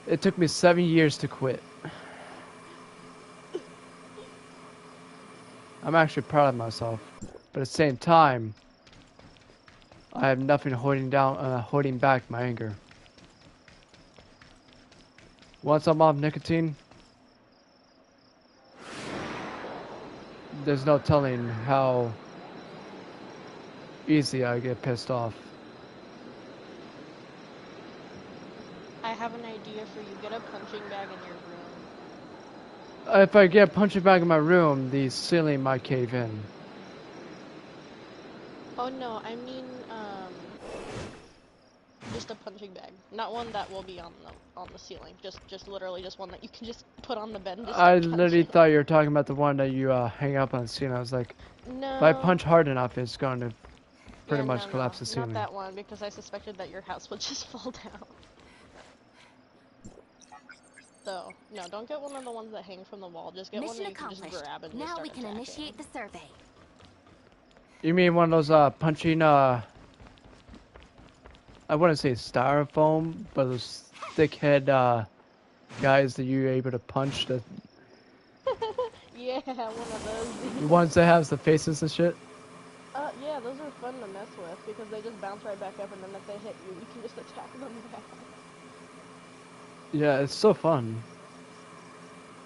it took me 7 years to quit. I'm actually proud of myself. But at the same time, I have nothing holding back my anger. Once I'm off nicotine, there's no telling how easy I get pissed off. I have an idea for you. Get a punching bag in your room. If I get a punching bag in my room, the ceiling might cave in. Oh no, I mean, just a punching bag. Not one that will be on the ceiling. Just literally just one that you can just put on the bed and just I start literally punching. thought you were talking about the one that you hang up on the ceiling. I was like, No. if I punch hard enough, it's going to pretty Yeah, much no, collapse the ceiling. Not that one, because I suspected that your house would just fall down. So, no, don't get one of the ones that hang from the wall. Just get one Mission that you can just accomplished. grab and just Now start we can attacking. initiate the survey. You mean one of those punching I wouldn't say styrofoam, but those thick head guys that you're able to punch, the Yeah, one of those. the ones that has the faces and shit? Yeah, those are fun to mess with because they just bounce right back up, and then if they hit you, you can just attack them back. Yeah, it's so fun.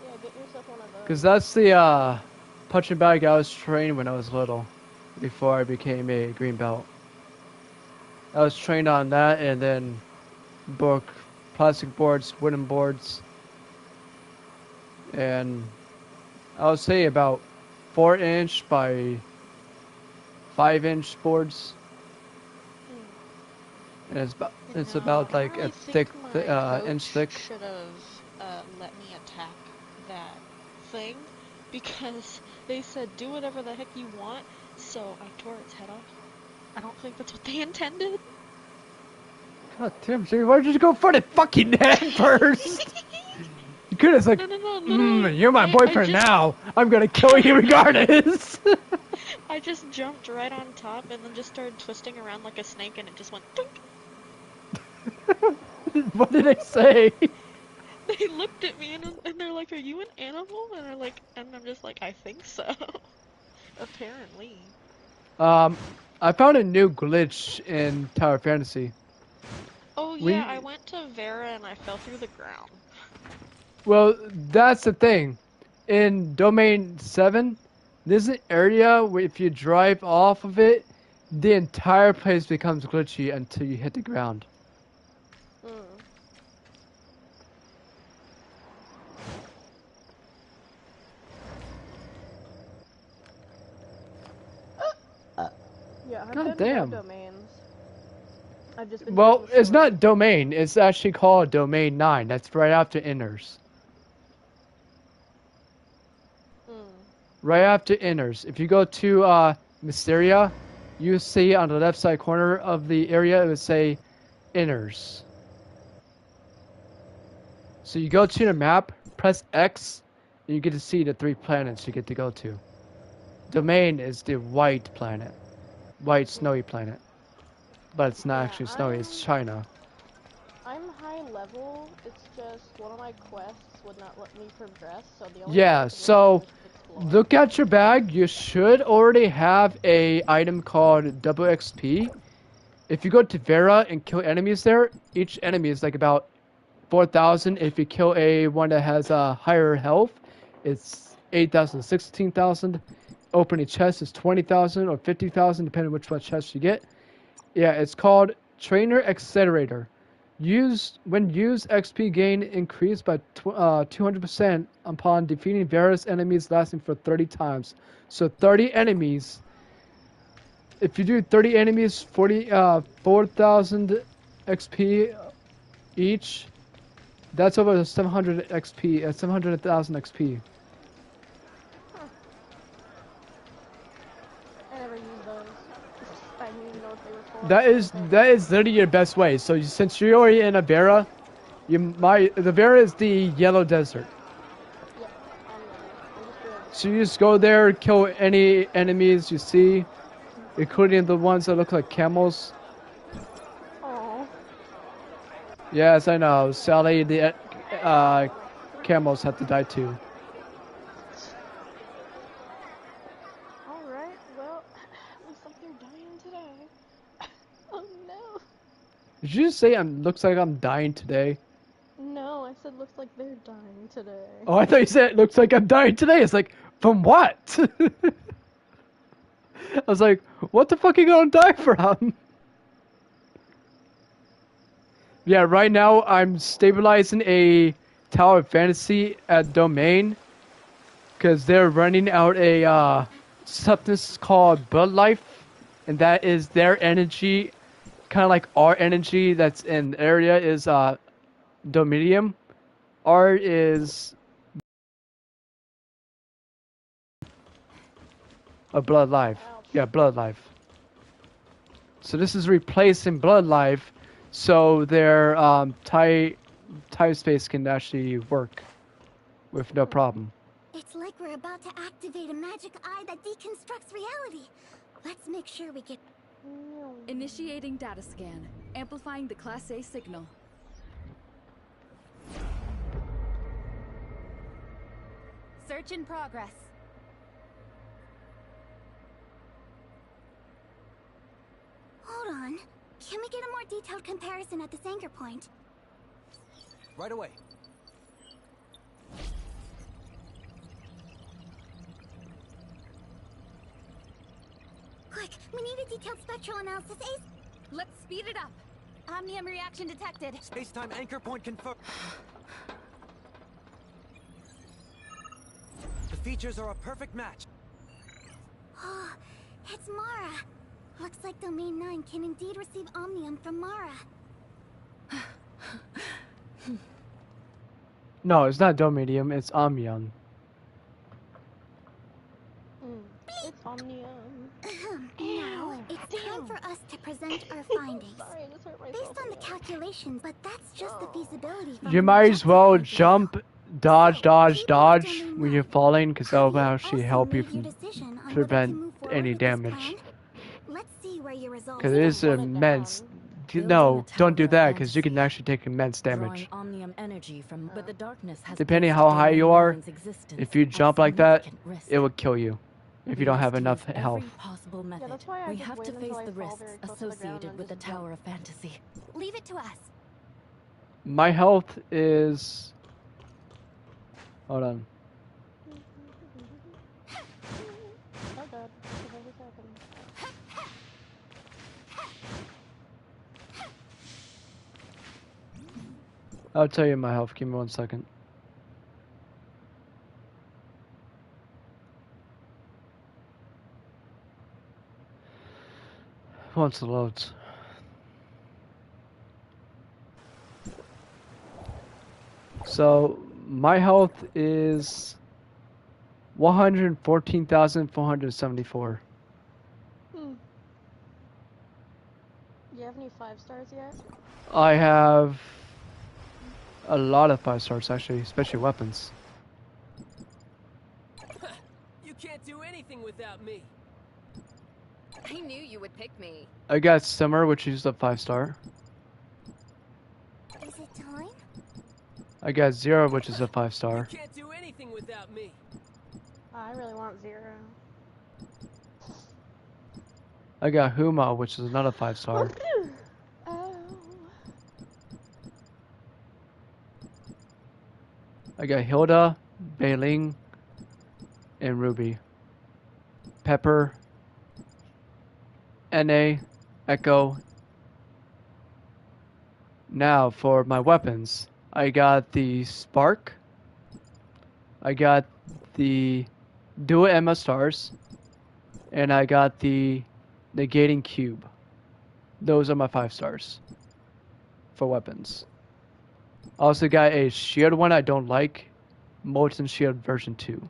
Yeah, get yourself one of those. Because that's the punching bag I was trained when I was little, before I became a green belt. I was trained on that, and then broke plastic boards, wooden boards, and I would say about 4-inch by 5-inch boards. And it's about like a thick, inch thick. Should have let me attack that thing because they said do whatever the heck you want, so I tore its head off. I don't think that's what they intended. God damn, Jerry, why did you go for the fucking head first? You could have said, you're my boyfriend now. I'm gonna kill you regardless. I just jumped right on top and then just started twisting around like a snake and it just went dunk. What did they say? They looked at me and they're like, are you an animal? And I'm just like, I think so. Apparently. I found a new glitch in Tower Fantasy. Oh yeah, I went to Vera and I fell through the ground. Well, that's the thing. In Domain 7, there's an area where if you drive off of it, the entire place becomes glitchy until you hit the ground. Yeah, I've God been damn. more domains. I've just been Well, it's not Domain. It's actually called Domain 9. That's right after Inners. Right after Inners. If you go to Mysteria, you see on the left side corner of the area, it would say Inners. So you go to the map, press X, and you get to see the 3 planets you get to go to. Domain is the white planet. White snowy planet. But it's not actually snowy, it's China. I'm high level, it's just one of my quests would not let me progress, so the only Yeah, so look at your bag. You should already have a item called double XP. If you go to Vera and kill enemies there, each enemy is like about 4,000. If you kill a one that has a higher health, it's 8,000, 16,000. Opening chest is 20,000 or 50,000, depending on which chest you get. Yeah, it's called Trainer Accelerator. When used, XP gain increased by 200% upon defeating various enemies lasting for 30 times. So 30 enemies. If you do 30 enemies, 4,000 XP each. That's over 700 XP, 700,000 XP. I never used those. I didn't even know what they were for. That is literally your best way. So since you're already in a Vera, the Vera is the yellow desert. Yeah, So you just go there, kill any enemies you see, including the ones that look like camels. Aww. Yes, I know. Sally, the camels have to die too. Alright, well, looks like they're dying today. Oh no. Did you just say looks like I'm dying today? No, I said looks like they're dying today. Oh, I thought you said it looks like I'm dying today. It's like, from what? I was like, what the fuck are you gonna die from? Yeah, right now I'm stabilizing a Tower of Fantasy at Domain because they're running out a substance called Blood Life, and that is their energy, kind of like our energy that's in the area is Dominium. R is a Blood Life. Yeah, Blood Life. So this is replacing Blood Life, so their time space can actually work with no problem. It's like we're about to activate a magic eye that deconstructs reality. Let's make sure we get... Initiating data scan. Amplifying the Class A signal. Search in progress. Hold on. Can we get a more detailed comparison at this anchor point? Right away. Quick, we need a detailed spectral analysis. Ace! Let's speed it up. Omnium reaction detected. Space-time anchor point confirmed. The features are a perfect match. Oh, it's Mara. Looks like Domain 9 can indeed receive Omnium from Mara. No, it's not Dominium, it's Omnium. It's Omnium. Now, it's time for us to present our findings. Sorry, I just hurt myself. Based on the calculations, but that's just the feasibility from You might as well jump, dodge when you're falling, because that'll actually help you from prevent any damage. Let's see where your results Because it is immense. No, don't do that, because you can actually take immense damage. Omnium energy from, but the darkness has Depending how high you are, if you jump like that, it will kill you. if We you don't have must enough use health. every possible method. that's why I We just have wait to until face I the fall risks very close to the ground associated and with the just jump. Tower of Fantasy. Leave it to us. My health is. Hold on. Oh god, what is happening? I'll tell you my health. Give me 1 second. Once it loads. So my health is 114,474. Do you have any 5 stars yet? I have a lot of 5 stars actually, especially weapons. You can't do anything without me. I knew you would pick me. I got Simmer, which is a 5-star. Is it time? I got Zero, which is a 5-star. You can't do anything without me. I really want 0. I got Huma, which is another 5-star. Oh. I got Hilda, Bailing, and Ruby. Pepper, NA, Echo. Now for my weapons, I got the Spark. I got the Dual Emma Stars. And I got the Negating Cube. Those are my 5 stars for weapons. I also got a shield one I don't like. Molten Shield version 2.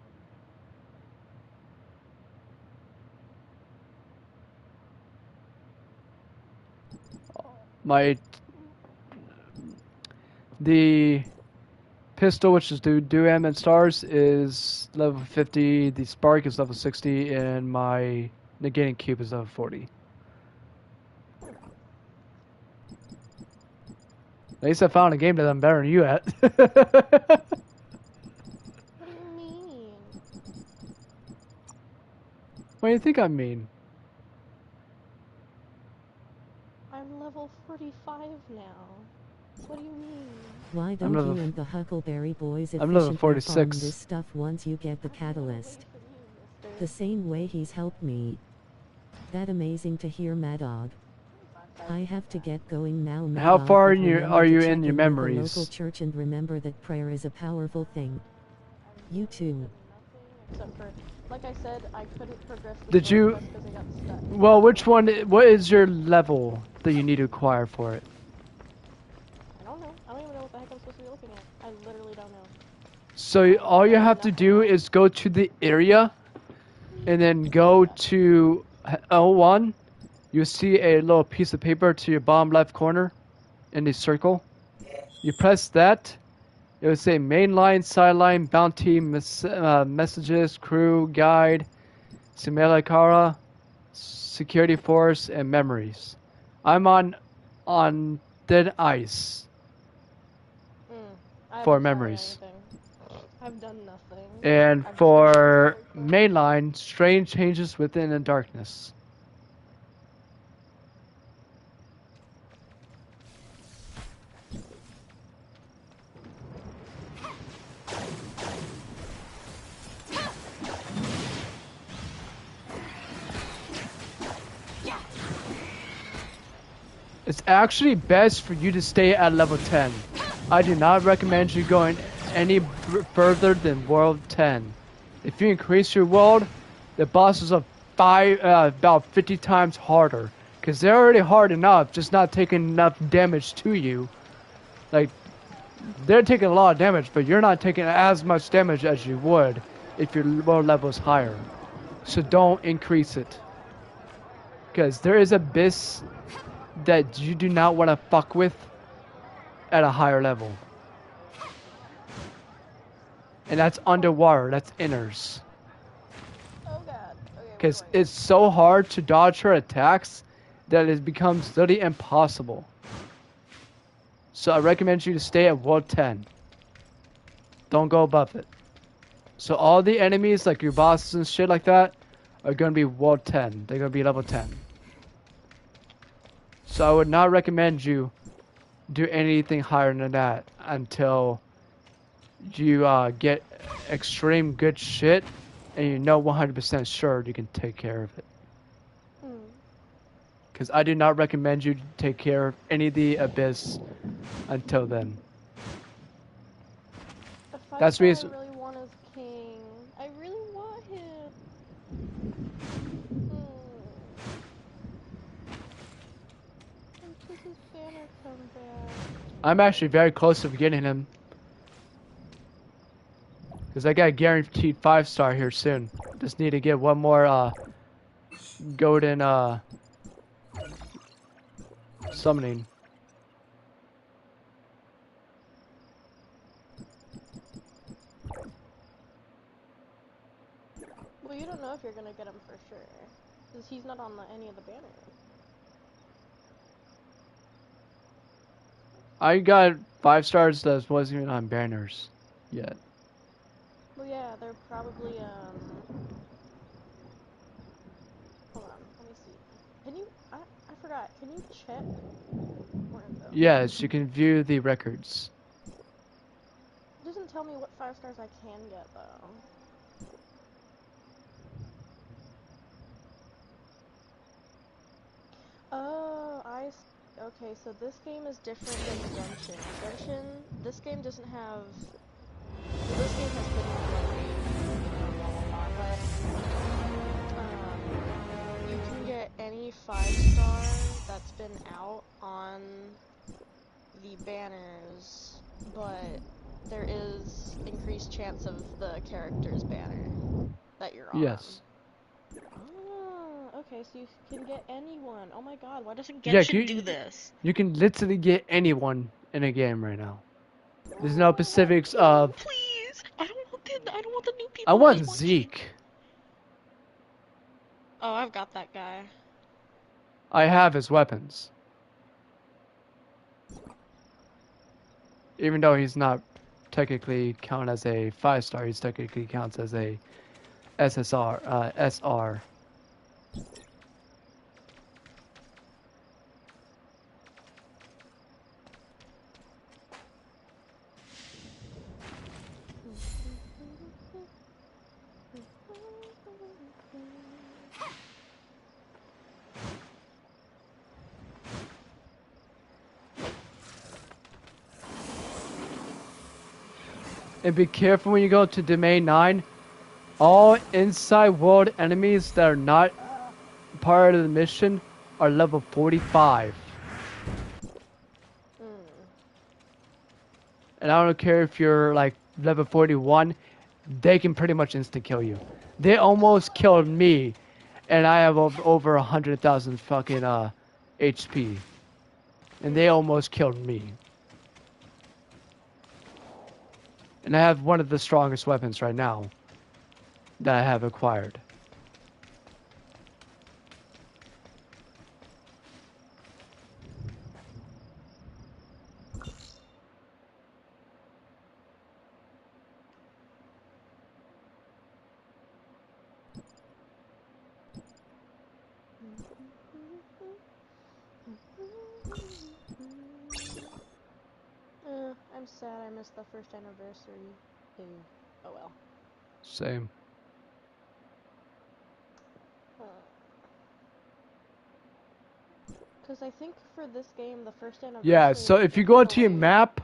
The pistol, which is Duam and Stars, is level 50. The Spark is level 60, and my Negating Cube is level 40. At least I found a game that I'm better than you at. What do you mean? What do you think I mean? I'm level 45 now. What do you mean? Why don't level you and the Huckleberry Boys I'm level efficiently farm 46. this stuff once you get the catalyst? The same way he's helped me. That amazing to hear, Mad Dog. I have to get going now. Mad How Dog, far but in your remember are to you check in your with the memories? local church and remember that prayer is a powerful thing. You too. Except for, like I said, I couldn't progress the Did story you? quest 'cause I got stuck. Well, which one? What is your level that you need to acquire for it? I don't know. I don't even know what the heck I'm supposed to be looking at. I literally don't know. So all you have to do is go to the area, and then go to L1. You'll see a little piece of paper to your bottom left corner, in the circle. You press that. It will say mainline, sideline, bounty, messages, crew, guide, Simelakara, security force, and memories. I'm on Dead Ice I for haven't tried memories. anything. I've done nothing. And I've for mainline, strange changes within the darkness. It's actually best for you to stay at level 10. I do not recommend you going any further than world 10. If you increase your world, the bosses are about 50 times harder. Because they're already hard enough, just not taking enough damage to you. Like, they're taking a lot of damage, but you're not taking as much damage as you would if your world level is higher. So don't increase it. Because there is abyss that you do not want to fuck with at a higher level. And that's underwater, that's inners. Oh god. Okay. Because it's so hard to dodge her attacks that it becomes literally impossible. So I recommend you to stay at world 10. Don't go above it. So all the enemies, like your bosses and shit like that, are going to be World 10. They're going to be level 10. So I would not recommend you do anything higher than that until you get extreme good shit and you know 100% sure you can take care of it. Because I do not recommend you take care of any of the Abyss until then. That's the reason. I really want his king. I really want him. Until his banner come back. I'm actually very close to getting him. Because I got a guaranteed 5-star here soon. Just need to get one more golden summoning. Well, you don't know if you're gonna get him for sure. Because he's not on any of the banners. I got 5 stars that wasn't even on banners yet. Well, yeah, they're probably, hold on, let me see. Can you, I forgot, can you check? Where is it? Yes, you can view the records. It doesn't tell me what 5 stars I can get, though. Oh, okay, so this game is different than Genshin. Genshin, this game doesn't have, this game has been blah, but you can get any 5-star that's been out on the banners, but there is increased chance of the character's banner that you're on. Yes. Okay, so you can get anyone. Oh my god, why doesn't Genshin do this? You can literally get anyone in a game right now. There's no specifics of... Please! I don't want the new people. I want Zeke. Oh, I've got that guy. I have his weapons. Even though he's not technically counted as a 5-star, he's technically counts as a SR. And be careful when you go to Domain 9. All inside world enemies that are not part of the mission are level 45. And I don't care if you're like level 41, they can pretty much instant kill you. They almost killed me, and I have over 100,000 fucking HP. And they almost killed me. And I have one of the strongest weapons right now that I have acquired. I'm sad I missed the first anniversary. Oh well. Same. Because I think for this game, the first anniversary... Yeah, so if you go into your map,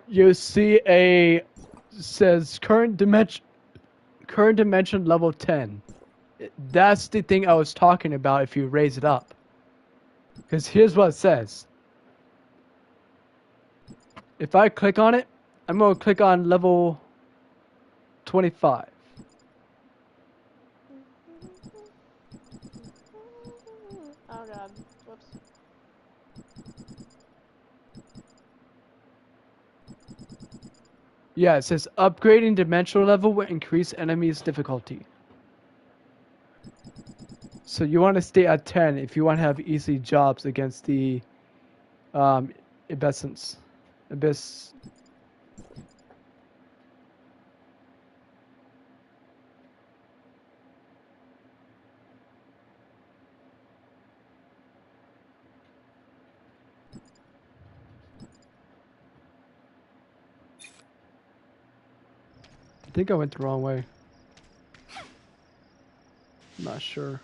you see says current dimension level 10. That's the thing I was talking about if you raise it up. Because here's what it says. If I click on it, I'm going to click on level 25. Oh god, whoops. Yeah, it says upgrading dimensional level will increase enemies' difficulty. So you want to stay at 10 if you want to have easy jobs against the Abyss. think I went the wrong way. I'm not sure.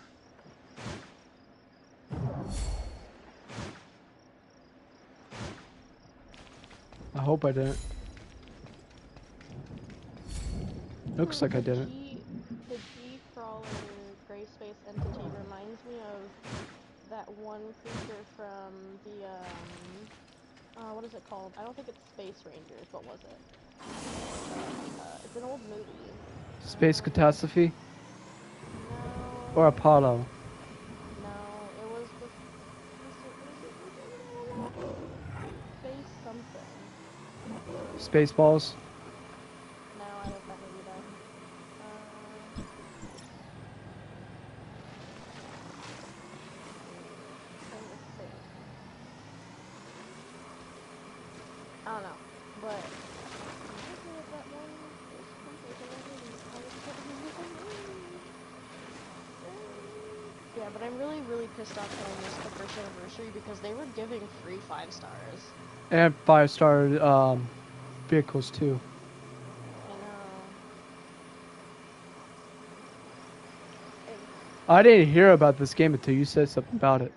I hope I didn't. Looks like I didn't. The G-Crawler gray space entity reminds me of that one creature from the, what is it called? I don't think it's Space Rangers. What was it? It's an old movie. Space Catastrophe? No. Or Apollo? No, it was the... Space something. Spaceballs? No, I don't that movie though. I don't know, but yeah, but I'm really pissed off when this the first anniversary because they were giving free 5 stars. And 5-star vehicles too. I didn't hear about this game until you said something about it.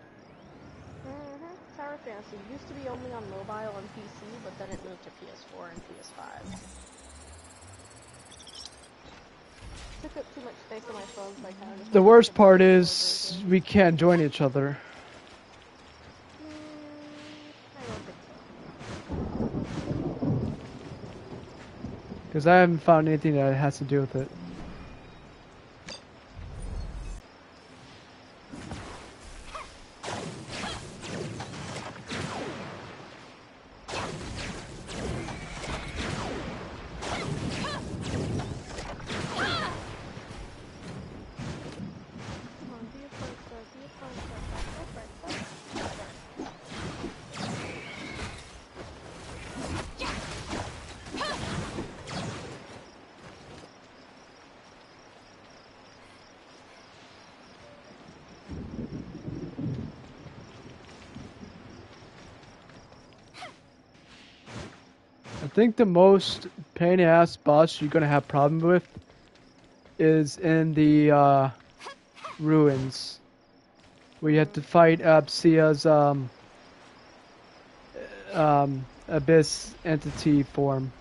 Tower Fantasy used to be only on mobile and PC, but then it moved to PS4 and PS5. Took up too much space on my phone, so I kind of just... The worst part is we can't join each other. I don't think so. Because I haven't found anything that has to do with it. I think the most pain in the ass boss you're gonna have problem with is in the ruins, where you have to fight Absia's abyss entity form.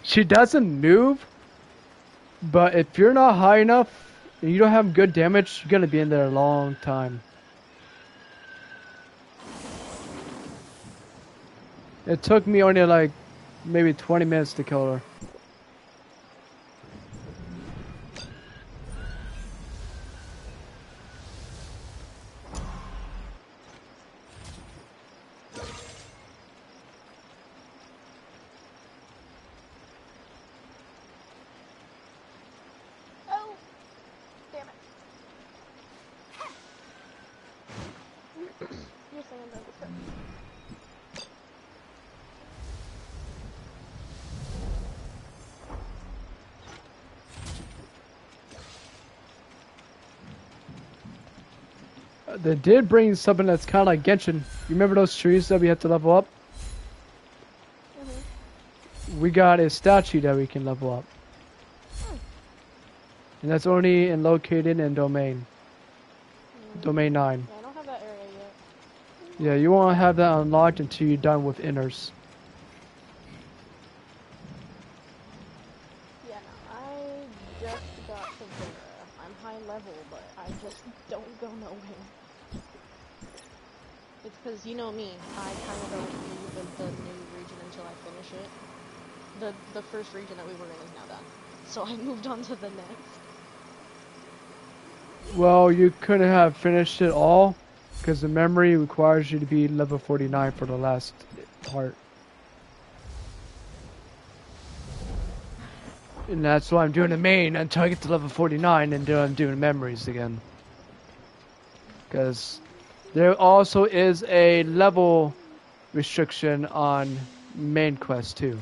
She doesn't move, but if you're not high enough and you don't have good damage, you're gonna be in there a long time. It took me only like maybe 20 minutes to kill her. Oh! Damn it. You're saying about this stuff. They did bring something that's kind of like Genshin. You remember those trees that we had to level up? We got a statue that we can level up. And that's only located in Domain. Domain 9. Yeah, I don't have that area yet. Yeah, you won't have that unlocked until you're done with Inners. Yeah, no, I just got to Vera. I'm high level, but I just don't go nowhere. It's because, you know me, I kind of don't leave the new region until I finish it. The first region that we were in is now done. So I moved on to the next. Well, you couldn't have finished it all, because the memory requires you to be level 49 for the last part. And that's why I'm doing the main until I get to level 49, and then I'm doing memories again. Because there also is a level restriction on main quest too.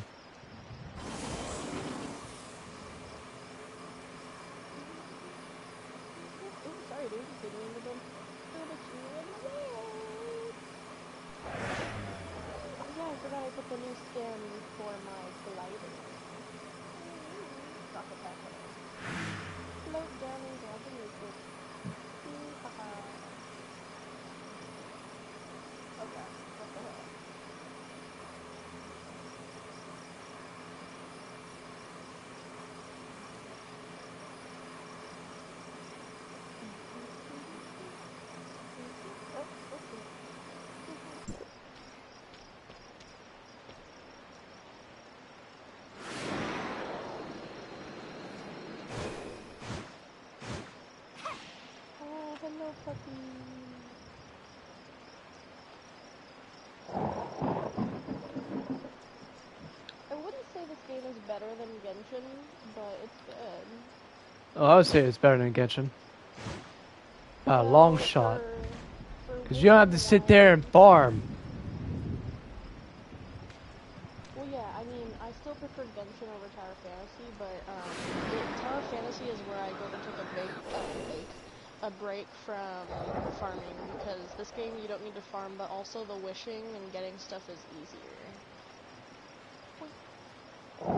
Sorry, dude. Didn't mean to put you in the way. Yeah, forgot I put the new skin for my glider. Rocket packet. Float down and grab the music. Haha. Okay, what the hell? Oh, hello, puppy. I wouldn't say this game is better than Genshin, but it's good. Oh, I would say it's better than Genshin. A long shot. Because you don't have to sit there and farm. Well, yeah, I mean, I still prefer Genshin over Tower Fantasy, but Tower Fantasy is where I go to take a break from farming, because this game you don't need to farm, but also the wishing and getting stuff is easier.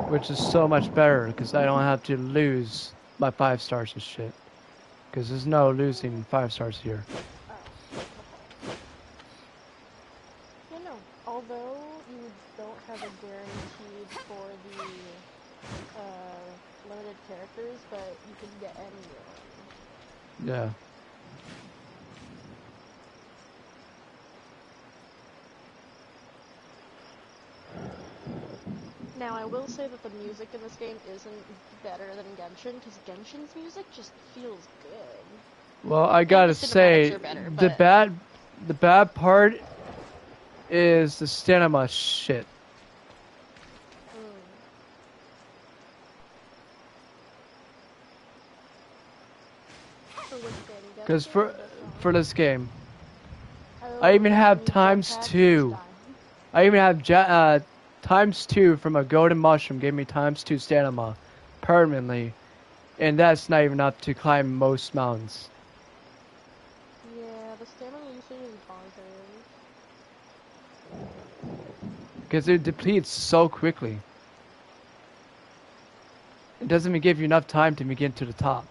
Which is so much better, because I don't have to lose my 5 stars and shit. Because there's no losing 5 stars here. You know, although you don't have a guaranteed for the limited characters, but you can get anyone. Yeah. Now, I will say that the music in this game isn't better than Genshin, because Genshin's music just feels good. Well, I gotta say, better, the bad part is the stamina shit. Because for this game, I even have ×2. I even have ×2 from a golden mushroom gave me ×2 stamina permanently, and that's not even enough to climb most mountains. Yeah, the stamina usage is bonkers. Because it depletes so quickly. It doesn't even give you enough time to get to the top.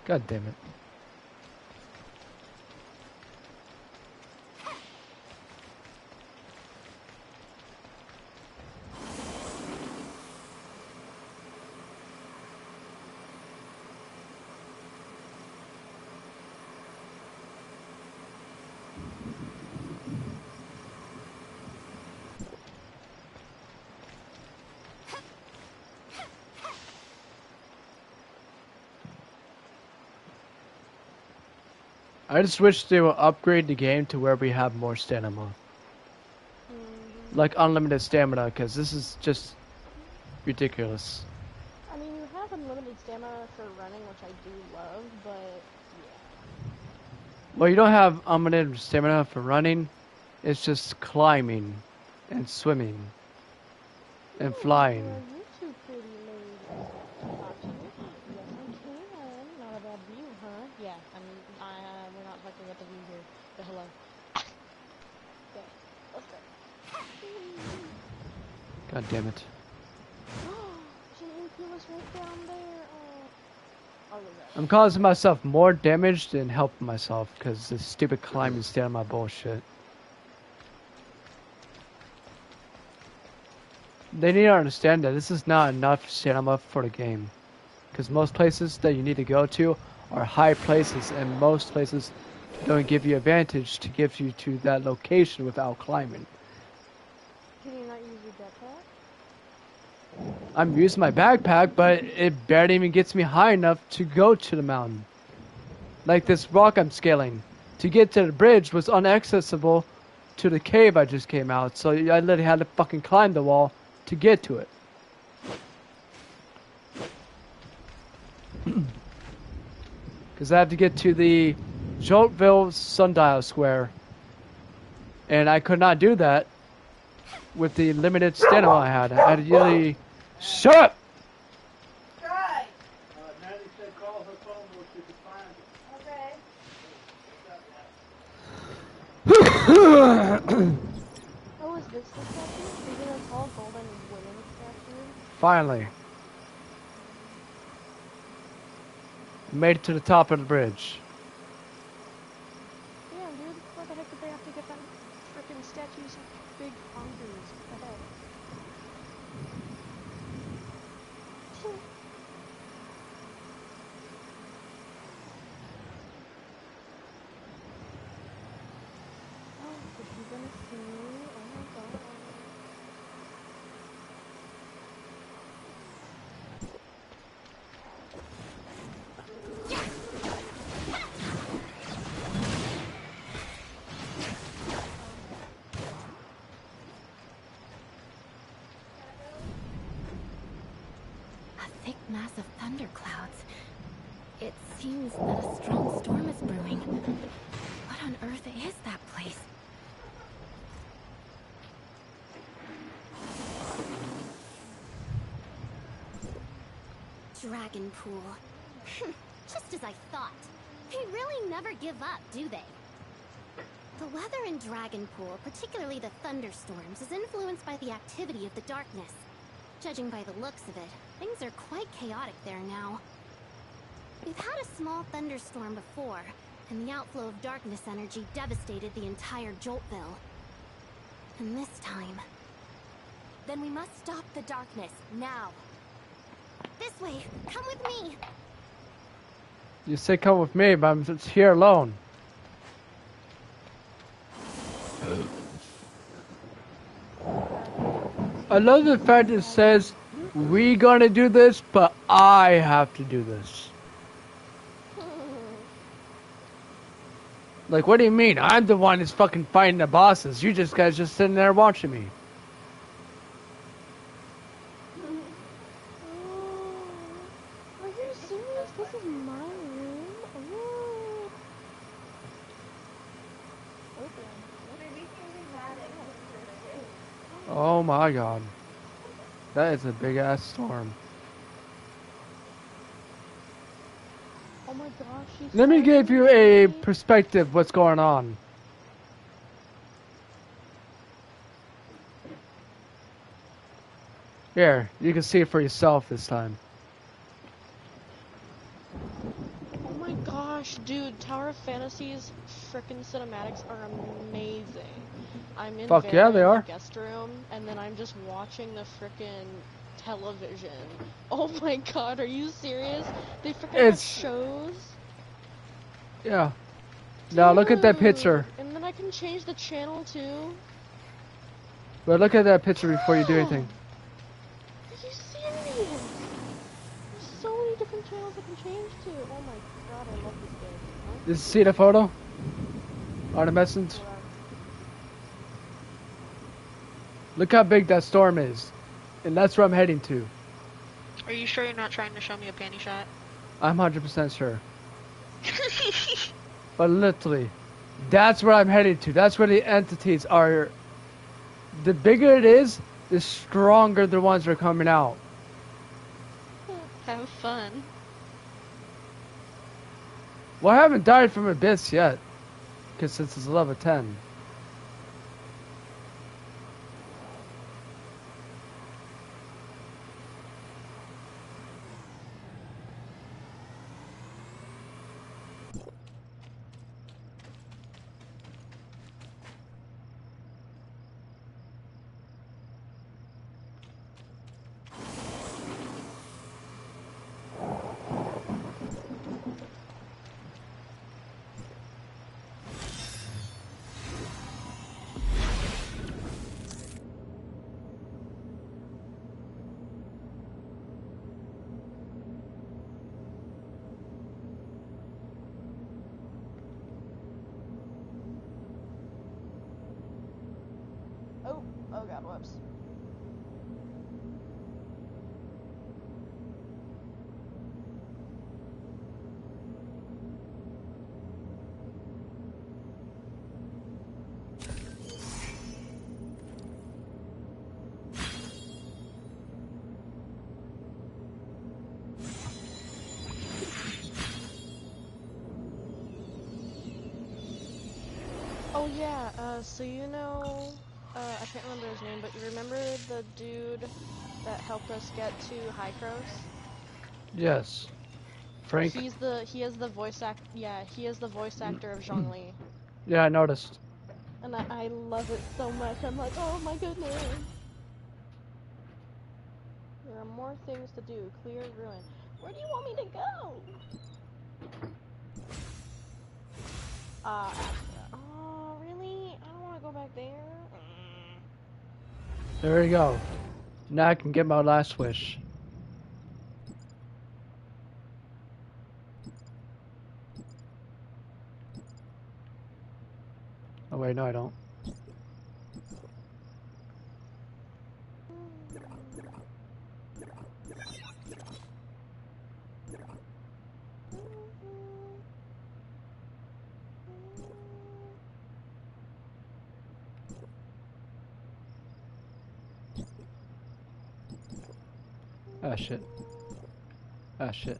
God damn it. I just wish they would upgrade the game to where we have more stamina. Like unlimited stamina, because this is just ridiculous. I mean, you have unlimited stamina for running, which I do love, but yeah. Well, you don't have unlimited stamina for running. It's just climbing and swimming and flying. You two pretty ladies. Yes, I can. Not a bad view, huh? Yeah, we're not talking about the view here, but hello. Okay, let's go. God damn it. JMP was right down there. Oh, look at that. I'm causing myself more damage than helping myself because this stupid climbing stamina bullshit. They need to understand that this is not enough stamina for the game. Because most places that you need to go to are high places, and most places don't give you advantage to give you to that location without climbing. Can you not use your jetpack? I'm using my backpack, but it barely even gets me high enough to go to the mountain. Like this rock I'm scaling. To get to the bridge was inaccessible to the cave I just came out, so I literally had to fucking climb the wall to get to it. Because I have to get to the Joltville Sundial Square. And I could not do that with the limited stamina I had. I had to really... Shut up! Try. Mandy said call her phone so she could find Okay. Oh, is this the statue? Is it a tall golden women statue? Finally. Made it to the top of the bridge. Yeah, dude. Why the heck did they have to get that freaking statue's big bonkers? What the heck? Oh, is she gonna see me? Oh my god. A thick mass of thunderclouds. It seems that a strong storm is brewing. What on earth is that place? Dragon Pool. Just as I thought. They really never give up, do they? The weather in Dragon Pool, particularly the thunderstorms, is influenced by the activity of the darkness. Judging by the looks of it, things are quite chaotic there now. We've had a small thunderstorm before, and the outflow of darkness energy devastated the entire Joltville. And this time... Then we must stop the darkness, now. This way! Come with me! You say come with me, but I'm just here alone. I love the fact it says, we gonna do this, but I have to do this. Like, what do you mean? I'm the one that's fucking fighting the bosses. You just guys just sitting there watching me. Are you serious? This is my room? Ooh. Oh my god. That is a big ass storm. Oh my gosh, she's Let me give you a perspective what's going on. Here, you can see it for yourself this time. Oh my gosh, dude, Tower of Fantasy's frickin' cinematics are amazing. I'm in Fuck yeah, they the are. guest room, and then I'm just watching the frickin' television. Oh my god, are you serious? They frickin' have It's- shows? Yeah. Now look at that picture. And then I can change the channel too? But look at that picture before you do anything. Are you serious? There's so many different channels I can change to. Oh my god, I love this game. Huh? Did you see the photo? On the message? Look how big that storm is. And that's where I'm heading to. Are you sure you're not trying to show me a panty shot? I'm 100% sure. But literally, that's where I'm heading to. That's where the entities are. The bigger it is, the stronger the ones are coming out. Have fun. Well, I haven't died from Abyss yet. Because since it's level 10. Oh god, whoops. Oh yeah, so you know, I can't remember his name, but you remember the dude that helped us get to Hycros? Yes. Frank? He is the voice he is the voice actor of Zhongli. Yeah, I noticed. And I love it so much. I'm like, oh my goodness. There are more things to do. Clear ruin. Where do you want me to go? Oh, really? I don't want to go back there. There you go. Now I can get my last wish. Oh wait, no I don't. Ah shit. Ah shit.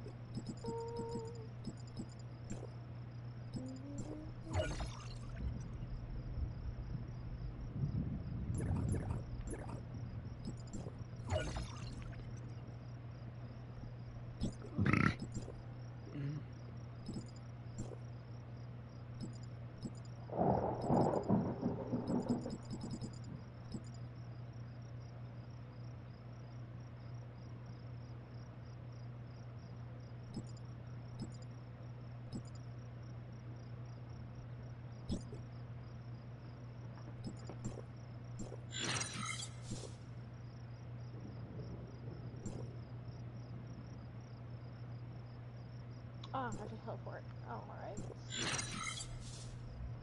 Ah, I just teleport. Oh, alright.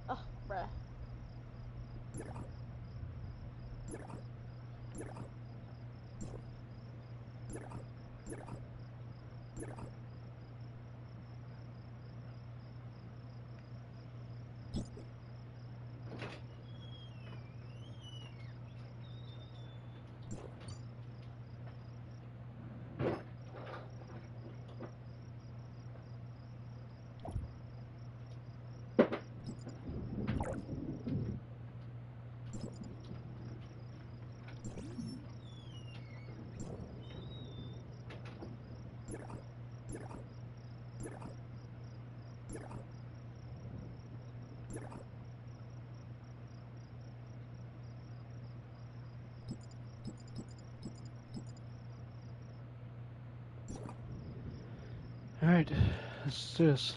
Oh, bruh. Alright, let's do this.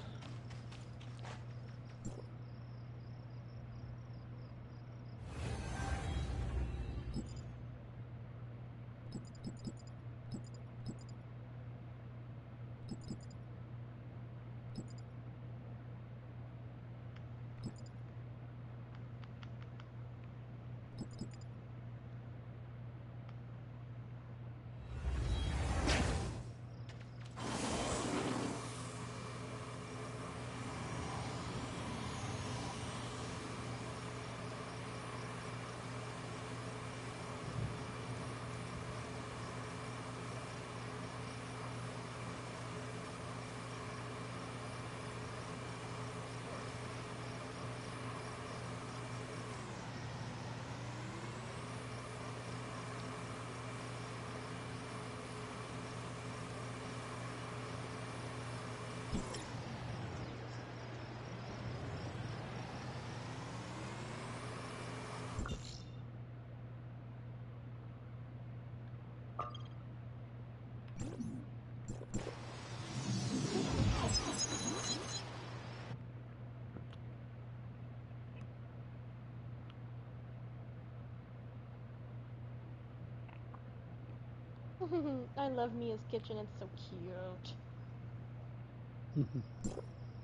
I love Mia's kitchen, it's so cute.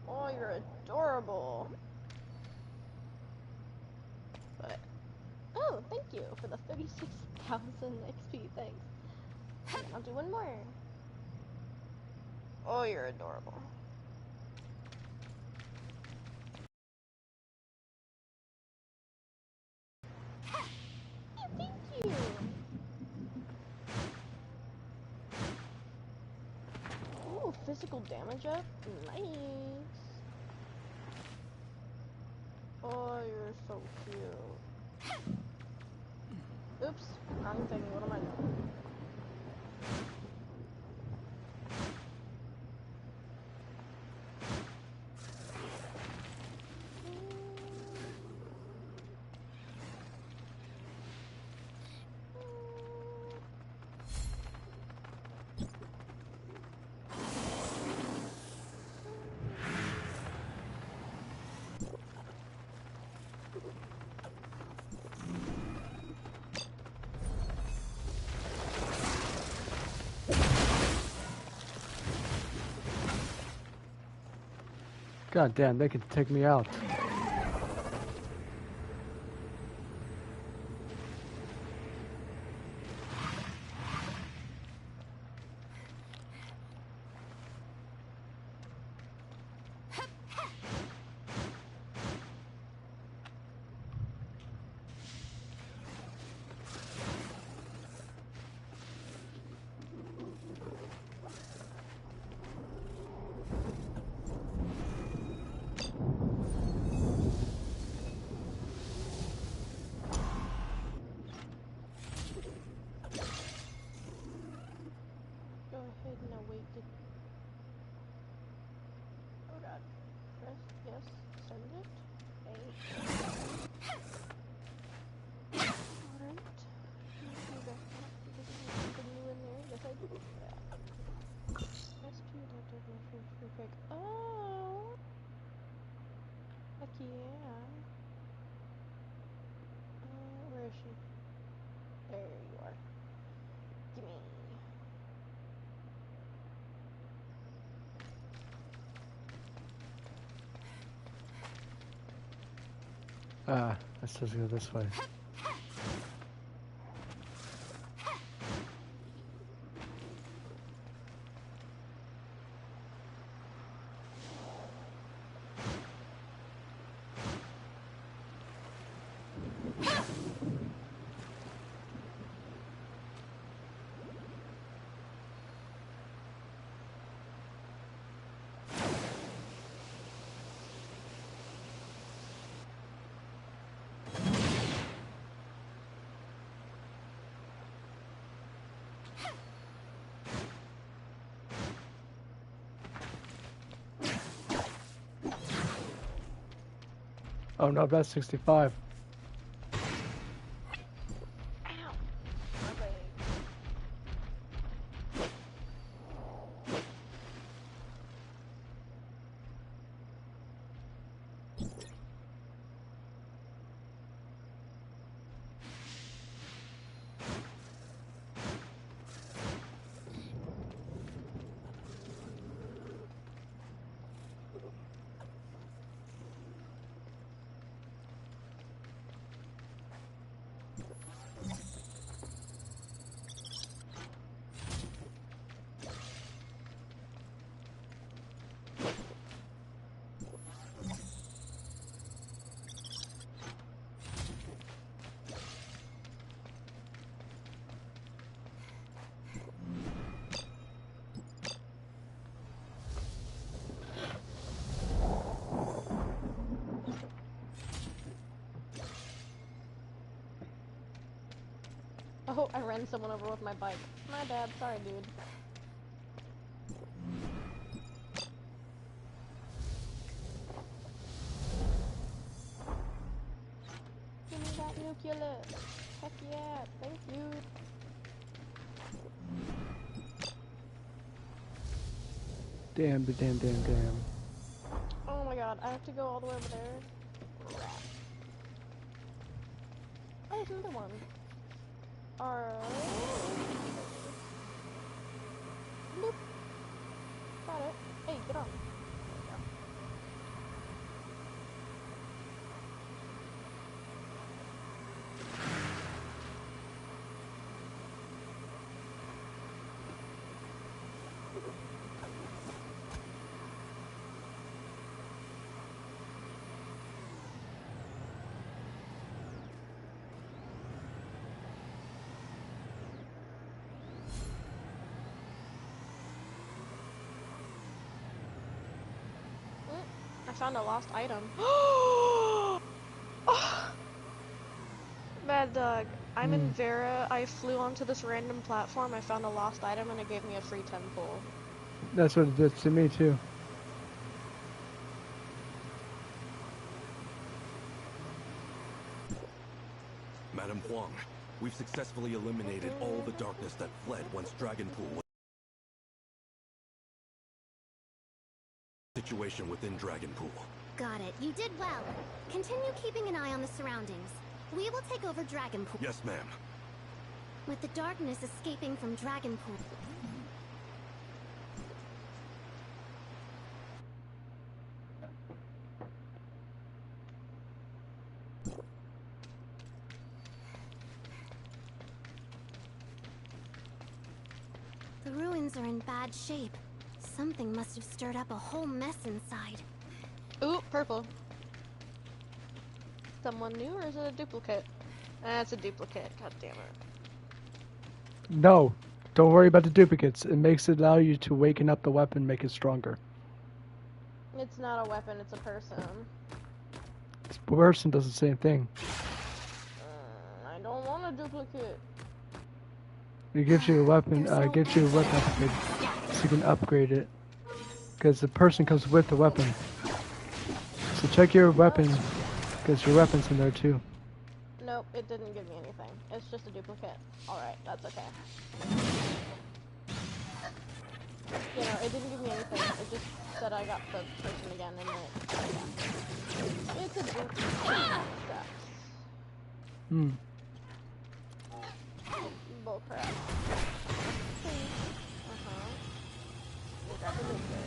Oh, you're adorable. But, oh, thank you for the 36,000 XP, thanks. I'll do one more. Oh, you're adorable. Thank you. Ooh, physical damage up. Nice. Oh, you're so cute. Oops, wrong thing. What am I doing? God damn, they can take me out. Go ahead and await the... Oh god. Press yes. Send it. Alright. You back up because I have something new in there. Yes, I do. Yeah. SP free pick. Oh! Heck yeah. Where is she? There you are. Gimme. Let's just go this way. Oh no, that's 65. Oh, I ran someone over with my bike. My bad. Sorry, dude. Give me that nucleus. Heck yeah. Thank you. Damn. Oh my god. I have to go all the way over there. Crap. Oh, there's another one. Alright. Nope. Got it. Hey, get on. I found a lost item. Mad Dog, I'm in Vera. I flew onto this random platform. I found a lost item and it gave me a free 10 pull. That's what it did to me too. Madam Huang, we've successfully eliminated all the darkness that fled once Dragonpool was... Situation within Dragonpool. Got it. You did well. Continue keeping an eye on the surroundings. We will take over Dragonpool. Yes, ma'am. With the darkness escaping from Dragonpool. The ruins are in bad shape. Something must have stirred up a whole mess inside. Ooh, purple. Someone new or is it a duplicate? It's a duplicate. God damn it. No, don't worry about the duplicates. It makes it allow you to waken up the weapon, make it stronger. It's not a weapon, it's a person. This person does the same thing. I don't want a duplicate. It gives you a weapon. Gives you a weapon upgrade, so you can upgrade it. Because the person comes with the weapon. So check your weapon, because your weapon's in there too. Nope, it didn't give me anything. It's just a duplicate. Alright, that's okay. You know, it didn't give me anything. It just said I got the person again, and yeah. It's a duplicate. Hmm. Bullcrap. We got the duplicate.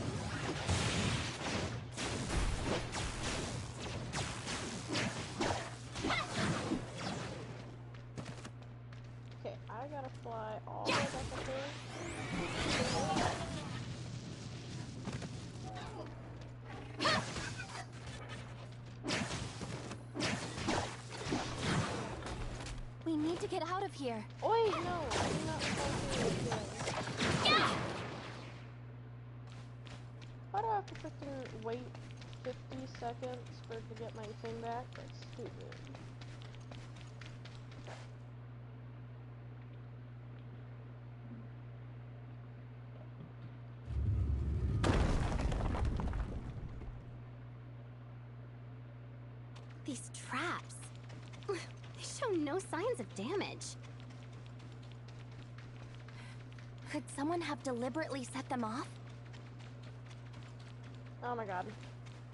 Okay, I gotta fly all the way back up here. We need to get out of here. Wait, no, I'm not supposed to do it. Why do I have to freaking wait 50 seconds for it to get my thing back? That's stupid. These traps. They show no signs of damage. Could someone have deliberately set them off? Oh my god.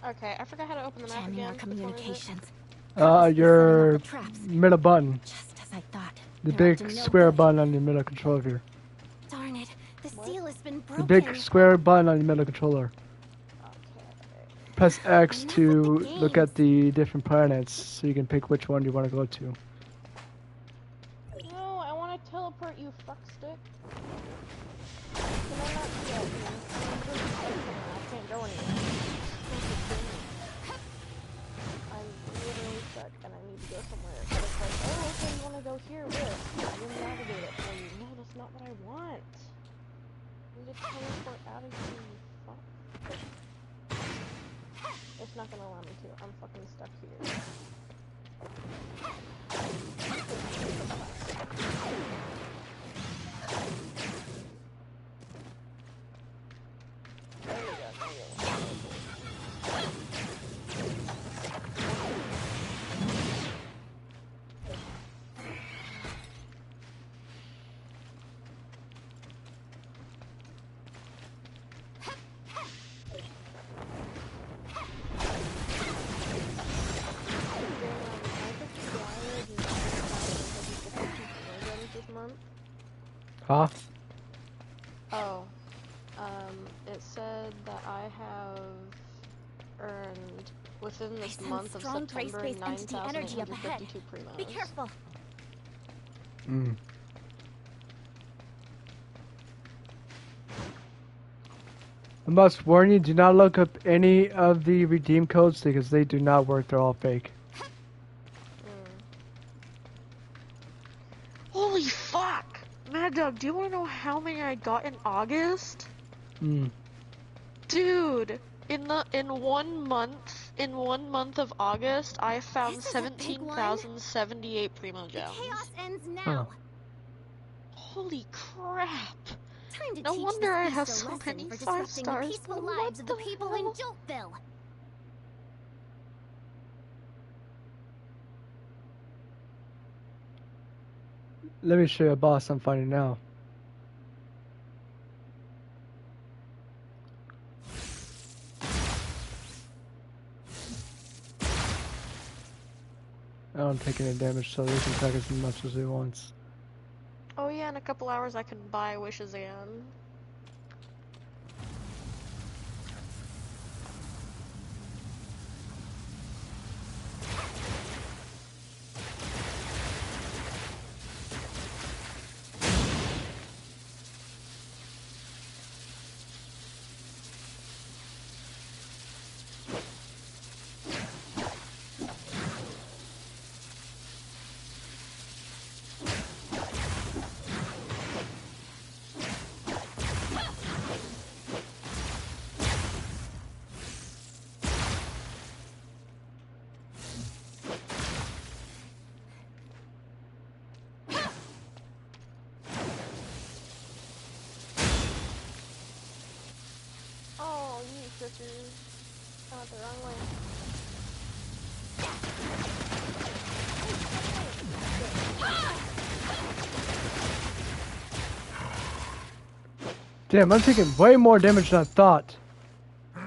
Okay, I forgot how to open the map Jamming again. our Which one is it? communications. Your middle button. Just as I thought. The They're up big to no square good. button on your middle controller here. Darn it. The seal has been The broken. big square button on your middle controller. Press X to look at the different planets so you can pick which one you want to go to. No, I want to teleport, you fuckstick. Can I not do that? I can't go anywhere. I'm literally stuck and I need to go somewhere. But it's like, oh, okay, you want to go here? Where? We'll navigate it for you. No, that's not what I want. I need to teleport out of here, you fuck. It's not gonna allow me to. I'm fucking stuck here. There we go. Huh? Oh, it said that I have earned within I this sense month of strong September grace-based entity energy up ahead. 9,852 primos. Be careful. I must warn you, do not look up any of the redeem codes because they do not work, they're all fake. Holy fuck! Mad Dog, do you want to know how many I got in August? Dude, in 1 month, In 1 month of August, I found This is a big one. 17,078 Primo The Gems. chaos ends now. Huh. Holy crap! Time to No teach wonder I this have beast a so lesson many for 5 disrupting the stars. peaceful What lives of the the people hell? in Joltville. Let me show you a boss I'm fighting now. I don't take any damage, so he can attack as much as he wants. Oh yeah, in a couple hours I can buy wishes again. Oh, you sisters. I went the wrong way. Damn, I'm taking way more damage than I thought. I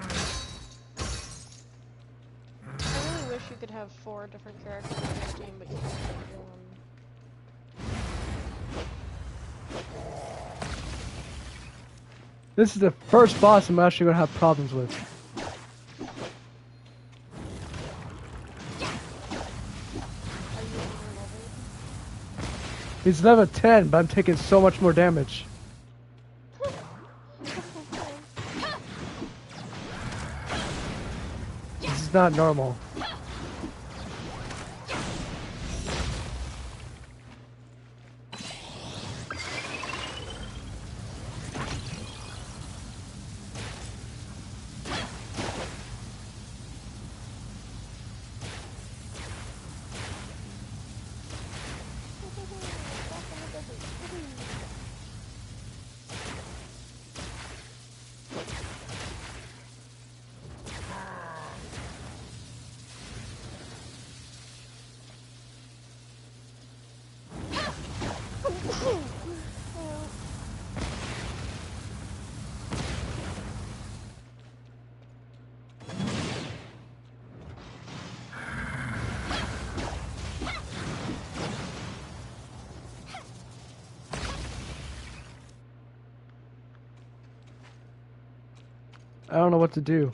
really wish you could have 4 different characters in this game, but you can't have one. This is the first boss I'm actually gonna have problems with. He's level 10, but I'm taking so much more damage. This is not normal. I don't know what to do.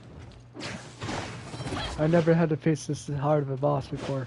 I never had to face this hard of a boss before.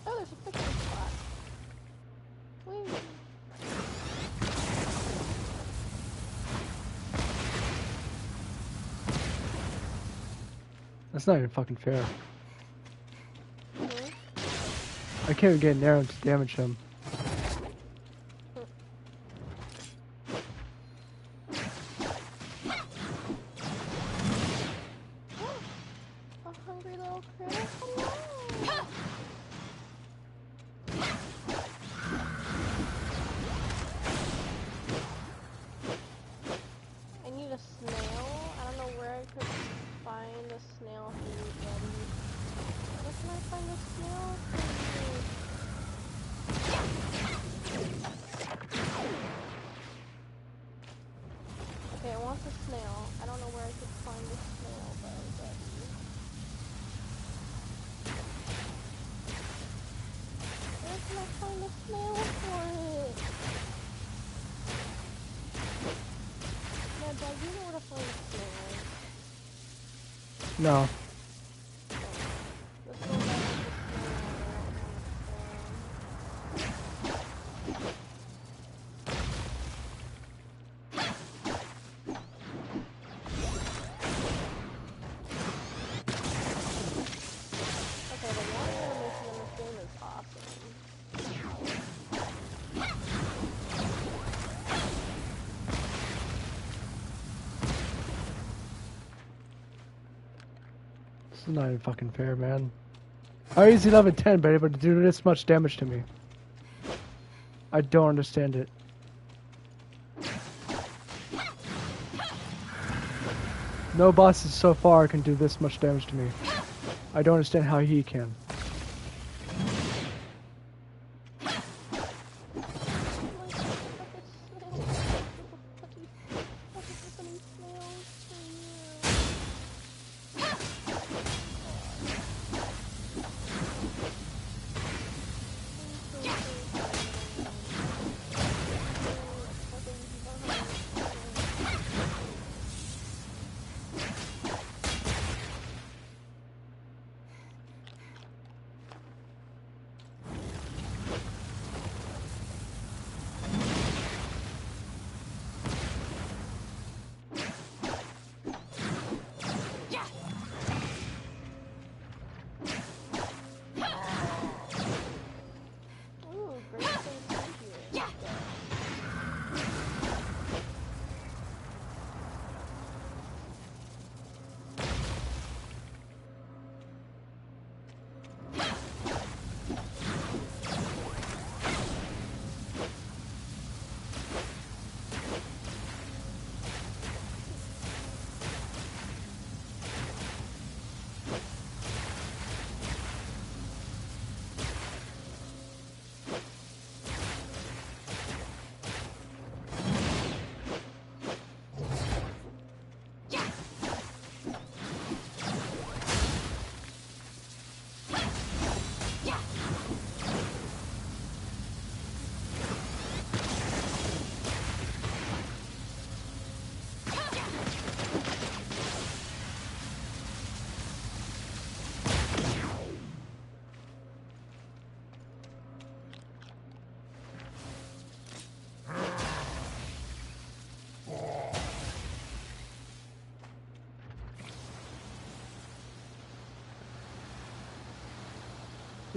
Oh, there's a picture spot. Whee. That's not even fucking fair. I can't even get near him to damage him. A hungry little critter. Hello. I need a snail. I don't know where I could find a snail food ready. Where can I find a snail food? I want the snail. I don't know where I could find the snail though, but... Where can I find a snail for it? Now, do you know where to find snails? No. Let's go back to the snail. Okay, the water animation in this game is awesome. This is not even fucking fair, man. How is he level 10 but able to do this much damage to me? I don't understand it. No bosses so far can do this much damage to me. I don't understand how he can.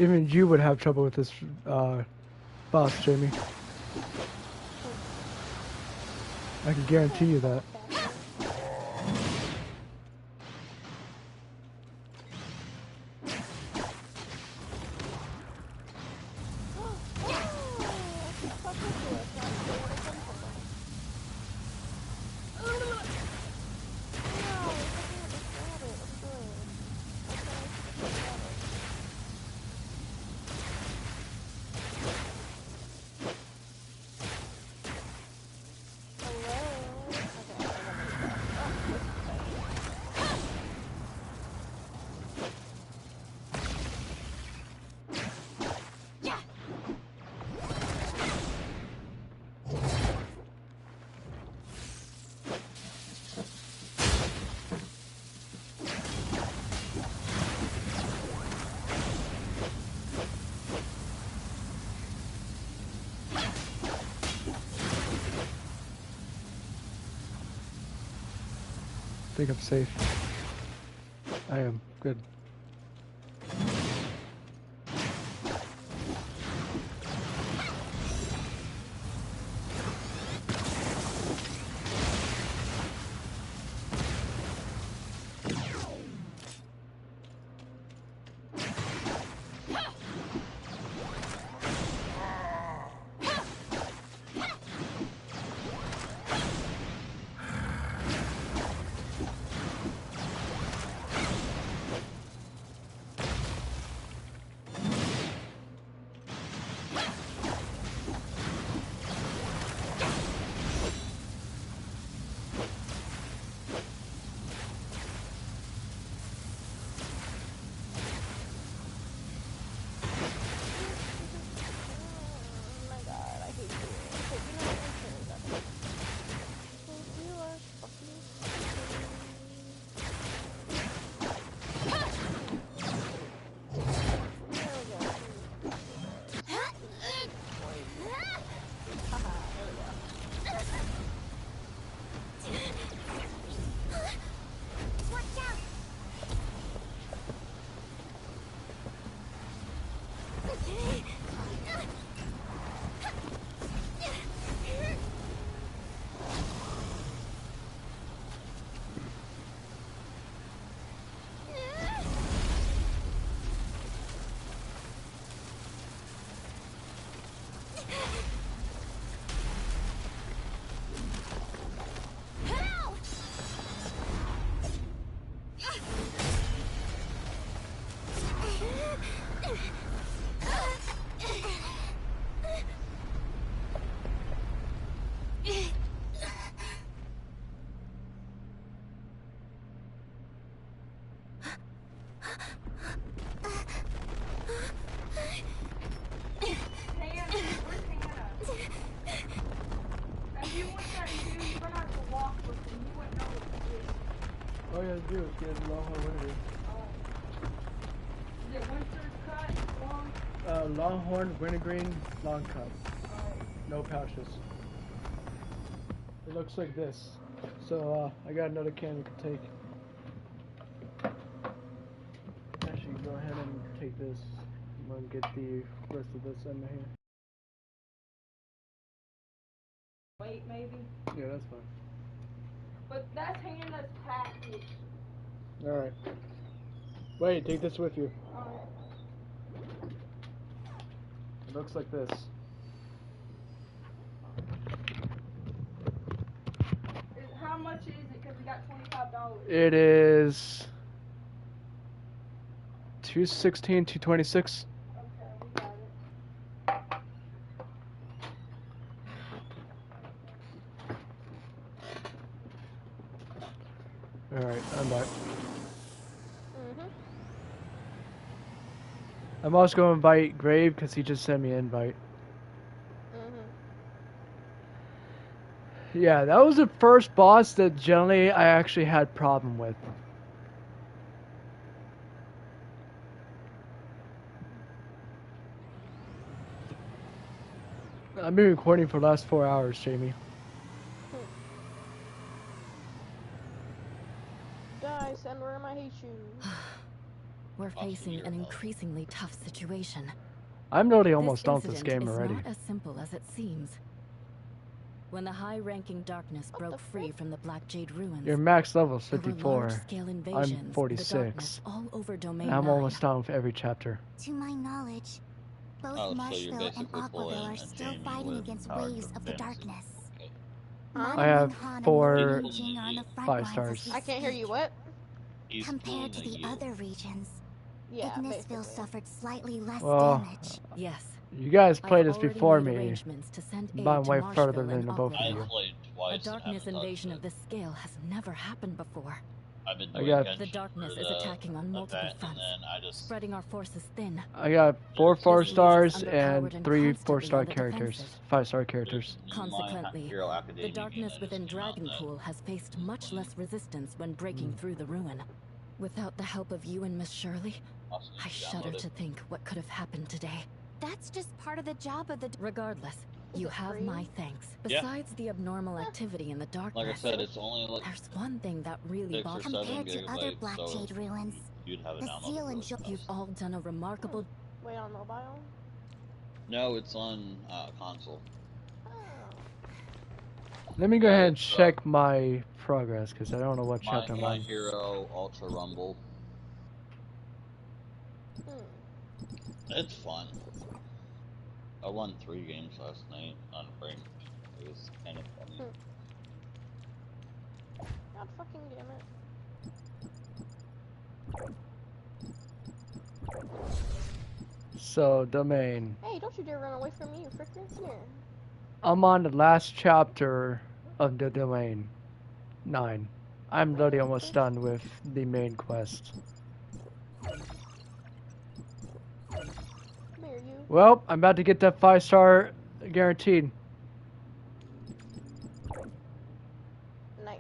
Even you would have trouble with this boss, Jamie. I can guarantee you that. I think I'm safe. I am. Good. All you gotta do is get a Longhorn Winnegreen. Is it winter cut, long? Longhorn Winnegreen long cup. No pouches. It looks like this. So I got another can you can take. Actually, go ahead and take this. I'm gonna get the rest of this in here. Wait, maybe. Yeah, that's fine. But that's hand us package. Alright. Wait, take this with you. Alright. It looks like this. How much is it? Because we got $25. It is $216, $226. Okay, we got it. Alright, I'm back. I'm also going to invite Grave because he just sent me an invite. Yeah, that was the first boss that generally I actually had problem with. I've been recording for the last 4 hours, Jamie. Die, Sandworm, I hate you. We're facing an increasingly tough situation. I'm nearly almost done with this incident game is already. not as simple as it seems. When the high-ranking darkness broke free from the Black Jade ruins, Your max level is there were 54. large-scale I'm invasions of the 46. darkness all over Domain And I'm 9. almost done with every chapter. To my knowledge, both Oh, so you're Marshville and basically Aquaville pulling are a still Jamie fighting with against Powers waves of the Fantasy. darkness. I have Mana and 4 Han and Yijing are on the front 5 lines stars. as we I can't hear speak. you, what? He's Compared to pulling the a other regions, Yeah, Ignisville basically. suffered slightly less Well, damage. Yes. You guys played this already before made me, arrangements to send but I'm aid way to further Marshville than and the both of I you. played A twice and darkness haven't touched invasion it. of this scale has never happened before. I've been I doing got- Genshin The darkness for is the attacking on multiple event, fronts, and then I just spreading our forces thin. I got 4 This 4 leaves us stars underpowered and 3 constantly 4-star on the characters. defensive. 5-star characters. Consequently, My Hero Academia the darkness game that within just came out Dragonpool has faced much less resistance when breaking through the ruin. Without the help of you and Miss Shirley, Also, you I should shudder download it. to think what could have happened today. That's just part of the job of the... Regardless, Is you it have free? my thanks. Yeah. Besides the abnormal activity in the darkness, Like I said, it's only like there's one thing that really 6 or bothers 7 me. Compared to other gigabytes, Black so Jade ruins, you'd have it the downloaded seal really and jewel- fast. You've all done a remarkable... Wait, on mobile? No, it's on console. Let me go ahead and check my progress because I don't know what chapter I'm My on. Hero Ultra Rumble. It's fun. I won 3 games last night on ranked. It was kind of funny. God fucking damn it. So, Domain. Hey, don't you dare run away from me, you freaking here. I'm on the last chapter of the Domain 9. I'm literally almost done with the main quest. Come here, you. Well, I'm about to get that 5-star guaranteed. Nice.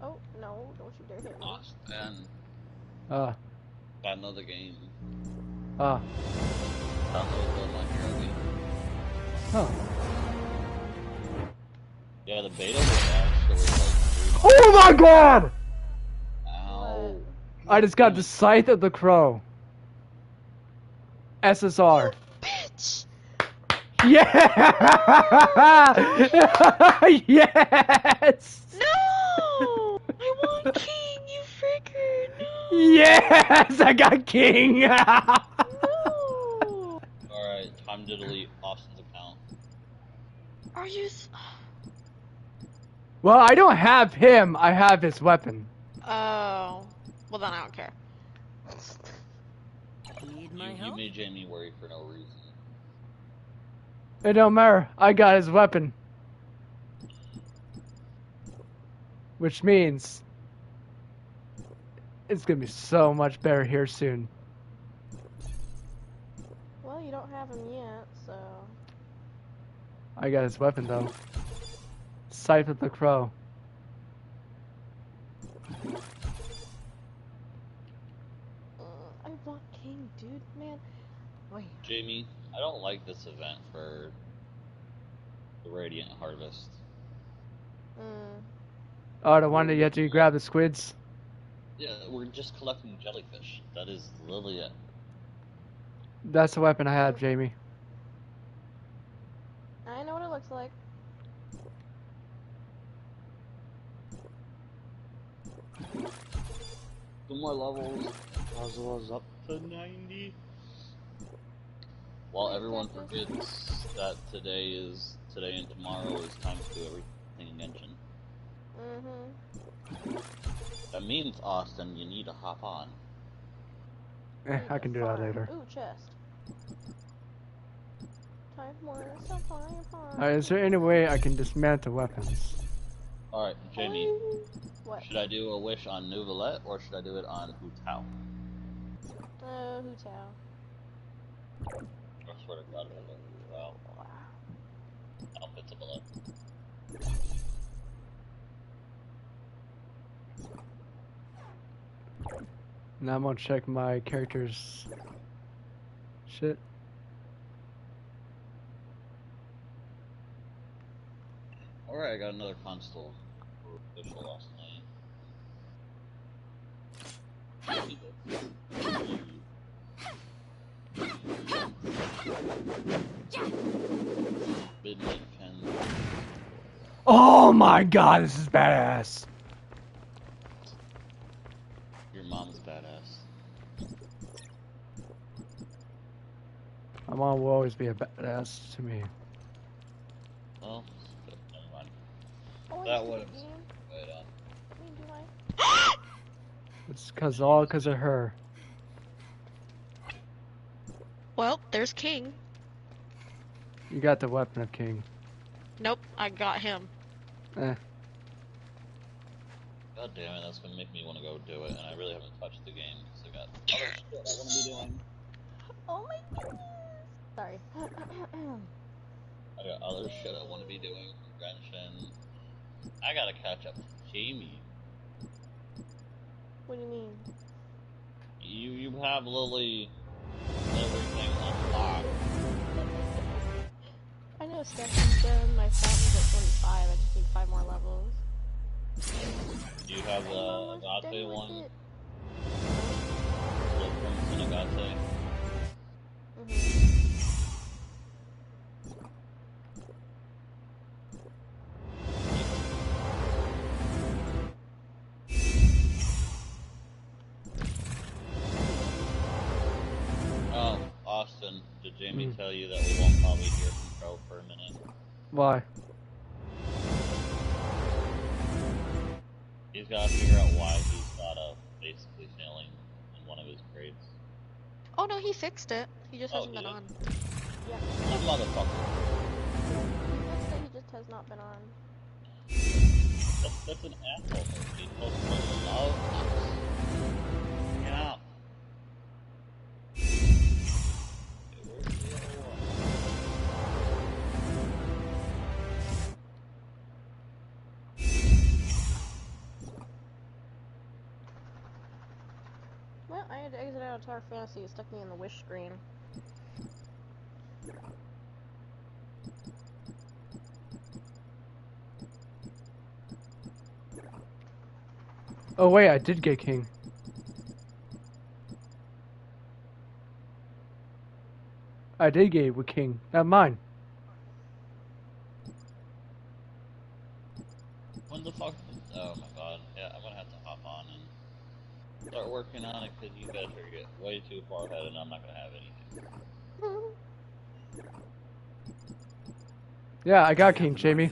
Oh, no, don't you dare hit me. Lost and Ah, got another game. ah. Download the My Hero game. Huh. Yeah, the beta was actually like. Oh my god! Ow. I just got the Scythe of the Crow. SSR. Bitch! Yeah! Yes! No! I want King, you fricker! No! Yes! I got King! No! Alright, time to delete Austin's account. Are you... Well, I don't have him. I have his weapon. Oh. Well, then I don't care. Need my You help? made Jamie worry for no reason. It don't matter. I got his weapon. Which means it's gonna be so much better here soon. Well, you don't have him yet, so... I got his weapon though. Scythe of the Crow. like this event for the Radiant Harvest. Oh, the one that you have to grab the squids? Yeah, we're just collecting jellyfish. That is literally it. That's the weapon I have, Jamie. I know what it looks like. Two more levels. Oswald's up to 90. While everyone forgets that today and tomorrow is time to do everything in Genshin. That means, Austin, you need to hop on. I can do that later. Ooh, chest. Time more supply farm. Is there any way I can dismantle weapons? Alright, Jamie. What? Should I do a wish on Neuvillette or should I do it on Hu Tao? Hu Tao. I swear to God, I love Hu Tao. Outfits of Bullet. Now I'm gonna check my character's shit. Alright, I got another console official last night. Midnight Ken. Oh my god, this is badass. Your mom's badass. My mom will always be a badass to me. Well, never mind. That would have been It's all cause of her. Well, there's King. You got the weapon of King. Nope, I got him. Eh. God damn it, that's gonna make me want to go do it, and I really haven't touched the game because I got other shit I want to be doing. Oh my goodness. Sorry. I got other shit I want to be doing for Genshin. I gotta catch up to Jamie. What do you mean? You have literally everything unlocked. I know Stephanie's done. My fountain's at 25. I just need 5 more levels. Do you have the Agate one? The Crimson Agate? Oh, Austin, did Jamie tell you that we won't probably hear from Crow for a minute? Why? He's got to figure out why he's got basically failing in one of his grades. Oh no, he fixed it. He just hasn't been on. Yeah. That motherfucker. He just has not been on. That's an asshole. He's supposed to love us. Yeah. Well, I had to exit out of Tower Fantasy. It stuck me in the wish screen. Oh wait, I did get King. I did get with King, not mine. When the fuck? Oh my god. Yeah, I'm gonna have to hop on and start working on it because you guys are getting way too far ahead and I'm not gonna have anything. Yeah, I got King, Jamie.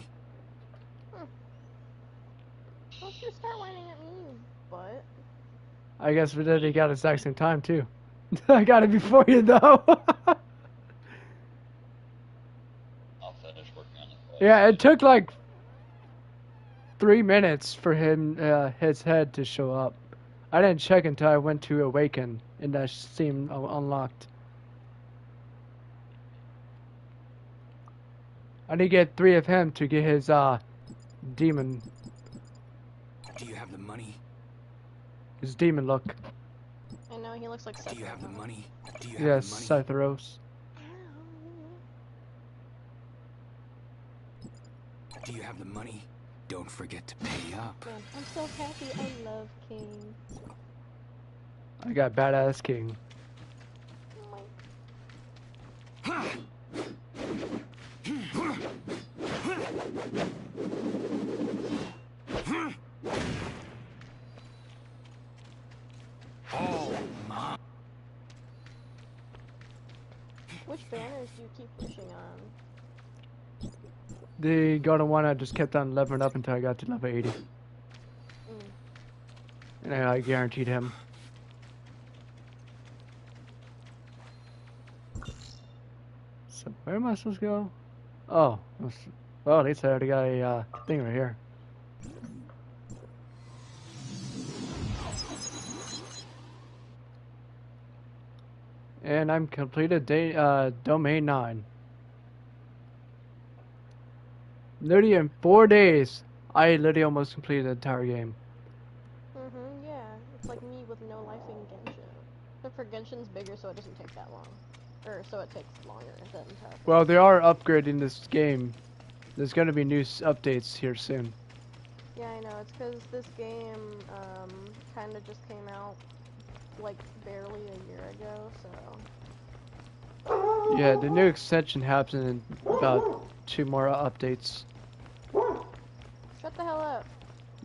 Don't you start whining at me, butt. I guess we did. He got the exact same time too. I got it before you though. I'll finish working on it. Yeah, it took like 3 minutes for him, his head to show up. I didn't check until I went to Awaken, and that seemed unlocked. I need to get 3 of him to get his demon. Do you have the money? His demon look. I know he looks like Sephiroth. Do you have the money? Do you Yes, have the money? Sephiroth. Do you have the money? Don't forget to pay up. Man, I'm so happy. I love King. I got badass King. Oh, Mom. Which banners do you keep pushing on? The golden one, I just kept on leveling up until I got to level 80. And I guaranteed him. So where am I supposed to go? Oh, well, at least I already got a thing right here. And I'm completed domain 9. Literally in 4 days, I literally almost completed the entire game. Yeah. It's like me with no life in Genshin. Except for Genshin's bigger, so it doesn't take that long. Or, so it takes longer than entire. Well, they are upgrading this game. There's going to be new updates here soon. Yeah, I know. It's because this game, kind of just came out, like, barely a year ago, so... Yeah, the new extension happens in about 2 more updates. Shut the hell up.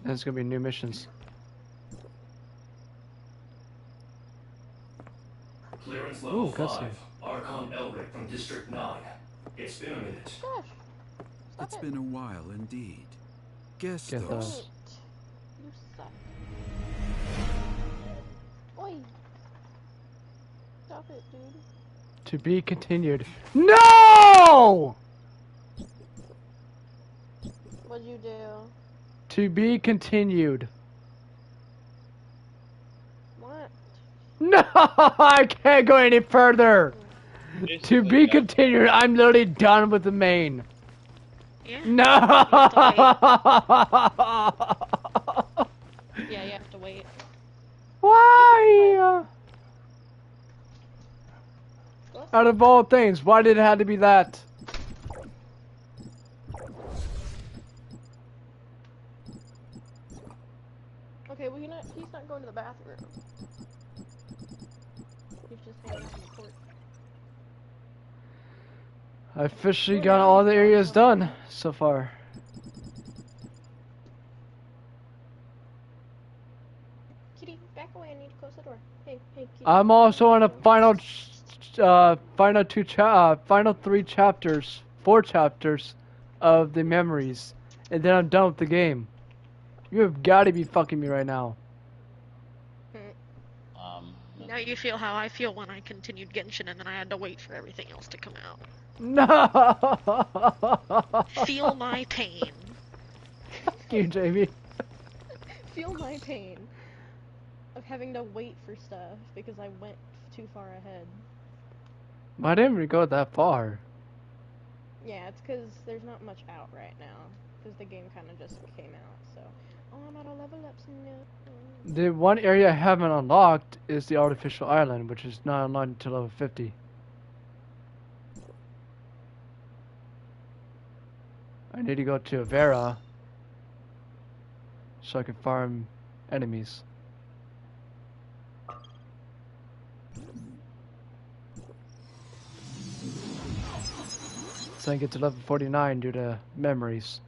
There's going to be new missions. Clearance level Ooh, 5. Archon Elric from District 9. It's been a minute. Gosh. It's been a while indeed. Guess Get those. You suck. Oi. Stop it, dude. To be continued. No! What'd you do? To be continued. What? No! I can't go any further! To be continued. I'm literally done with the main. Yeah. No! Yeah, you have to wait. Why? Out of all things, why did it have to be that? Okay, well, he's not going to the bathroom. He's just hanging out in the court. I officially got all the areas done so far. Kitty, back away. I need to close the door. Hey, Kitty. I'm also on a final, final 3 chapters, 4 chapters of the memories, and then I'm done with the game. You have got to be fucking me right now. Now you feel how I feel when I continued Genshin and then I had to wait for everything else to come out. No! Feel my pain. Fuck you, Jamie. Feel my pain of having to wait for stuff because I went too far ahead. I didn't really go that far. Yeah, it's because there's not much out right now. Because the game kind of just came out, so... Oh, I'm out of level ups now. The one area I haven't unlocked is the artificial island, which is not unlocked until level 50. I need to go to Avera so I can farm enemies. So I can get to level 49 due to memories.